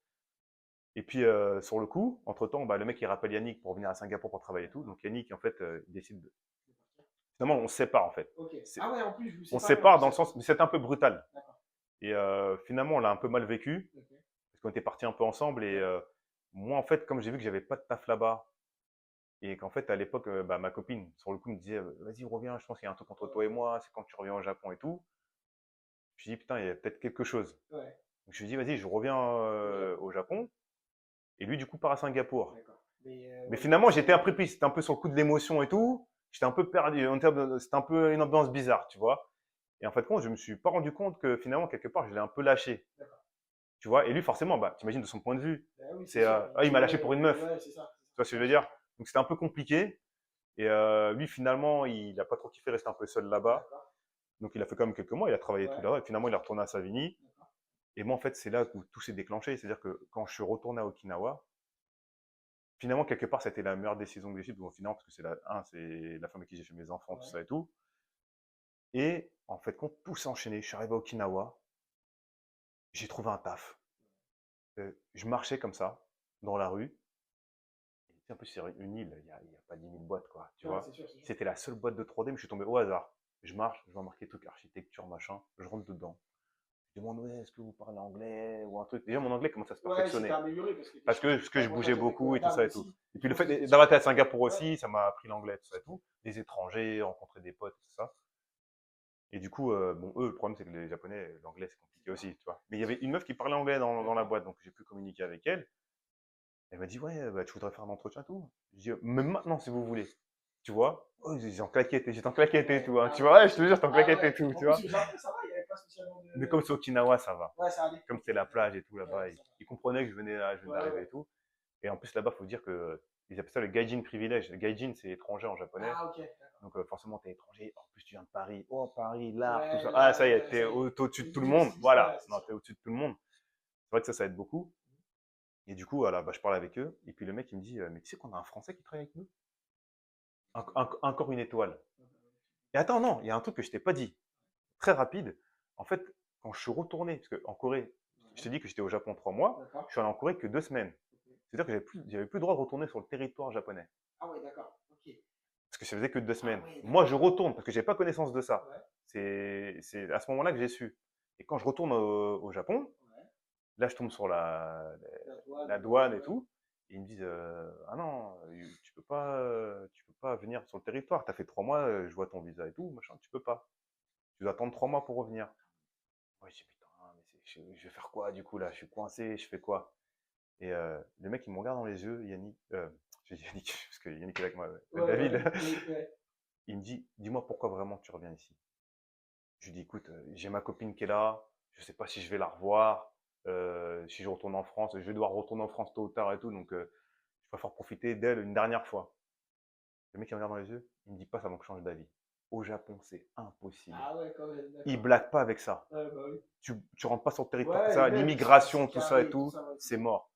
Et puis, sur le coup, entre-temps, bah, le mec, il rappelle Yannick pour venir à Singapour pour travailler et tout. Donc, Yannick, en fait, il décide de. Finalement, on se sépare, en fait. Ok. Ah ouais, en plus, je vous On se séparez en sépare plus dans le cette sens, fois. mais c'était un peu brutal. D'accord. Et finalement, on l'a un peu mal vécu, Ok. parce qu'on était partis un peu ensemble. Et Ouais. moi, en fait, comme j'ai vu que j'avais pas de taf là-bas, et qu'en fait, à l'époque, bah, ma copine, sur le coup, me disait, vas-y, reviens, je pense qu'il y a un truc entre toi et moi, c'est quand tu reviens au Japon et tout. Je me suis dit, putain, il y a peut-être quelque chose. Ouais. Donc, je me suis dit, vas-y, je reviens Au Japon. au Japon. Et lui, du coup, part à Singapour. D'accord. Mais Mais ouais, du coup, finalement, j'étais un c'est. peu pris. C'était un peu sur le coup de l'émotion et tout. J'étais un peu perdu. C'était un peu une ambiance bizarre, tu vois. Et en fait, je me suis pas rendu compte que finalement, quelque part, je l'ai un peu lâché. D'accord. Tu vois. Et lui, forcément, bah, t'imagines de son point de vue. Bah oui, c'est C'est, sûr. ah, il m'a lâché pour une meuf. Ouais, c'est ça. Tu vois ce que je Ouais, veux je dire? comprends. Donc, c'était un peu compliqué. Et lui, finalement, il a pas trop kiffé rester un peu seul là-bas. D'accord. Donc, il a fait quand même quelques mois. Il a travaillé tout Ouais. là-bas. Et finalement, il est retourné à Savigny. D'accord. Et moi, en fait, c'est là où tout s'est déclenché. C'est-à-dire que quand je suis retourné à Okinawa, finalement, quelque part, c'était la meilleure décision que j'ai prise. Bon, finalement, parce que c'est la femme avec qui j'ai fait mes enfants, tout Ouais. ça et tout. Et en fait, quand tout s'est enchaîné, je suis arrivé à Okinawa, j'ai trouvé un taf. Je marchais comme ça, dans la rue. Et en plus, c'est une île, il y a pas 10 000 boîtes, quoi. Tu Ouais, vois, c'est sûr, c'est sûr. c'était la seule boîte de 3D, mais je suis tombé au hasard. Je marche, je vois marqué truc architecture, machin. Je rentre dedans. Je demande, ouais, est-ce que vous parlez anglais ou un truc. Déjà, mon anglais commence à se Ouais, c'était perfectionner. amélioré parce que Parce que, je t'as bougeais dû être beaucoup et tout adaptable ça et tout. aussi. Et Je puis le pense fait que c'était d'avoir été à super. Singapour Ouais. aussi, ça m'a appris l'anglais, tout ça et tout. Les étrangers, rencontrer des potes, tout ça. Et du coup, bon, eux, le problème, c'est que les Japonais, l'anglais, c'est compliqué aussi, tu vois. Mais il y avait une meuf qui parlait anglais dans la boîte, donc j'ai pu communiquer avec elle. Elle m'a dit, ouais, bah, tu voudrais faire un entretien et tout. Je dis, même maintenant, si vous voulez. Tu vois, oh, j'étais en claquette et Ouais. tout. Hein. Ah Tu ouais. vois, ouais, je te jure, j'étais en Ah claquette et ouais. tout, En tu plus, vois. le Japon, ça va, il n'y avait pas spécialement de. Mais comme c'est Okinawa, ça va. Ouais, ça allait. Comme Ok. c'est la plage et tout là-bas, Ouais, ça ils comprenaient que je venais là, je venais va. Ouais, d'arriver ouais. et tout. Et en plus, là-bas, il faut dire que ils appellent ça le gaijin privilège. Le gaijin, c'est étranger en japonais. Ah, ok, d'accord. Donc forcément, tu es étranger. En plus, tu viens de Paris. Oh, Paris, l'art, tout Ouais, ça. Ah, là, ça y est, tu es ça y est. au-dessus de C'est tout le plus monde. exclusif, Voilà. ouais, c'est Non, sûr. tu es au-dessus de tout le monde. C'est vrai que ça aide beaucoup. Et du coup, voilà, bah, je parle avec eux. Et puis le mec, il me dit, mais tu sais qu'on a un Français qui travaille avec nous? Encore une étoile. Et attends, non, il y a un truc que je t'ai pas dit. Très rapide. En fait, quand je suis retourné, parce qu'en Corée, je Ouais. t'ai dit que j'étais au Japon 3 mois, D'accord. je suis allé en Corée que 2 semaines. Ok. C'est-à-dire que j'avais plus le droit de retourner sur le territoire japonais. Ah ouais, d'accord. Ok. Parce que ça faisait que deux Ah semaines. ouais, Moi, d'accord. je retourne parce que j'ai pas connaissance de ça. Ouais. C'est à ce moment-là que j'ai su. Et quand je retourne au Japon, Ouais. là, je tombe sur La douane, la ouais. douane et tout. Et ils me disent, ah non, tu peux pas venir sur le territoire. Tu as fait 3 mois, je vois ton visa et tout, machin, tu peux pas. Tu dois attendre 3 mois pour revenir. Moi, je dis, putain, mais je vais faire quoi du coup là? Je suis coincé, je fais quoi? Et le mec, il me regarde dans les yeux, Yannick, je dis Yannick, parce que Yannick est avec moi, Ouais, David, ouais, ouais. il me dit, dis-moi pourquoi vraiment tu reviens ici. Je lui dis, écoute, j'ai ma copine qui est là, je sais pas si je vais la revoir, si je retourne en France, je vais devoir retourner en France tôt ou tard et tout, donc je préfère profiter d'elle une dernière fois. Le mec, il me regarde dans les yeux, il me dit pas ça, donc je change d'avis. Au Japon, c'est impossible. Ah ouais, quand même, Il d'accord. blague pas avec ça. Ouais, bah oui. Tu rentres pas sur le territoire, Ouais, et ça, même, c'est l'immigration, tout ça et carré, tout tout, ça, ouais, c'est c'est sûr. mort.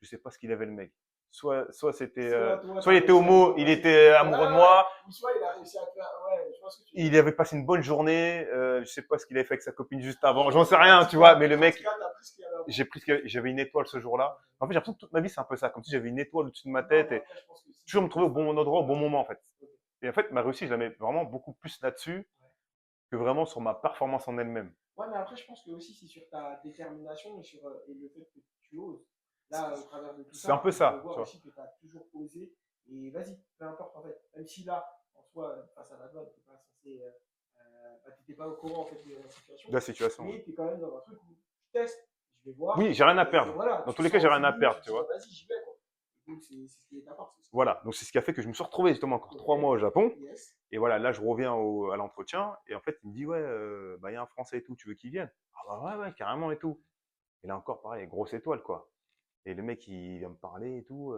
Je sais pas ce qu'il avait le mec. soit c'était, toi, soit t'as il était réussi à lui homo, faire il passer était amoureux de moi, ou soit il a réussi à te faire. Ouais, je vois ce que tu veux il dire. avait passé une bonne journée, je sais pas ce qu'il avait fait avec sa copine juste avant, Ouais, j'en sais mais en rien, tout tu vois, cas, mais le mec, t'as pris ce qu'il y avait à voir. j'avais une étoile ce jour-là. En fait, j'ai l'impression que toute ma vie, c'est un peu ça, comme si j'avais une étoile au-dessus de ma Non, tête mais et après, je pense que si toujours c'est me comme trouver au ça. bon endroit, au bon moment, en fait. Ok. Et en fait, ma réussite, je la mets vraiment beaucoup plus là-dessus que vraiment sur ma performance en elle-même. Ouais, mais après, je pense que aussi c'est sur ta détermination et le fait que tu oses. Là, au travers de tout C'est un ça, peu on peut ça, voir tu vois. aussi que tu as toujours osé. Et vas-y, peu importe en fait. Même si là, en soi, face à la douane, tu n'étais pas censé. T'étais pas au courant en fait de la situation. De la situation, ouais. Mais tu es quand même dans un truc où je teste, je vais voir. Oui, j'ai rien à Et perdre. voilà, Dans tu tous te les cas, j'ai sens rien à venu, perdre, tu te tu dis, bah, vois. vas-y, j'y vais quoi. Et donc, c'est ce qui est ta force aussi. Voilà, donc c'est ce qui a fait que je me suis retrouvé justement encore 3 mois au Japon. Yes. Et voilà, là, je reviens à l'entretien. Et en fait, il me dit, ouais, bah, il y a un Français et tout, tu veux qu'il vienne? Ah bah ouais, ouais, carrément et tout. Et là encore, pareil, grosse étoile, quoi. Et le mec, il vient me parler et tout.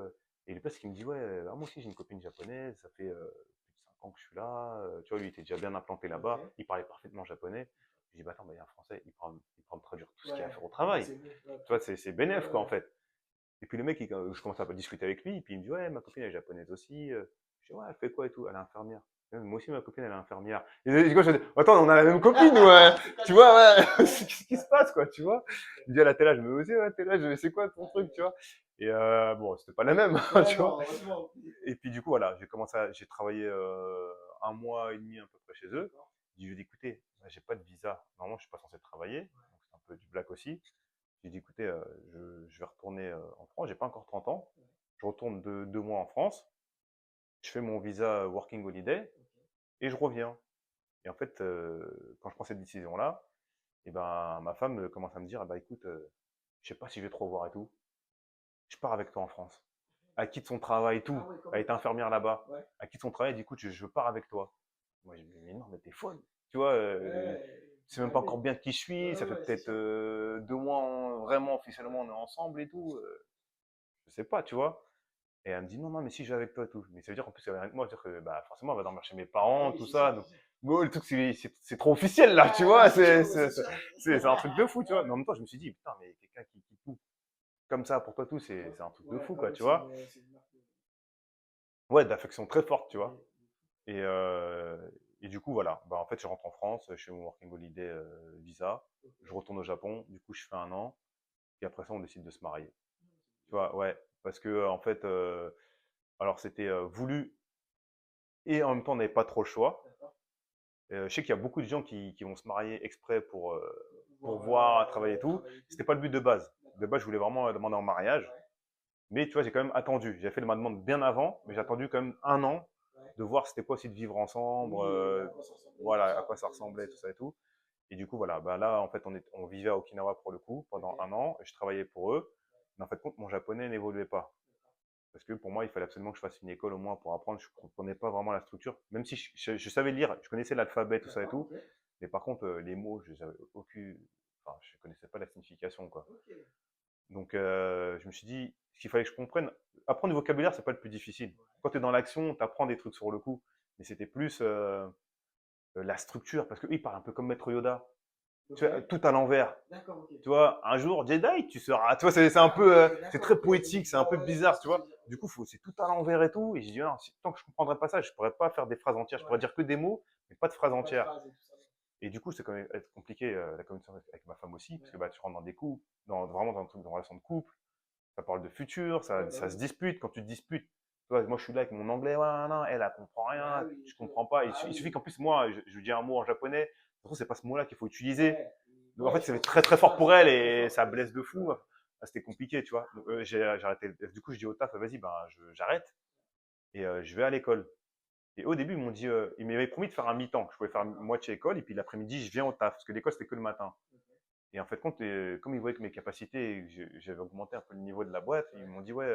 Et le parce qu'il me dit, ouais, moi aussi, j'ai une copine japonaise, ça fait plus de 5 ans que je suis là. Tu vois, lui, il était déjà bien implanté là-bas. Ok. Il parlait parfaitement japonais. Je dis, bah attends, bah, il y a un Français, il pourra me traduire tout ce qu'il y a à Ouais, faire au bah, travail. c'est bon. Ouais, Tu vois, c'est bénéf, quoi, en ouais. fait. Et puis le mec, je commence à discuter avec lui, et puis il me dit, ouais, ma copine elle est japonaise aussi. Je dis, ouais, elle fait quoi et tout? Elle est infirmière. Moi aussi, ma copine, elle est infirmière. Et je dis, attends, on a la même copine, ouais. Tu vois, ouais. Qu'est-ce qui se passe, quoi, tu vois? Il me dit, elle a tel âge, mais aussi, ouais, tel âge, c'est quoi ton truc, tu vois? Et bon, c'était pas la même, Ouais, tu vois. non, heureusement. Et puis du coup, voilà, j'ai travaillé 1 mois et demi à peu près chez eux. D'accord. Je lui ai dit, écoutez, j'ai pas de visa. Normalement, je suis pas censé travailler. Donc c'est un peu du black aussi. J'ai dit, écoutez, je vais retourner en France. J'ai pas encore 30 ans. Je retourne 2 mois en France. Je fais mon visa Working Holiday et je reviens. Et en fait, quand je prends cette décision-là, et ben, ma femme commence à me dire, ah bah écoute, je sais pas si je vais te revoir et tout. Je pars avec toi en France. Elle quitte son travail et tout. Ah ouais, quand Elle même. est infirmière là-bas. Ouais. Elle quitte son travail et dit, écoute, je pars avec toi. Moi, je me dis, mais non, mais t'es folle. Tu vois, Ouais, je sais même pas encore bien qui je suis. ouais, Ça fait ouais, c'est peut-être sûr. 2 mois, vraiment, officiellement, on est ensemble et tout. Je sais pas, tu vois. Et elle me dit, non, non, mais si je vais avec toi et tout. Mais ça veut dire, en plus, elle vient avec moi, ça veut dire que, bah, forcément, elle va dormir chez mes Bah parents, oui, tout c'est sûr, ça. Donc, c'est sûr. bon, le truc, c'est trop officiel, là, tu Ouais, vois. c'est sûr, C'est c'est sûr. c'est un truc de fou, tu vois. Mais en même temps, je me suis dit, putain, mais quelqu'un qui tout comme ça pour toi, tout, c'est un truc de Ouais, fou, bah quoi, oui, tu vois. c'est une marque Ouais, d'affection très forte, tu vois. de- Et, euh, et du coup, voilà. Bah, en fait, je rentre en France, je fais mon Working Holiday visa. Je retourne au Japon. Du coup, je fais un an. Et après ça, on décide de se marier. Tu vois, ouais. Parce que, en fait, alors c'était voulu et en même temps, on n'avait pas trop le choix. D'accord. Je sais qu'il y a beaucoup de gens qui vont se marier exprès Pour pour pouvoir voir, travailler et tout. travailler et tout. C'était pas le but de base. De D'accord. base, je voulais vraiment demander en mariage. Ouais. Mais tu vois, j'ai quand même attendu. J'ai fait ma demande bien avant, mais j'ai Ok. attendu quand même un an Ouais. de voir c'était quoi aussi de vivre ensemble, Oui, et à quoi ça ressemblait tout voilà, à ça. quoi Donc, ça ressemblait, tout c'est- ça et tout. Et du coup, voilà, bah là, en fait, on vivait à Okinawa pour le coup pendant ok. un an, et je travaillais pour eux. Mais en fait, compte, mon japonais n'évoluait pas. Parce que pour moi, il fallait absolument que je fasse une école au moins pour apprendre. Je ne comprenais pas vraiment la structure. Même si je savais lire, je connaissais l'alphabet, tout ça et D'accord, tout. ok. Mais par contre, les mots, je n'avais aucune. Enfin, je ne connaissais pas la signification, quoi. Ok. Donc, je me suis dit, ce qu'il fallait que je comprenne, apprendre du vocabulaire, c'est pas le plus difficile. Ouais. Quand tu es dans l'action, tu apprends des trucs sur le coup. Mais c'était plus la structure, parce qu'ils parlent un peu comme Maître Yoda. Ok. Tu vois, tout à l'envers. D'accord, ok. Tu vois, un jour, Jedi, tu seras. Tu vois, c'est un Ah peu. ouais, C'est d'accord, très ok. poétique, c'est un Ouais, peu ouais, je vois bizarre, ce tu que tu vois. veux dire. Du Ok. coup, c'est tout à l'envers et tout. Et j'ai dit, non, tant que je ne comprendrais pas ça, je ne pourrais pas faire des phrases entières. Je pourrais Ouais. dire que des mots, mais pas de phrases Pas de entières. phrase et tout ça. Et du coup, c'est quand même être compliqué la communication avec ma femme aussi, parce Ouais. que bah, tu rentres dans des couples, vraiment dans un truc de relation de couple. Ça parle de futur, Ouais, bah ça oui. se dispute. Quand tu te disputes, tu vois, moi je suis là avec mon anglais, ouais, non, non, elle, elle comprend Bah rien, oui, je ok. comprends pas. Bah Il suffit oui. qu'en plus, moi, je dis un mot en japonais, de toute façon, c'est pas ce mot-là qu'il faut utiliser. Ouais. Donc en Ouais, fait, je c'est pense que très c'est très fort ça, pour ça elle peut être très et fort. ça Ouais, blesse de fou. ouais. C'était compliqué, tu vois. Donc, j'ai arrêté. Du coup, je dis au taf, vas-y, ben, j'arrête et je vais à l'école. Et au début, ils m'ont dit, ils m'avaient promis de faire un mi-temps. Je pouvais faire moitié école et puis l'après-midi, je viens au taf parce que l'école, c'était que le matin. Ok. Et en fait, comme ils voyaient que mes capacités, et que j'avais augmenté un peu le niveau de la boîte, ils Ouais. m'ont dit, ouais,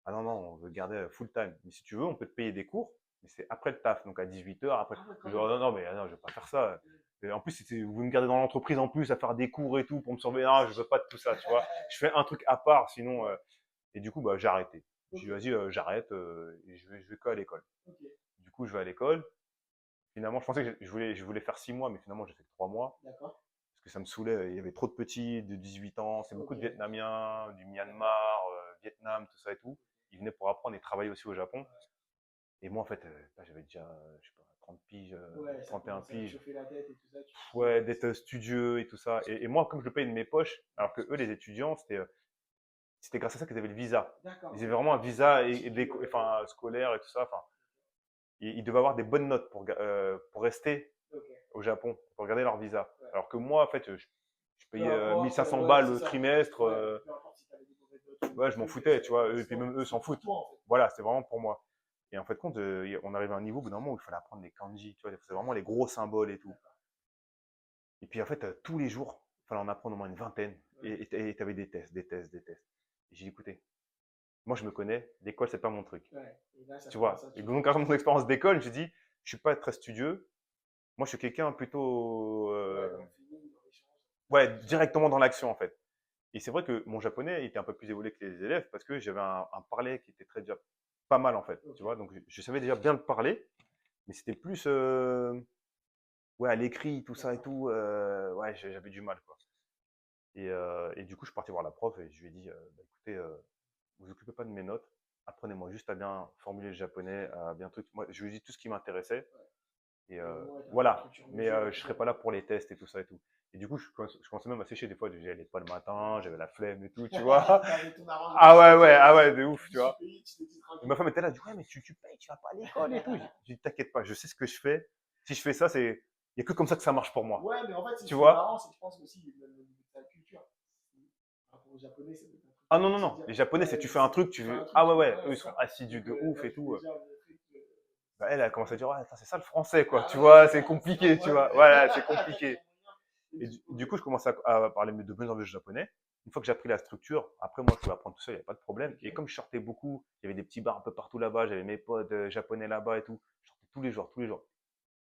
ah non, non, on veut garder full time. Mais si tu veux, on peut te payer des cours, mais c'est après le taf, donc à 18 h. Après. Ah ouais, Je quand dis, même. oh, non, non, mais non, je ne vais pas faire ça. Et en plus, vous me gardez dans l'entreprise en plus à faire des cours et tout pour me surveiller. Non, je veux pas de tout ça, tu vois. Je fais un truc à part, sinon. Ouais. Et du coup, bah, j'ai arrêté. Ok. J'ai dit, vas-y, j'arrête et je vais qu'à l'école. Ok. Du coup, je vais à l'école. Finalement, je pensais que je voulais faire 6 mois, mais finalement, j'ai fait que 3 mois. D'accord. Parce que ça me saoulait. Il y avait trop de petits de 18 ans. C'est beaucoup Ok. de Vietnamiens, du Myanmar, Vietnam, tout ça et tout. ils venaient pour apprendre et travailler aussi au Japon. Et moi, en fait, j'avais déjà, je sais pas, 30 piges, Ouais, ça 31 commence à te piges. chauffer la tête et tout ça. Ouais, d'être studieux et tout ça. Et moi, comme je le payais de mes poches, alors que eux, les étudiants, c'était grâce à ça qu'ils avaient le visa. D'accord. Ils avaient vraiment un visa enfin, scolaire et tout ça. Enfin, ils devaient avoir des bonnes notes pour rester Ok. au Japon, pour garder leur visa. Ouais. Alors que moi, en fait, je Peu payais importe, 1500 ouais, balles c'est le ça. trimestre. Ouais, peu importe si t'avais des mauvaises notes ou Ouais, des je m'en trucs, foutais, tu vois. Et puis c'est- même eux s'en c'est pour foutent. toi, en fait. Voilà, c'est vraiment pour moi. Et en fait, compte, on arrivait à un niveau, au bout d'un moment, où il fallait apprendre les kanji, tu vois, c'est vraiment les gros symboles et tout. Et puis en fait, tous les jours, il fallait en apprendre au moins une vingtaine. Et tu avais des tests, des tests, des tests. Et j'ai dit, écoutez, moi je me connais, l'école, c'est pas mon truc. Ouais. Et là, ça Tu commence vois. à te Et chauffer. donc, grâce à mon expérience d'école, j'ai dit, je suis pas très studieux. Moi, je suis quelqu'un plutôt. Ouais, dans le feeling, dans l'échange. Ouais, directement dans l'action, en fait. Et c'est vrai que mon japonais était un peu plus évolué que les élèves parce que j'avais un parler qui était déjà pas mal, en fait. Ok. Tu vois, donc je savais déjà bien le parler, mais c'était plus ouais, à l'écrit, tout ça et tout. Ouais, j'avais du mal, quoi. Et du coup, je suis parti voir la prof et je lui ai dit bah, écoutez, vous vous occupez pas de mes notes, apprenez-moi juste à bien formuler le japonais, à bien truc. Moi, je lui ai dit tout ce qui m'intéressait. Et Et au moins, t'as fait un voilà, truc sur mais mesure et je tout. serais pas là pour les tests et tout ça et tout. Et du coup, je commençais même à sécher des fois. J'y allais pas le matin, j'avais la flemme et tout, tu vois. T'avais ton arrangement, Ah ouais, de ouf, je tu suis vois. payé, tu t'es dit Et tranquille. ma femme était là, elle dit ouais, mais tu payes, tu vas pas à l'école et tout. J'ai dit t'inquiète pas, je sais ce que je fais. Si je fais ça, il y a que comme ça que ça marche pour moi, Ouais, mais en fait, c'est tu ce qui est vois. marrant, c'est que je pense aussi, même au niveau de ta culture, par rapport aux Japonais, ça doit être un truc Ah de non, ouf, non, c'est de non, dire, les Japonais, c'est ouais, tu fais un truc, tu fais un truc, ah ouais, ouais, ouais, eux ils c'est sont ça. assidus Donc de ouf là, et tu tout. peux déjà montrer que Bah, elle a commencé à dire, ouais, c'est ça le français, quoi. ah Tu ouais, vois, c'est c'est ça, compliqué, tu ouais. vois. Voilà, c'est T'as les compliqué. moyens. Et Et ok. du coup, je commençais à parler de plus en plus japonais. Une fois que j'ai appris la structure, après, moi, je pouvais apprendre tout ça, il n'y avait pas de problème. Ok. Et comme je sortais beaucoup, il y avait des petits bars un peu partout là-bas, j'avais mes potes japonais là-bas et tout. Je sortais tous les jours, tous les jours.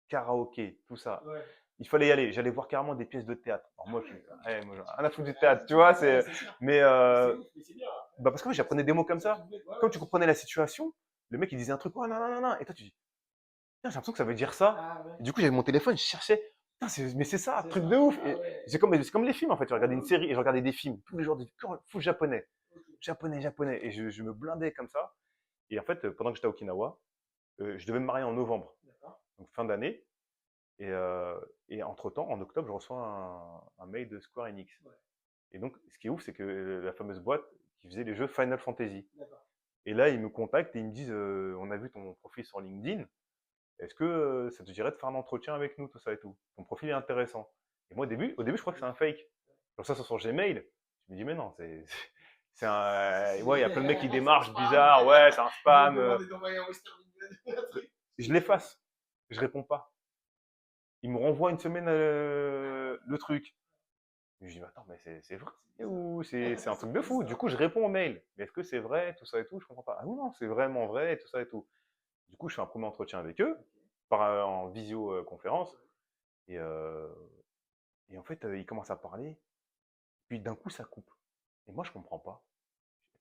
Karaoké, tout ça. Ouais. Il fallait y aller. J'allais voir carrément des pièces de théâtre. Alors moi, moi, j'en ai rien à foutre du Rien théâtre, du tu tout. vois. Ouais, c'est sûr. Mais C'est ouf, mais c'est bien. bah parce que oui, j'apprenais des mots comme Ça ça. t'ouvrait. Ouais, Comme ouais, tu c'est comprenais sûr. la situation, le mec il disait un truc, oh non, non, non, non. Et toi tu dis, putain, j'ai l'impression que ça veut dire ça. Ah ouais. Et du coup, j'avais mon téléphone, je cherchais, putain, mais c'est ça, C'est truc ça. de ouf. Ah Et ouais. c'est comme les films en fait. Je regardais une série et je regardais des films tous les jours, des full japonais. Ok. Japonais, japonais. Et je me blindais comme ça. Et en fait, pendant que j'étais à Okinawa, je devais me marier en novembre, D'accord. donc fin d'année. Et, euh, et entre-temps, en octobre, je reçois un mail de Square Enix. Ouais. Et donc, ce qui est ouf, c'est que la fameuse boîte qui faisait les jeux Final Fantasy. D'accord. Et là, ils me contactent et ils me disent on a vu ton profil sur LinkedIn. Est-ce que ça te dirait de faire un entretien avec nous, tout ça et tout. Ton profil est intéressant. Et moi, au début, je crois que c'est un fake. Comme ça sur Gmail. Je me dis, mais non, c'est un. Ouais, il y a plein de mecs qui C'est un démarchent spam. bizarre. Ouais, c'est un Ils vont te spam. demander d'envoyer un Western Union. Un truc. Je l'efface. Je réponds pas. Ils me renvoient une semaine le truc. Et je dis, attends, mais c'est vrai ou c'est un truc de fou. Du coup, je réponds au mail. Mais est-ce que c'est vrai, tout ça et tout? Je comprends pas. Ah non, c'est vraiment vrai, tout ça et tout. Du coup, je fais un premier entretien avec eux, en visioconférence. Et, et en fait, ils commencent à parler. Puis d'un coup, ça coupe. Et moi, je comprends pas.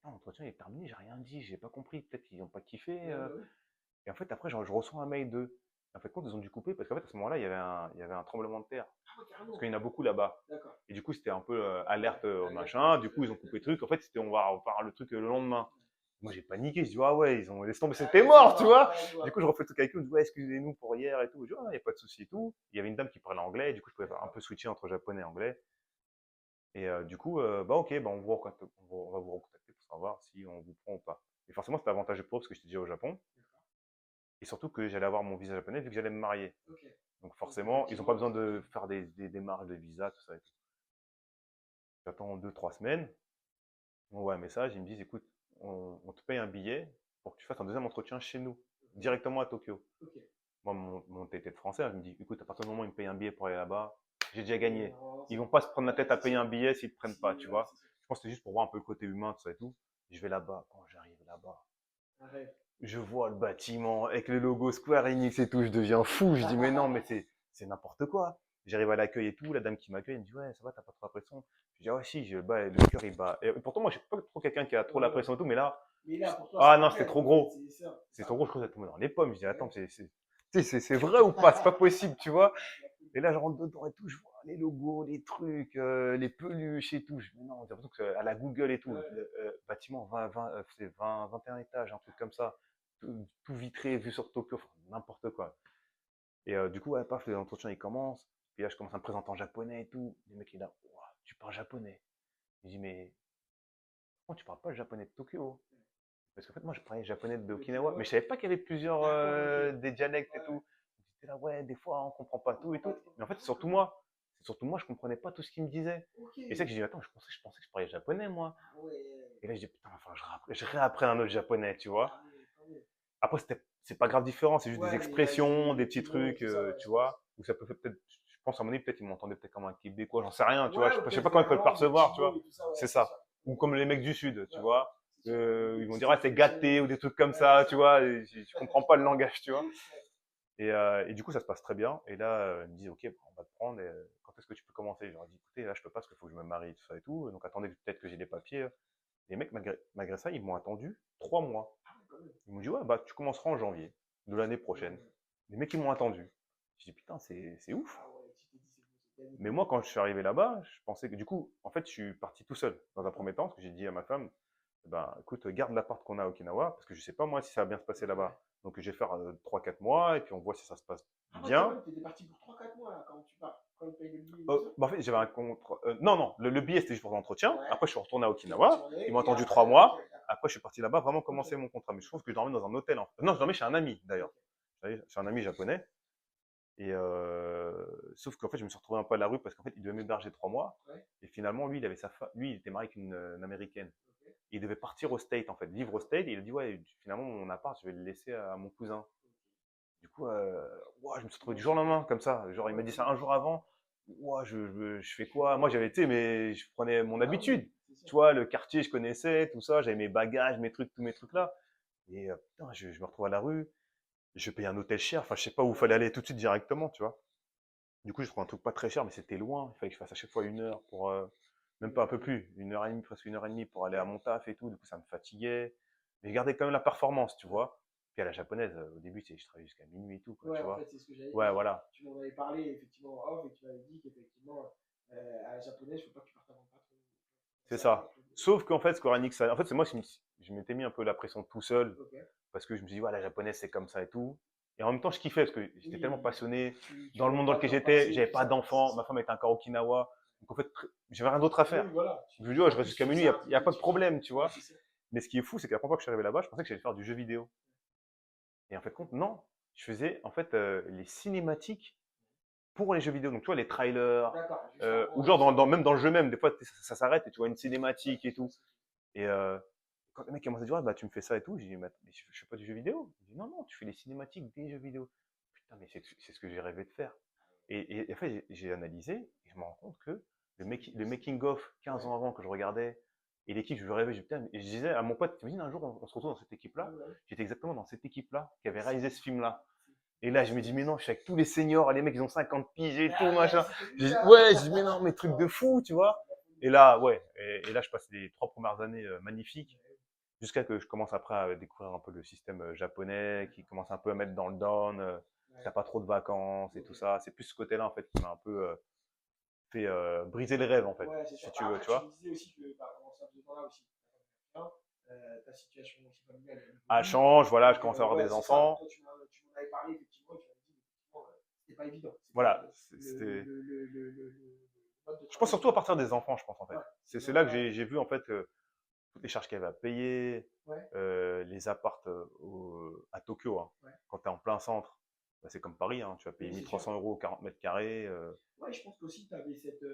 L'entretien est terminé, j'ai rien dit, j'ai pas compris. Peut-être qu'ils n'ont pas kiffé. Ouais. Et en fait, après, je reçois un mail d'eux. En fait, quand ils ont dû couper, parce qu'en fait, à ce moment-là, il y avait un tremblement de terre. Ah ouais, carrément. Parce qu'il y en a beaucoup là-bas. D'accord. Et du coup, c'était un peu alerte au Alerte, machin. Du coup, ils ont coupé le truc. En fait, c'était on va faire le truc le lendemain. Moi, j'ai paniqué. Je dis, ah ouais, ils ont laissé tomber, c'était mort, tu vois. Du coup, je refais le truc avec eux. Je dis, ouais, excusez-nous pour hier et tout. Je dis, ah, il n'y a pas de souci et tout. Il y avait une dame qui parlait anglais. Et du coup, je pouvais un peu switcher entre japonais et anglais. Et du coup, bah ok, bah, on va vous recontacter pour savoir si on vous prend ou pas. Et forcément, c'était avantageux pour eux parce que j'étais déjà au Japon. Et surtout que j'allais avoir mon visa japonais vu que j'allais me marier. Ok. Donc forcément, ils n'ont pas besoin de faire des démarches de visa, tout ça et tout. J'attends 2, 3 semaines. On m'envoie un message, ils me disent, écoute, on te paye un billet pour que tu fasses un deuxième entretien chez nous, directement à Tokyo. Ok. Moi, mon tête de français, je me dis, écoute, à partir du moment où ils me payent un billet pour aller là-bas, j'ai déjà gagné. Non, Ils vont pas se prendre la tête à payer un billet s'ils ne te prennent pas, tu vois. c'est sûr. Je pense que c'est juste pour voir un peu le côté humain, tout ça et tout. Je vais là-bas, quand j'arrive là-bas, Un rêve. je vois le bâtiment avec le logo Square Enix et tout, je deviens fou. Je dis, mais non, mais c'est n'importe quoi. J'arrive à l'accueil et tout, la dame qui m'accueille, elle me dit, ouais, ça va, t'as pas trop la pression. Je dis, ah ouais, si, le cœur il bat. Et pourtant, moi, je suis pas trop quelqu'un qui a trop la pression et tout, mais là, pour toi, ah c'est un non, c'était rêve, trop en fait, gros. c'est ça. C'est trop gros, je crois que ça tombe dans les pommes. Je dis, attends, c'est vrai ou pas? C'est pas possible, tu vois. Et là, je rentre dedans et tout, je vois, les logos, les trucs, les peluches et tout. Je dis, mais non, j'ai l'impression que à la Google et tout. Bâtiment 20, c'est 21 étages, un truc comme ça. Tout vitré, vue sur Tokyo, enfin, n'importe quoi. Et du coup, ouais, paf, les entretiens, ils commencent. Puis là, je commence à me présenter en japonais et tout. Les mecs, ils disent, ouah, tu parles japonais. Je dis, mais pourquoi tu parles pas le japonais de Tokyo? Parce qu'en fait, moi, je parlais japonais de Okinawa, mais je savais pas qu'il y avait plusieurs des dialectes et tout. J'étais là, ouais, des fois, on comprend pas tout et tout. Mais en fait, c'est surtout moi, je comprenais pas tout ce qu'ils me disaient. Et c'est ça que j'ai dit, attends, je pensais que je parlais japonais, moi. Et là, je dis, putain, enfin, je réapprends un autre japonais, tu vois. Après, c'est pas grave différent, c'est juste des expressions, des petits trucs, tu vois. Ou ça peut peut-être, je pense à mon avis, peut-être ils m'entendaient peut-être comme un Québécois, j'en sais rien, tu vois. Je sais pas comment ils peuvent le percevoir, tu vois. C'est ça. Ou comme les mecs du Sud, tu vois. Ils vont dire, ah, c'est gâté ou des trucs comme ça, tu vois. Et je comprends pas le langage, tu vois. Et du coup, ça se passe très bien. Et là, ils me disent, ok, on va te prendre. Et, quand est-ce que tu peux commencer? Je leur dis, écoutez, là, je peux pas parce qu'il faut que je me marie, tout ça et tout. Donc, attendez peut-être que j'ai les papiers. Les mecs, malgré ça, ils m'ont attendu 3 mois. Ils m'ont dit, ouais, bah, tu commenceras en janvier de l'année prochaine. Les mecs, ils m'ont attendu. Je dis, putain, c'est ouf. Mais moi, quand je suis arrivé là-bas, je pensais que, du coup, en fait, je suis parti tout seul dans un premier temps, parce que j'ai dit à ma femme, ben, écoute, garde l'appart qu'on a à Okinawa, parce que je sais pas, moi, si ça va bien se passer là-bas. Donc, je vais faire 3-4 mois, et puis on voit si ça se passe bien. Tu étais parti pour 3-4 mois là, quand tu pars, quand tu payes le billet. Bah, en fait, j'avais un contre. Non, le billet, c'était juste pour l'entretien. Après, je suis retourné à Okinawa. Ils m'ont attendu 3 mois. Après, je suis parti là-bas vraiment commencer mon contrat. Mais je trouve que je dormais dans un hôtel. Non, je dormais chez un ami, d'ailleurs. Chez un ami japonais. Et sauf qu'en fait, je me suis retrouvé un peu à la rue parce qu'en fait, il devait m'héberger 3 mois. Et finalement, lui, il avait lui, il était marié avec une américaine. Et il devait partir au State, en fait, vivre au State. Et il a dit, ouais, finalement, mon appart, je vais le laisser à mon cousin. Du coup, ouais, je me suis retrouvé du jour au lendemain, comme ça. Genre, il m'a dit ça un jour avant. Ouais, je fais quoi? Moi, j'avais été, mais je prenais mon habitude. Tu vois, le quartier, je connaissais, tout ça. J'avais mes bagages, mes trucs, tous mes trucs là. Et putain, je me retrouve à la rue. Je payais un hôtel cher. Enfin, je sais pas où il fallait aller tout de suite directement, tu vois. Du coup, je trouve un truc pas très cher, mais c'était loin. Il fallait que je fasse à chaque fois 1 heure pour, même pas un peu plus, 1 heure et demie, presque 1 heure et demie pour aller à mon taf et tout. Du coup, ça me fatiguait. Mais je gardais quand même la performance, tu vois. Puis à la japonaise, au début, je travaillais jusqu'à minuit et tout, quoi, tu En vois. fait, c'est ce que j'avais dit. Ouais, voilà. Tu m'en avais parlé effectivement en off et tu m'avais dit qu'effectivement, à la japonaise, il ne faut pas que tu partes avant pas trop. C'est ça. Sauf qu'en fait, Square Enix, en fait, c'est moi qui je m'étais mis un peu la pression tout seul parce que je me suis dit, ouais, la japonaise, c'est comme ça et tout. Et en même temps, je kiffais parce que j'étais tellement passionné dans le monde dans lequel j'étais. J'avais pas d'enfant, ma femme était encore à Okinawa. Donc en fait, j'avais rien d'autre à faire. Je me dis, ouais, je reste jusqu'à minuit, il n'y a pas de problème, tu vois. Mais ce qui est fou, c'est qu'à la première fois que je suis arrivé là-bas, je pensais que j'allais faire du jeu vidéo. Et en fait, compte, non. Je faisais en fait les cinématiques pour les jeux vidéo. Donc, tu vois, les trailers, ou genre même dans le jeu même, des fois, ça s'arrête et tu vois une cinématique et tout. Et quand le mec commence à dire, ah, bah, tu me fais ça et tout, j'ai dit, mais je fais pas du jeu vidéo. Il dit, non, non, tu fais les cinématiques des jeux vidéo. Putain, mais c'est ce que j'ai rêvé de faire. Et en fait, j'ai analysé et je me rends compte que le making-of 15 ans avant que je regardais et l'équipe, je rêvais, putain, et je disais à mon pote, t'imagines un jour, on se retrouve dans cette équipe-là. J'étais exactement dans cette équipe-là qui avait réalisé ce film-là. Et là, je me dis, mais non, je suis avec tous les seniors, les mecs, ils ont 50 piges et tout, machin. Ouais, je dis, mais non, mais trucs de fou, tu vois. Et là, ouais, et là, je passe les 3 premières années magnifiques, jusqu'à que je commence après à découvrir un peu le système japonais, qui commence un peu à mettre dans le down, t'as pas trop de vacances et tout ça. C'est plus ce côté-là, en fait, qui m'a un peu fait briser les rêves, en fait, si tu veux, tu vois. Tu me disais aussi que pendant ce temps-là aussi, ta situation aussi familiale. Ah, change, voilà, je commence à avoir des enfants. Toi, tu m'en avais parlé, effectivement, et tu m'avais dit, effectivement, c'était pas évident. Voilà, c'était. Je pense surtout à partir des enfants, je pense, en fait. C'est là que j'ai vu, en fait, toutes les charges qu'il y avait à payer, les apparts à Tokyo, hein. Quand tu es en plein centre, bah, c'est comme Paris, hein, tu vas payer 1300 € 40 mètres carrés. Ouais, je pense qu'aussi tu avais cette.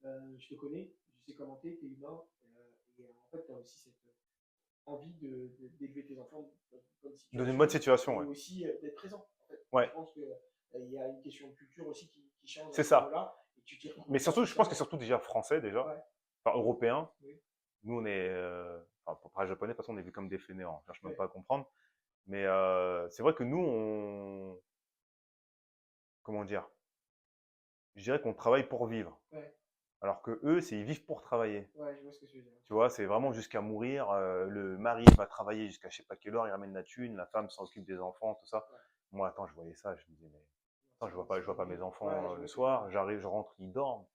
Je te connais, je sais comment tu es humain, et en fait, tu as aussi cette envie d'élever tes enfants dans une bonne situation, et aussi d'être présent. En fait. Ouais. Je pense qu'il y a une question de culture aussi qui change. C'est ça. Mais surtout, je pense que surtout déjà français, déjà, enfin européen. Oui. Nous, on est, enfin, pour parler japonais, de toute façon, on est vu comme des fainéants. Je ne cherche même pas à comprendre. Mais c'est vrai que nous, comment dire, je dirais qu'on travaille pour vivre. Alors que eux, ils vivent pour travailler. Ouais, je vois ce que tu veux dire. Tu vois, c'est vraiment jusqu'à mourir. Le mari va travailler jusqu'à je sais pas quelle heure, il ramène la thune, la femme s'occupe des enfants, tout ça. Moi, attends, je voyais ça, je me disais, mais Attends, je vois pas mes Ouais, enfants je le vois ce que tu veux soir, dire. j'arrive, je rentre, ils dorment.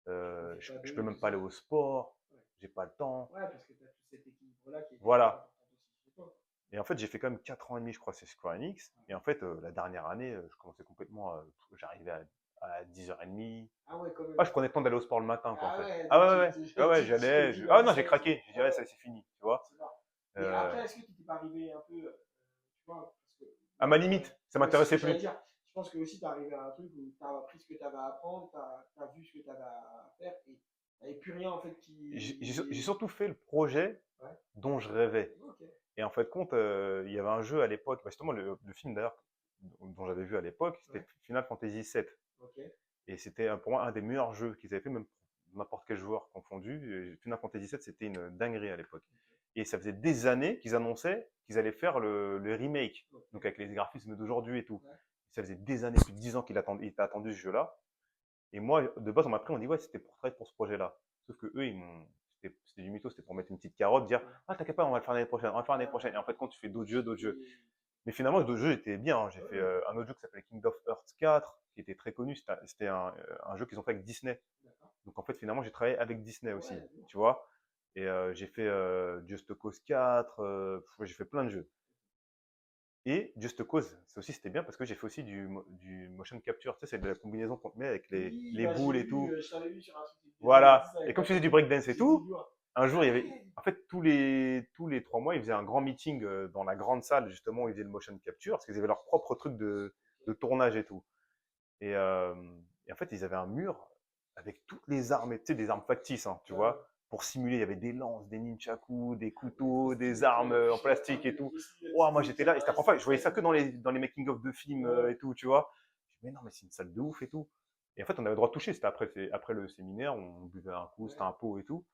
Tu profites pas Je d'eux peux et même tout pas ça. aller au sport, Ouais. j'ai pas le temps. Ouais, parce que tu as tout cet équilibre-là qui est hyper Voilà. important aussi chez toi. Et en fait, j'ai fait quand même 4 ans et demi, je crois, chez Square Enix. Et en fait, la dernière année, je commençais complètement, j'arrivais à 10h30. Ah ouais, quand Ah, même. je prenais le temps d'aller au sport le matin, quoi, en Ah fait. ouais, Ah donc ouais, ouais, ouais, ouais, tu t'es j'allais. vu la Ah non, j'ai distance. craqué. J'ai dit, Ah ouais, ouais, ça, c'est fini, tu vois. c'est mort. Mais Euh, après, est-ce que tu t'es pas arrivé un peu, tu vois, parce que à moi, ma limite, ça ouais, c'est ce que m'intéressait j'allais plus. dire. Je pense que aussi tu es arrivé à un truc où tu as appris ce que tu avais à apprendre, tu as vu ce que tu avais à faire et il n'y avait plus rien en fait J'ai qui. surtout fait le projet Ouais, dont je rêvais. ok. Et en fait, compte, il y avait un jeu à l'époque, bah, justement, le film d'ailleurs dont j'avais vu à l'époque, c'était Ouais, Final Fantasy VII. ok. Et c'était pour moi un des meilleurs jeux qu'ils avaient fait, même pour n'importe quel joueur confondu. Final Fantasy VII, c'était une dinguerie à l'époque. Et ça faisait des années qu'ils annonçaient qu'ils allaient faire le remake, Ok. donc avec les graphismes d'aujourd'hui et tout. Ouais. Ça faisait des années, plus de 10 ans il était attendu ce jeu-là. Et moi, de base, on m'a pris, on dit ouais, c'était pour travailler pour ce projet-là. Sauf que eux, c'était du mytho, c'était pour mettre une petite carotte, dire Ouais. ah t'inquiète pas, on va le faire l'année prochaine, on va le faire l'année prochaine. Et en fait, quand tu fais d'autres jeux, d'autres jeux. Mais finalement, d'autres jeux étaient bien, hein. J'ai Ouais, fait ouais. un autre jeu qui s'appelait King of Hearts 4, qui était très connu. C'était un jeu qu'ils ont fait avec Disney. D'accord. Donc en fait, finalement, j'ai travaillé avec Disney aussi, Ouais, bon. tu vois. Et j'ai fait Just Cause 4, j'ai fait plein de jeux. Et Just Cause, c'était bien parce que j'ai fait aussi du motion capture. Tu sais, c'est de la combinaison qu'on te met avec Oui, les bah, j'ai boules et vu, tout. je t'avais vu sur un truc vidéo et tout Voilà. ça Et avec comme la je faisais du photo. breakdance et J'ai dit, tout, ouais. un jour, il y Ah avait. ouais. En fait, tous les 3 mois, ils faisaient un grand meeting dans la grande salle, justement, où ils faisaient le motion capture, parce qu'ils avaient leur propre truc de tournage et tout. Et, euh, et en fait, ils avaient un mur avec toutes les armes, tu sais, des armes factices, hein, tu Ouais, ouais. vois, pour simuler. Il y avait des lances, des nunchakus, des Trop couteaux, des stylé, tu armes vois. En plus, en je suis en train plastique et tout. de dessiner Oh, moi, des j'étais là, et c'était la première fois, je voyais ça que capacités. dans les making-of de films Ouais, ouais. et tout, tu vois. Je me dis, mais non, mais c'est une salle de ouf et tout. Et en fait, on avait le droit de toucher. C'était après le séminaire, on buvait un coup, c'était Ouais. un pot et tout.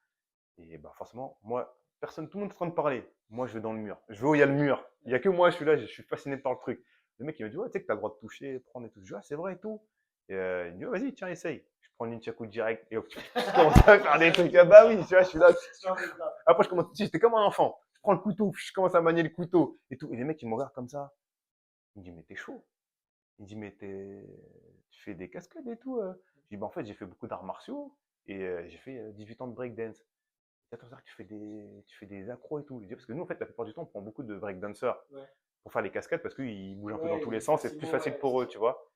Et bah, forcément, moi, personne, tout le monde est en train de parler. Moi, je vais dans le mur. Je vais où il y a le mur. Il n'y a que moi, je suis là, je suis fasciné par le truc. Le mec, il me dit, ouais, tu sais que tu as le droit de toucher, prendre et tout. Je dis, ah, c'est vrai et tout. Et il me dit, ouais, vas-y, tiens, essaye. Je prends une nunchaku direct et hop, je commence à faire des trucs. Ah bah oui, tu vois, je suis là. J'en ai plein. Après, je commence, tu sais, j'étais comme un enfant. Je prends le couteau, je commence à manier le couteau et tout. Et les mecs, ils me regardent comme ça. Il me dit, mais t'es chaud. Il me dit, mais tu fais des cascades et tout. Je dis, bah en fait, j'ai fait beaucoup d'arts martiaux et j'ai fait 18 ans de breakdance. C'est pour ça que tu fais des accros et tout. Je dis, parce que nous, en fait, la plupart du temps, on prend beaucoup de breakdancers Ouais. pour faire les cascades parce qu'ils bougent un peu dans tous Ouais, les et sens, c'est plus facilement, facile ouais, c'est pour eux, sûr. tu vois.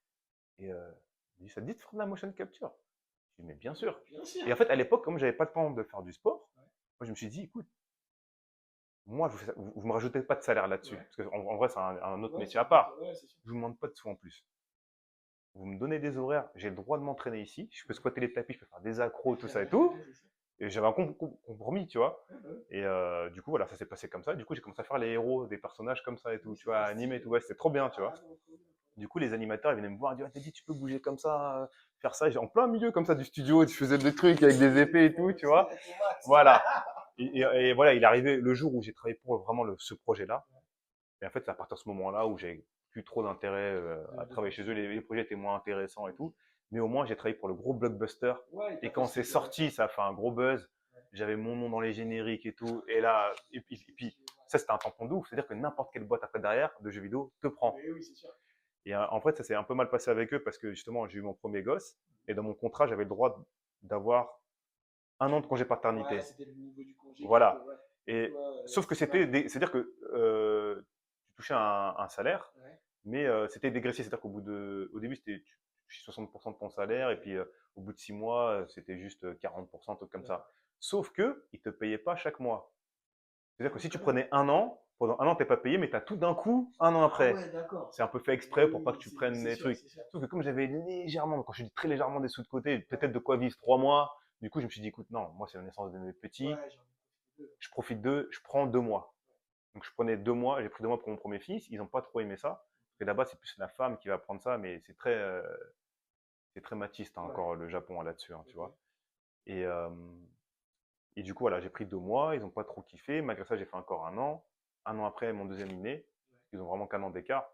Et il dit, ça te dit de faire de la motion capture? Je dis, mais bien sûr. Bien sûr. Et en fait, à l'époque, comme j'avais pas le temps de faire du sport, Ouais. moi, je me suis dit, écoute, moi, vous me rajoutez pas de salaire là-dessus. Ouais. Parce qu'en vrai, c'est un autre Ouais, métier à part. ouais, c'est sûr. Je vous demande pas de sous en plus. Vous me donnez des horaires, j'ai le droit de m'entraîner ici. Je peux squatter les tapis, je peux faire des accros, tout ça et tout. C'est sûr. Et j'avais un compromis, tu vois. Ouais, bah ouais. Et du coup, voilà, ça s'est passé comme ça. Du coup, j'ai commencé à faire les héros, des personnages comme ça et tout, Ouais, tu c'est vois, trop animer et stylé. tout. Ouais, c'était trop bien, tu Ah vois. non, trop bien. Du coup, les animateurs, ils venaient me voir, ils disaient, ah, t'as dit, tu peux bouger comme ça, faire ça. En plein milieu comme ça du studio, je faisais des trucs avec des épées et tout, tu vois. Voilà. Et voilà, il est arrivé le jour où j'ai travaillé pour vraiment ce projet-là. Et en fait, c'est à partir de ce moment-là où j'ai plus trop d'intérêt à travailler chez eux. Les projets étaient moins intéressants et tout. Mais au moins, j'ai travaillé pour le gros blockbuster. Ouais, t'as Et fait quand ce que c'est tu avais à sorti, faire. ça a fait un gros buzz. Ouais. J'avais mon nom dans les génériques et tout. Et là, et puis ça, c'était un tampon de ouf. C'est-à-dire que n'importe quelle boîte après derrière de jeux vidéo te prend. Mais oui, c'est sûr. Et en fait, ça s'est un peu mal passé avec eux parce que justement, j'ai eu mon premier gosse. Et dans mon contrat, j'avais le droit d'avoir 1 an de congé Ouais, paternité. c'était le niveau du congé qui était, Voilà. ouais. Et Ouais, sauf que c'est mal. c'est-à-dire que tu touchais un salaire, Ouais. mais c'était dégressif. C'est-à-dire au début, c'était tu touchais 60% de ton salaire, et Ok. puis au bout de 6 mois, c'était juste 40%, un truc comme ça. D'accord. Sauf que ils te payaient pas chaque mois. Ah C'est-à-dire que ouais, si tu quand même. prenais 1 an, pendant 1 an, t'es pas payé, mais tu as tout d'un coup 1 an Ah après. ouais, d'accord. C'est un peu fait Mais exprès pour pas que oui, tu prennes c'est les sûr, trucs. c'est sûr. Sauf que comme j'avais légèrement, quand je dis très légèrement des sous de côté, Ouais, peut-être de quoi vivre 3 mois, du coup, je me suis dit, écoute, non, moi, c'est la naissance de mes petits, ouais, j'ai envie de profiter d'eux. je profite d'eux, je prends 2 mois. Donc je prenais 2 mois, j'ai pris 2 mois pour mon premier fils. Ils n'ont pas trop aimé ça. Parce que là-bas, c'est plus la femme qui va prendre ça, mais c'est très machiste hein, Ouais, encore le Japon là-dessus, hein, tu ok. vois. Et, euh, et du coup, voilà, j'ai pris 2 mois, ils n'ont pas trop kiffé. Malgré ça, j'ai fait encore 1 an. 1 an après, mon deuxième inné. Ils ont vraiment qu'un an d'écart.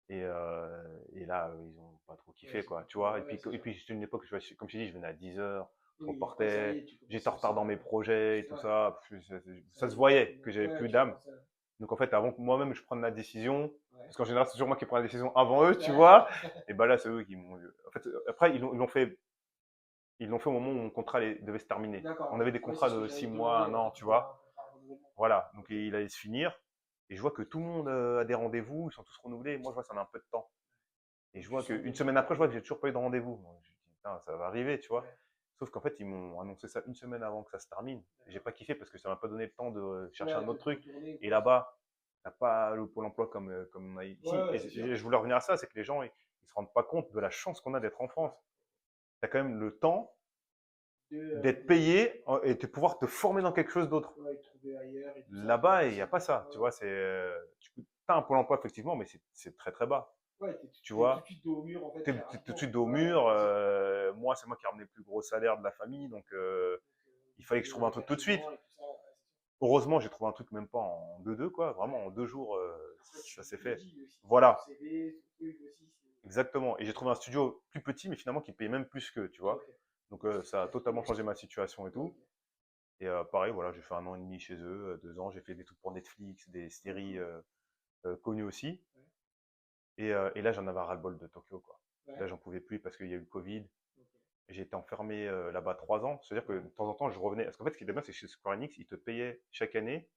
Et là, ils n'ont pas trop Ouais, kiffé, j'ai quoi, tu compris. vois. Ouais, c'est Et sûr. puis c'était une époque, comme je t'ai dit, je venais à 10 heures, je Oui, après, ça y repartais, est, tu j'étais commençais en retard aussi dans à. mes projets et tout Ouais, ça. ça Ça se y est, voyait que j'avais ouais, plus tu d'âme. commençais à. Donc en fait, avant que moi-même je prenne la décision, Ouais. parce qu'en général c'est toujours moi qui prends la décision avant eux, tu Ouais. vois. Et bah là c'est eux qui m'ont. En fait, après ils l'ont fait au moment où mon contrat devait se terminer. D'accord. On avait des Ouais, c'est contrats ce que de j'allais 6 te mois, demander. un En fait, an, tu il y a un vois. contrat de renouvellement. Voilà. Donc Ok. il allait se finir. Et je vois que tout le monde a des rendez-vous, ils sont tous renouvelés. Moi je vois ça met un peu de temps. Et je Tu vois sens qu'une que. semaine après, je vois que j'ai toujours pas eu de rendez-vous. Donc, je me dis, putain, ça va arriver, tu vois. Ouais. Sauf qu'en fait, ils m'ont annoncé ça une semaine avant que ça se termine. Et j'ai pas kiffé parce que ça m'a pas donné le temps de chercher Ouais, un de autre te truc. retourner. Et là-bas, t'as pas le pôle emploi comme on a ici. Ouais, Et c'est sûr. je voulais revenir à ça, c'est que les gens, ils se rendent pas compte de la chance qu'on a d'être en France. T'as quand même le temps d'être De, payé et de pouvoir te former dans quelque chose d'autre. ouais, trouver ailleurs et tout ça. Là-bas, il n'y a pas ça. Tu Ouais. vois, tu as un pôle emploi, effectivement, mais c'est très, très bas. Ouais, Tu t'es tout de vois, suite dos au mur en fait tu très es, tout de rapidement. suite dos au Ouais, mur. c'est sûr. Moi, c'est moi qui ai ramené le plus gros salaire de la famille. Donc, il fallait que je trouve un truc tout de suite. Versement et tout ça. Ouais, Heureusement, j'ai trouvé un truc même pas en 2-2, quoi. Vraiment, en 2 jours, après, tu ça s'est le fait. dis aussi. Ton Voilà, CV, ton truc aussi. exactement. Et j'ai trouvé un studio plus petit, mais finalement qui payait même plus qu'eux, tu vois. Ok. Donc, ça a totalement changé ma situation et Ok. tout. Et pareil, voilà, j'ai fait 1 an et demi chez eux, 2 ans. J'ai fait des trucs pour Netflix, des séries connues aussi. Ouais. Et là, j'en avais ras-le-bol de Tokyo, quoi. Ouais. Là, j'en pouvais plus parce qu'il y a eu le Covid. Ok. J'ai été enfermé là-bas 3 ans. C'est-à-dire que de temps en temps, je revenais. Parce qu'en fait, ce qui était bien, c'est que chez Square Enix, ils te payaient chaque année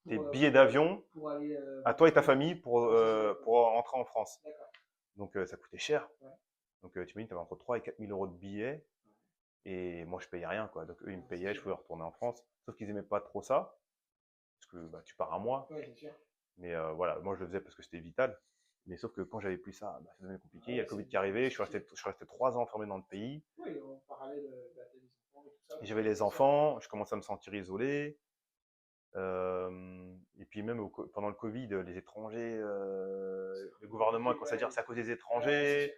tes billets d'avion Pour aller à voir toi ta et ta famille. famille Ouais, c'est ça. pour rentrer en France. D'accord. Donc, ça coûtait cher. Ouais. Donc, tu imagines, tu avais entre 3 et 4 000 euros de billets. Et moi, je payais rien, quoi. Donc, eux, ils me Ouais, c'est payaient, je sûr. pouvais retourner en France. Sauf qu'ils aimaient pas trop ça. Parce que bah, tu pars un mois. Ouais, c'est sûr. Mais voilà, moi, je le faisais parce que c'était vital. Mais sauf que quand j'avais plus ça, bah, ça devenait compliqué. Il y a Ouais, le c'est Covid qui est arrivé. difficile. Je suis resté 3 ans enfermé dans le pays. Oui, en parallèle, bah, t'as des enfants et tout ça. Et Donc, j'avais les c'est sûr. enfants. Je commençais à me sentir isolé. Et puis même pendant le Covid, les étrangers, le gouvernement a Compliqué, commencé à dire c'est à cause des ouais, c'est sûr. étrangers,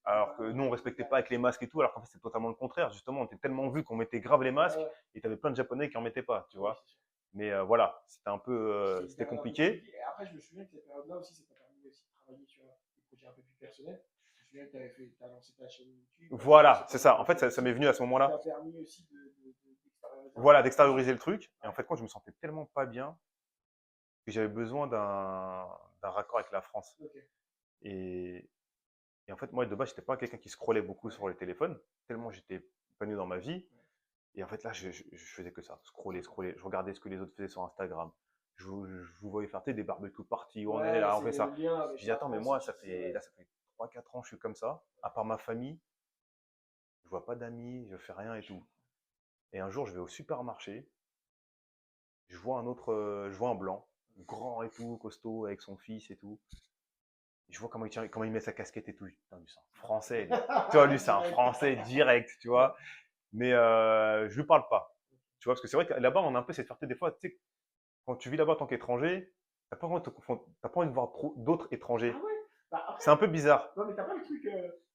alors que nous on respectait pas avec les masques et tout, alors qu'en fait c'était totalement le contraire. Justement, on était tellement vu qu'on mettait grave les Ouais, masques ouais. et t'avais plein de Japonais qui en mettaient pas, tu Oui, vois. c'est sûr. Mais voilà, c'était un peu, C'était une c'était période un peu compliqué. compliquée. Et après, je me souviens que cette période-là aussi, ça t'a permis aussi de travailler sur des projets un peu plus personnels. Je me souviens que tu as lancé ta chaîne YouTube, tu as lancé Voilà, pas c'est mal ça. de En fait, choses ça m'est aussi, venu à ce qui moment-là. t'a permis aussi d'extérioriser un peu Voilà, tes projets. d'extérioriser le truc. Et en Ouais, fait, quand je me sentais tellement pas bien que j'avais besoin d'un raccord avec la France. ok. Et, et en fait, moi de base, j'étais pas quelqu'un qui scrollait beaucoup sur les téléphones, tellement j'étais épanoui dans ma vie. Ouais. Et en fait, là, je faisais que ça, scroller, scroller. Je regardais ce que les autres faisaient sur Instagram. Je vous voyais faire des barbecues parties, on est Ouais, là, on c'est fait le ça. lien Je avec dis, la attends, mais France, moi, tu sais, ouais. ça fait 3-4 ans, je suis comme ça. À part ma famille, je vois pas d'amis, je fais rien et tout. Et un jour, je vais au supermarché, je vois un blanc, grand et tout, costaud, avec son fils et tout. Je vois comment il met sa casquette et tout. Putain, lui, c'est un français. Lui. Tu vois, lui, c'est un Direct. français direct, tu vois. Mais je lui parle pas. Tu vois, parce que c'est vrai que là-bas, on a un peu cette fierté des fois, tu sais, quand tu vis là-bas en tant qu'étranger, t'as pas envie de te confondre, t'as pas envie de voir d'autres Ah étrangers. ouais? Bah après, C'est un peu bizarre. non, mais t'as pas le truc,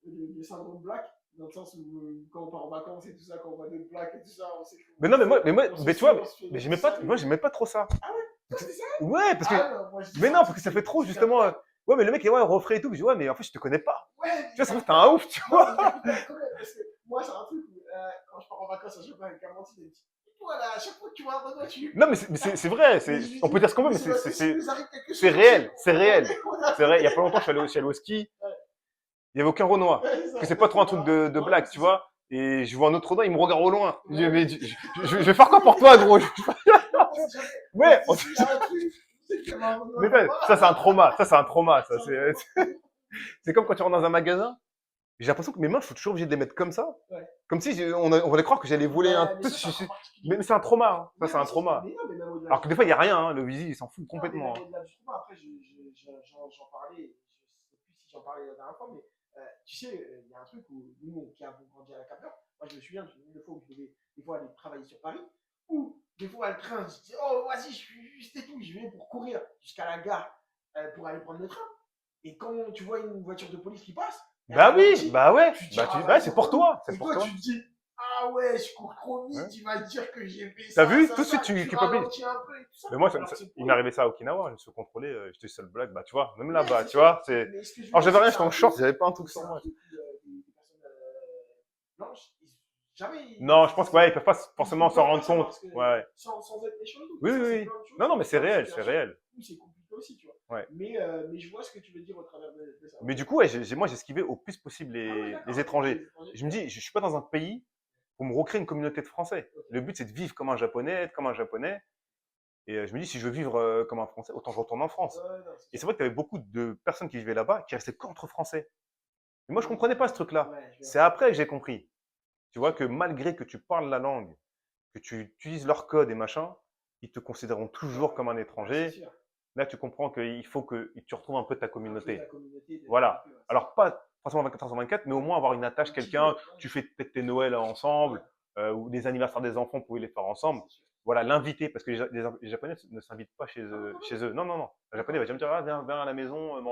le syndrome black, dans le sens où quand on part en vacances et tout ça, quand on voit d'autres blacks et tout ça, on sait Mais non, on se mais tu suit, vois, on se fait mais des petits saluts. j'aimais pas trop ça. Ah ouais? Toi, c'était ça? Ouais, parce que, Ah non, moi je dis mais ça, non, parce que ça fait trop, c'est justement. capital. Ouais, mais le mec, ouais, refrait et tout. Je dis, ouais, mais en fait, je te connais pas. Ouais, Tu vois, mais ça se trouve, t'es capital. un ouf, tu Non, vois. mais capital quand même, parce que moi, c'est un truc où, quand je pars en vacances à chaque fois avec Amandine, elle me dit, voilà, à chaque fois que tu vois un Renoir, tu lui Non, parles. mais c'est vrai. Mais je lui On peut dis, dire ce qu'on veut, mais mais c'est parce que s'il nous arrive quelque c'est chose, réel. C'est on réel. a. C'est vrai. Il y a pas longtemps, je suis allé au ski. Ouais, Il y avait aucun Renoir. ouais, c'est Parce que ça, c'est pas trop un truc exactement. de Ouais, blague, tu c'est ça. vois. Et je vois un autre Renoir, il me regarde au loin. Je dis, Ouais. mais je vais faire quoi pour toi, gros? On sait jamais. Ouais, On se dit, s'il y a un truc, c'est qu'il y avait un Renoir mais là-bas. ça, c'est un trauma. Ça, c'est un trauma. Ça, Ouais. c'est comme quand tu rentres dans un magasin. J'ai l'impression que mes mains, je suis toujours obligé de les mettre comme ça. Ouais. Comme si on allait croire que j'allais voler un. Ouais, mais ça, c'est encore particulier. Mais c'est un trauma. Hein. Ça, Ouais, c'est mais un ça, trauma. mais non, mais même au-delà Alors du que des fois, il n'y a trauma. rien. Hein. Le visible, il s'en fout Non, mais complètement. même Hein. au-delà du trauma, après, j'en parlais, je sais plus si j'en parlais la dernière fois, mais tu sais, il y a un truc où nous, qui avons grandi à la Cap Vert, moi, je me souviens d'une des fois où je devais des fois aller travailler sur Paris, ou des fois, le train, je dis, oh, vas-y, je suis juste et tout, je vais pour courir jusqu'à la gare pour aller prendre le train. Et quand tu vois une voiture de police qui passe, Bah oui, bah ouais. tu te dis, Bah, ah, bah vas-y, c'est pour toi. et C'est pour toi, toi. tu te dis, ah ouais, je cours trop vite, Ouais. tu vas te dire que j'ai fait T'as ça, vu? ça, Tout de ça, suite, tu tu culpabilises. ralentis un peu et tout ça. Mais moi, Alors que c'est il cool. m'est arrivé ça à Okinawa. Je me suis fait contrôler. J'étais seul black. Bah, tu vois, même Ouais, là-bas, c'est tu sûr. vois. Mais ce que je veux Alors, dire, j'avais c'est que rien, c'est j'étais un en short. truc, J'avais pas un truc c'est sur un moi. truc où des personnes blanches, Jamais. Non, je pense que ouais, ils peuvent pas forcément Ils s'en peuvent pas rendre savoir compte. ce que, Ouais. sans être méchant et tout. Oui, Ça, oui, c'est oui. plein de choses, Non, non, mais c'est plein de réel, c'est situations réel. où c'est compliqué aussi, tu vois. Ouais. Mais je vois ce que tu veux dire au travers de ça. Mais Ok. du coup, ouais, moi, j'ai esquivé au plus possible Ah ouais, les d'accord, ok. étrangers. Les étrangers, Je me dis, je suis pas dans un pays pour me recréer une communauté de Français. ok. Le but, c'est de vivre comme un Japonais, être comme un Japonais. Et je me dis, si je veux vivre comme un Français, autant je retourne en France. Ouais, non, c'est Et sûr. c'est vrai qu'il y avait beaucoup de personnes qui vivaient là-bas qui restaient qu'entre Français. Mais moi, je Mm. comprenais pas ce truc-là. Ouais, je C'est vois. après que j'ai compris. Tu vois que malgré que tu parles la langue, que tu utilises leur code et machin, ils te considéreront toujours Ouais, comme un ouais, c'est étranger. sûr. Là, tu comprends qu'il faut que tu retrouves un peu ta Un peu ta communauté. communauté Voilà. un peu, ouais, c'est Alors, sûr. pas forcément 24 sur 24, mais au moins avoir une Un attache, petit peu, quelqu'un, ouais. tu fais peut-être tes Noëls Ouais, ensemble, ou les anniversaires des enfants, vous pouvez les faire ensemble. c'est sûr. Voilà, l'inviter, parce que les Japonais ne s'invitent pas Ah, chez eux. Non, non, non. Le Japonais d'accord, va ok. jamais dire, ah, viens à la maison,